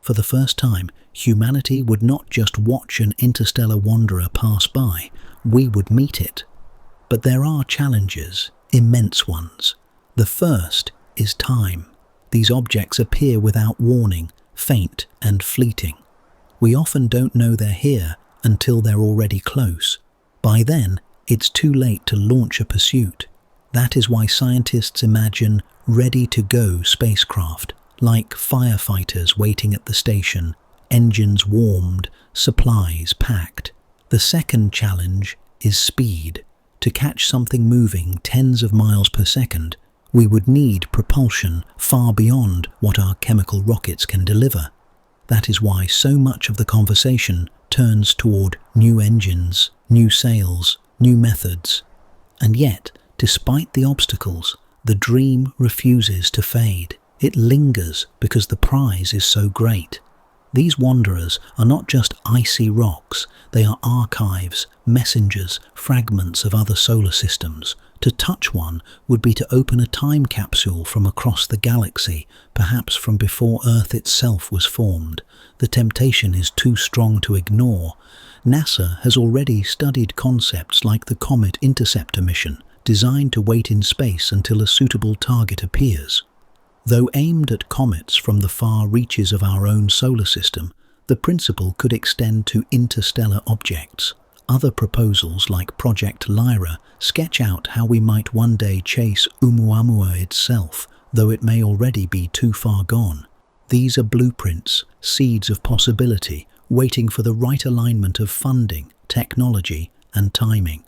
For the first time, humanity would not just watch an interstellar wanderer pass by, we would meet it. But there are challenges, immense ones. The first is time. These objects appear without warning, faint and fleeting. We often don't know they're here until they're already close. By then, it's too late to launch a pursuit. That is why scientists imagine ready-to-go spacecraft, like firefighters waiting at the station, engines warmed, supplies packed. The second challenge is speed. To catch something moving tens of miles per second, we would need propulsion far beyond what our chemical rockets can deliver. That is why so much of the conversation turns toward new engines, new sails, new methods. And yet, despite the obstacles, the dream refuses to fade. It lingers because the prize is so great. These wanderers are not just icy rocks, they are archives, messengers, fragments of other solar systems. To touch one would be to open a time capsule from across the galaxy, perhaps from before Earth itself was formed. The temptation is too strong to ignore. NASA has already studied concepts like the Comet Interceptor mission, designed to wait in space until a suitable target appears. Though aimed at comets from the far reaches of our own solar system, the principle could extend to interstellar objects. Other proposals like Project Lyra sketch out how we might one day chase Oumuamua itself, though it may already be too far gone. These are blueprints, seeds of possibility, waiting for the right alignment of funding, technology, and timing.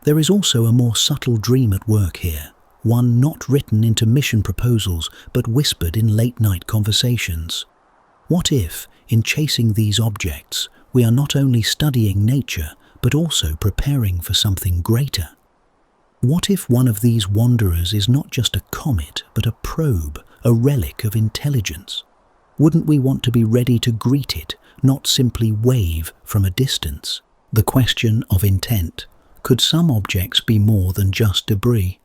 There is also a more subtle dream at work here, one not written into mission proposals but whispered in late-night conversations. What if, in chasing these objects, we are not only studying nature but also preparing for something greater? What if one of these wanderers is not just a comet but a probe, a relic of intelligence? Wouldn't we want to be ready to greet it, not simply wave from a distance? The question of intent. Could some objects be more than just debris?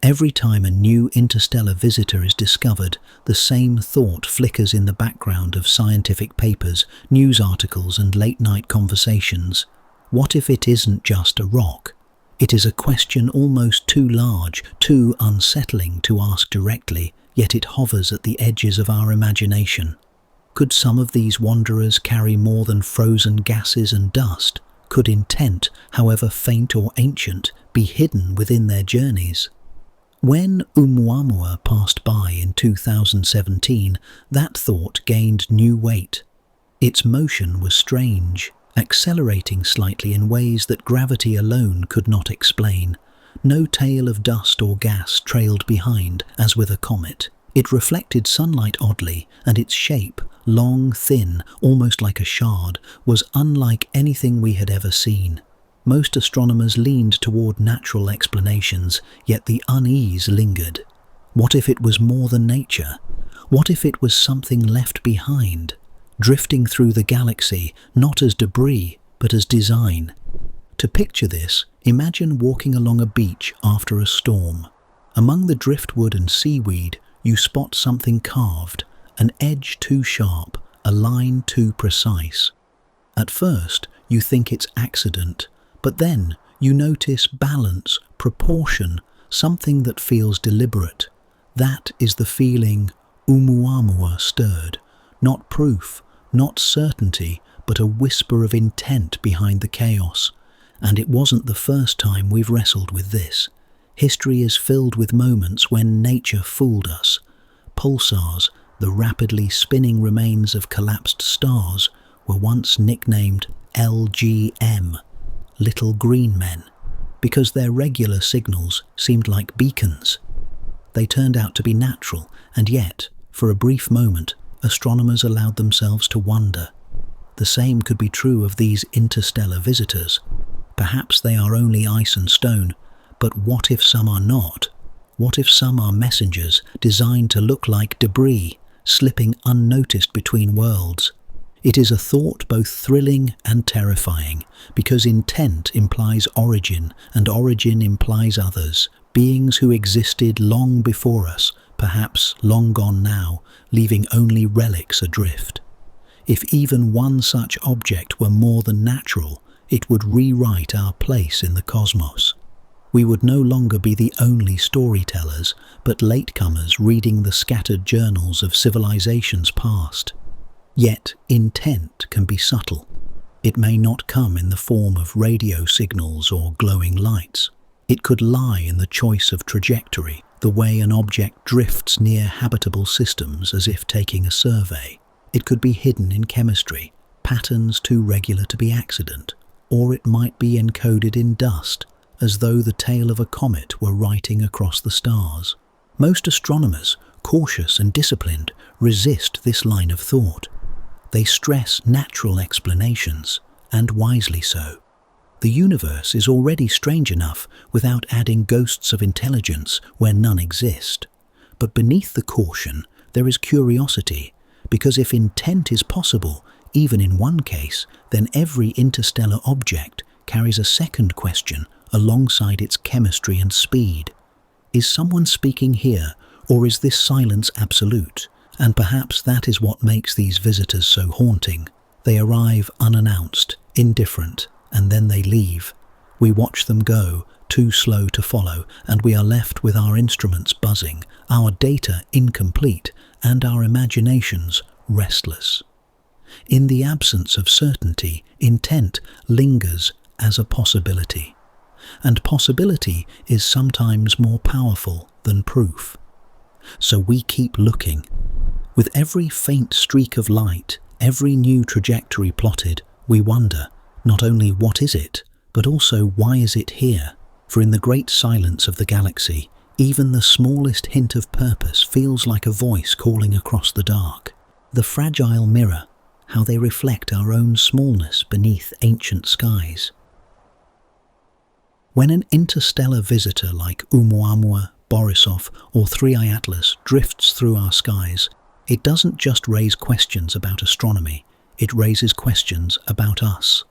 Every time a new interstellar visitor is discovered, the same thought flickers in the background of scientific papers, news articles, and late-night conversations. What if it isn't just a rock? It is a question almost too large, too unsettling to ask directly, yet it hovers at the edges of our imagination. Could some of these wanderers carry more than frozen gases and dust? Could intent, however faint or ancient, be hidden within their journeys? When Oumuamua passed by in 2017, that thought gained new weight. Its motion was strange, accelerating slightly in ways that gravity alone could not explain. No tail of dust or gas trailed behind, as with a comet. It reflected sunlight oddly, and its shape, long, thin, almost like a shard, was unlike anything we had ever seen. Most astronomers leaned toward natural explanations, yet the unease lingered. What if it was more than nature? What if it was something left behind, drifting through the galaxy, not as debris, but as design? To picture this, imagine walking along a beach after a storm. Among the driftwood and seaweed, you spot something carved, an edge too sharp, a line too precise. At first, you think it's accident, but then you notice balance, proportion, something that feels deliberate. That is the feeling Oumuamua stirred. Not proof, not certainty, but a whisper of intent behind the chaos. And it wasn't the first time we've wrestled with this. History is filled with moments when nature fooled us. Pulsars, the rapidly spinning remains of collapsed stars, were once nicknamed LGM, little green men, because their regular signals seemed like beacons. They turned out to be natural, and yet, for a brief moment, astronomers allowed themselves to wonder. The same could be true of these interstellar visitors. Perhaps they are only ice and stone, but what if some are not? What if some are messengers designed to look like debris, slipping unnoticed between worlds? It is a thought both thrilling and terrifying, because intent implies origin, and origin implies others, beings who existed long before us, perhaps long gone now, leaving only relics adrift. If even one such object were more than natural, it would rewrite our place in the cosmos. We would no longer be the only storytellers, but latecomers reading the scattered journals of civilizations past. Yet intent can be subtle. It may not come in the form of radio signals or glowing lights. It could lie in the choice of trajectory, the way an object drifts near habitable systems as if taking a survey. It could be hidden in chemistry, patterns too regular to be accident, or it might be encoded in dust, as though the tail of a comet were writing across the stars. Most astronomers, cautious and disciplined, resist this line of thought. They stress natural explanations, and wisely so. The universe is already strange enough without adding ghosts of intelligence where none exist. But beneath the caution, there is curiosity, because if intent is possible, even in one case, then every interstellar object carries a second question alongside its chemistry and speed. Is someone speaking here, or is this silence absolute? And perhaps that is what makes these visitors so haunting. They arrive unannounced, indifferent, and then they leave. We watch them go, too slow to follow, and we are left with our instruments buzzing, our data incomplete, and our imaginations restless. In the absence of certainty, intent lingers as a possibility. And possibility is sometimes more powerful than proof. So we keep looking. With every faint streak of light, every new trajectory plotted, we wonder, not only what is it, but also why is it here? For in the great silence of the galaxy, even the smallest hint of purpose feels like a voice calling across the dark. The fragile mirror, how they reflect our own smallness beneath ancient skies. When an interstellar visitor like Oumuamua, Borisov, or 3I Atlas drifts through our skies, it doesn't just raise questions about astronomy, it raises questions about us.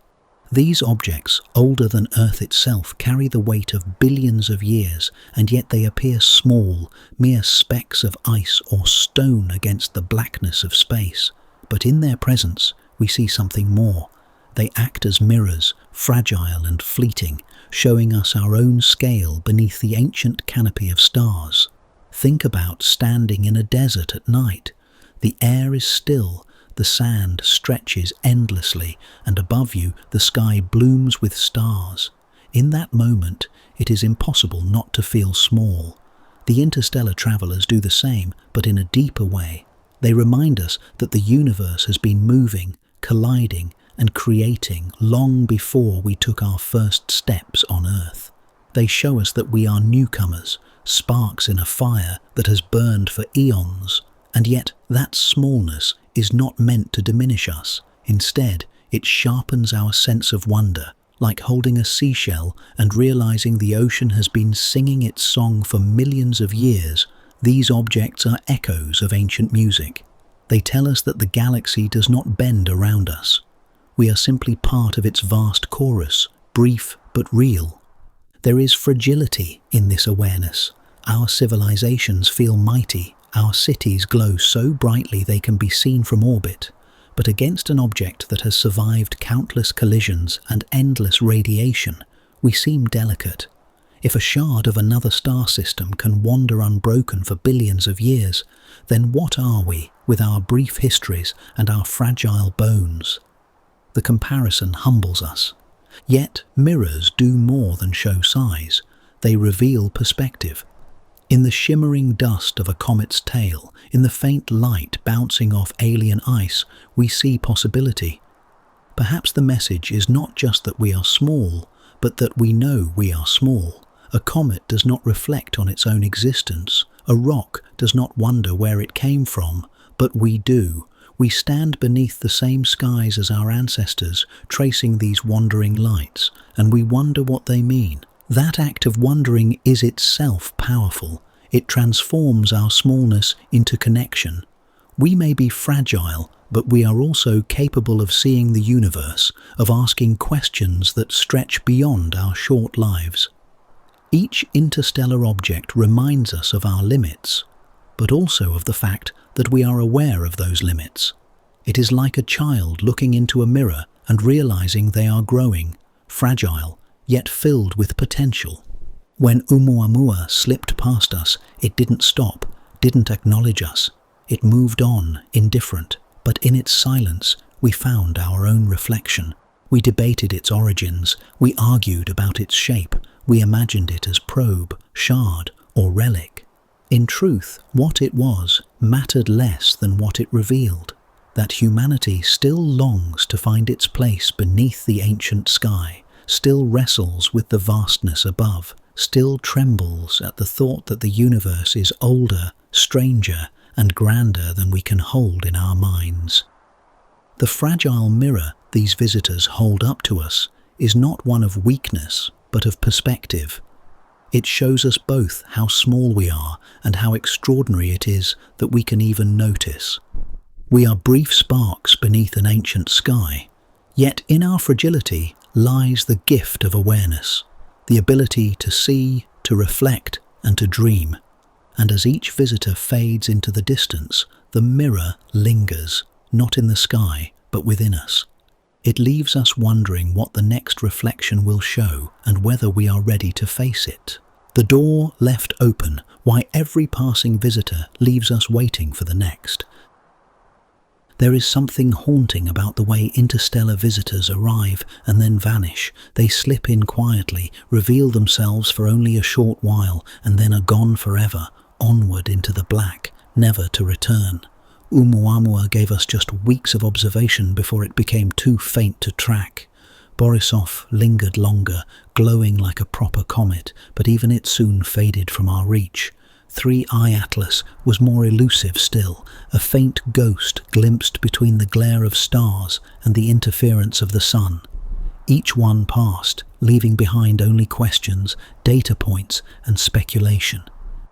These objects, older than Earth itself, carry the weight of billions of years, and yet they appear small, mere specks of ice or stone against the blackness of space. But in their presence, we see something more. They act as mirrors, fragile and fleeting, showing us our own scale beneath the ancient canopy of stars. Think about standing in a desert at night. The air is still, the sand stretches endlessly, and above you the sky blooms with stars. In that moment, it is impossible not to feel small. The interstellar travelers do the same, but in a deeper way. They remind us that the universe has been moving, colliding, and creating long before we took our first steps on Earth. They show us that we are newcomers, sparks in a fire that has burned for eons. And yet that smallness is not meant to diminish us. Instead, it sharpens our sense of wonder, like holding a seashell and realizing the ocean has been singing its song for millions of years. These objects are echoes of ancient music. They tell us that the galaxy does not bend around us. We are simply part of its vast chorus, brief but real. There is fragility in this awareness. Our civilizations feel mighty. Our cities glow so brightly they can be seen from orbit. But against an object that has survived countless collisions and endless radiation, we seem delicate. If a shard of another star system can wander unbroken for billions of years, then what are we with our brief histories and our fragile bones? The comparison humbles us. Yet mirrors do more than show size. They reveal perspective. In the shimmering dust of a comet's tail, in the faint light bouncing off alien ice, we see possibility. Perhaps the message is not just that we are small, but that we know we are small. A comet does not reflect on its own existence. A rock does not wonder where it came from, but we do. We stand beneath the same skies as our ancestors, tracing these wandering lights, and we wonder what they mean. That act of wondering is itself powerful. It transforms our smallness into connection. We may be fragile, but we are also capable of seeing the universe, of asking questions that stretch beyond our short lives. Each interstellar object reminds us of our limits, but also of the fact that we are aware of those limits. It is like a child looking into a mirror and realizing they are growing, fragile, yet filled with potential. When Oumuamua slipped past us, it didn't stop, didn't acknowledge us. It moved on, indifferent, but in its silence, we found our own reflection. We debated its origins, we argued about its shape, we imagined it as probe, shard, or relic. In truth, what it was mattered less than what it revealed, that humanity still longs to find its place beneath the ancient sky, still wrestles with the vastness above, still trembles at the thought that the universe is older, stranger, and grander than we can hold in our minds. The fragile mirror these visitors hold up to us is not one of weakness, but of perspective. It shows us both how small we are and how extraordinary it is that we can even notice. We are brief sparks beneath an ancient sky, yet in our fragility lies the gift of awareness, the ability to see, to reflect, and to dream. And as each visitor fades into the distance, the mirror lingers, not in the sky, but within us. It leaves us wondering what the next reflection will show and whether we are ready to face it. The door left open, why every passing visitor leaves us waiting for the next. There is something haunting about the way interstellar visitors arrive and then vanish. They slip in quietly, reveal themselves for only a short while, and then are gone forever, onward into the black, never to return. Oumuamua gave us just weeks of observation before it became too faint to track. Borisov lingered longer, glowing like a proper comet, but even it soon faded from our reach. 3I Atlas was more elusive still, a faint ghost glimpsed between the glare of stars and the interference of the sun. Each one passed, leaving behind only questions, data points, and speculation.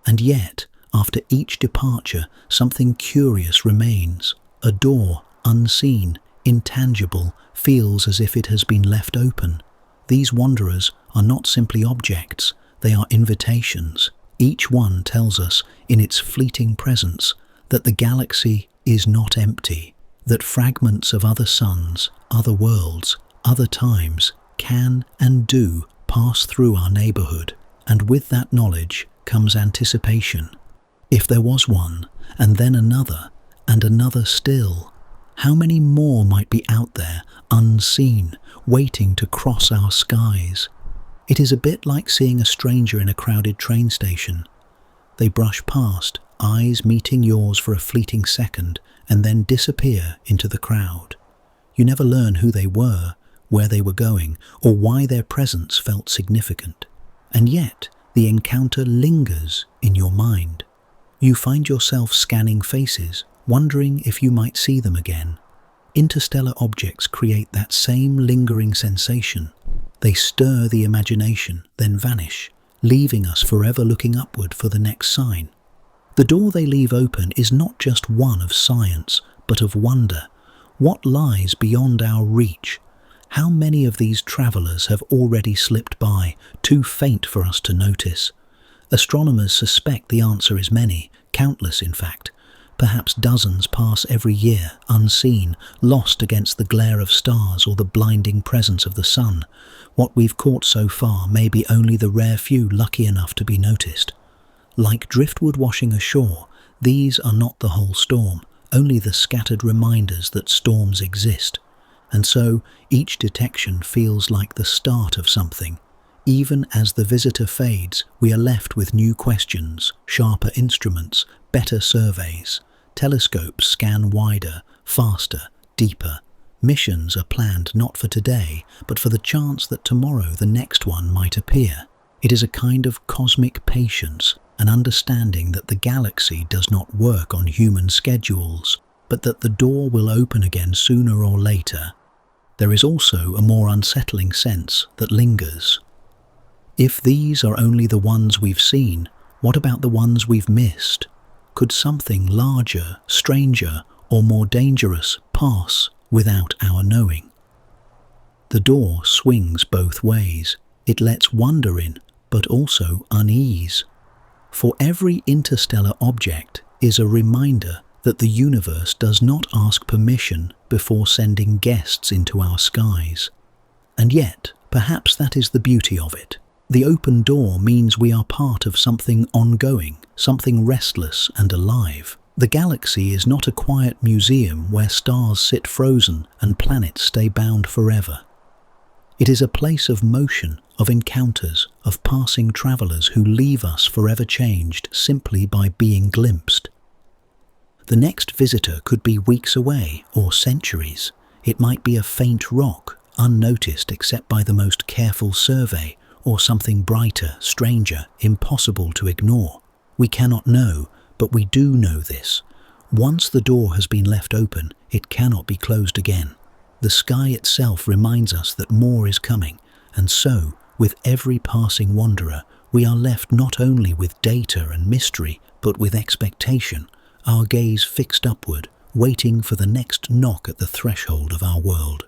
And yet, after each departure, something curious remains. A door, unseen, intangible, feels as if it has been left open. These wanderers are not simply objects, they are invitations. Each one tells us, in its fleeting presence, that the galaxy is not empty, that fragments of other suns, other worlds, other times can and do pass through our neighborhood. And with that knowledge comes anticipation. If there was one, and then another, and another still, how many more might be out there, unseen, waiting to cross our skies? It is a bit like seeing a stranger in a crowded train station. They brush past, eyes meeting yours for a fleeting second, and then disappear into the crowd. You never learn who they were, where they were going, or why their presence felt significant. And yet, the encounter lingers in your mind. You find yourself scanning faces, wondering if you might see them again. Interstellar objects create that same lingering sensation. They stir the imagination, then vanish, leaving us forever looking upward for the next sign. The door they leave open is not just one of science, but of wonder. What lies beyond our reach? How many of these travelers have already slipped by, too faint for us to notice? Astronomers suspect the answer is many, countless in fact. Perhaps dozens pass every year, unseen, lost against the glare of stars or the blinding presence of the sun. What we've caught so far may be only the rare few lucky enough to be noticed. Like driftwood washing ashore, these are not the whole storm, only the scattered reminders that storms exist. And so, each detection feels like the start of something. Even as the visitor fades, we are left with new questions, sharper instruments, better surveys. Telescopes scan wider, faster, deeper. Missions are planned not for today, but for the chance that tomorrow the next one might appear. It is a kind of cosmic patience, an understanding that the galaxy does not work on human schedules, but that the door will open again sooner or later. There is also a more unsettling sense that lingers. If these are only the ones we've seen, what about the ones we've missed? Could something larger, stranger, or more dangerous pass without our knowing? The door swings both ways. It lets wonder in, but also unease. For every interstellar object is a reminder that the universe does not ask permission before sending guests into our skies. And yet, perhaps that is the beauty of it. The open door means we are part of something ongoing, something restless and alive. The galaxy is not a quiet museum where stars sit frozen and planets stay bound forever. It is a place of motion, of encounters, of passing travelers who leave us forever changed simply by being glimpsed. The next visitor could be weeks away or centuries. It might be a faint rock, unnoticed except by the most careful survey, or something brighter, stranger, impossible to ignore. We cannot know, but we do know this. Once the door has been left open, it cannot be closed again. The sky itself reminds us that more is coming, and so, with every passing wanderer, we are left not only with data and mystery, but with expectation, our gaze fixed upward, waiting for the next knock at the threshold of our world.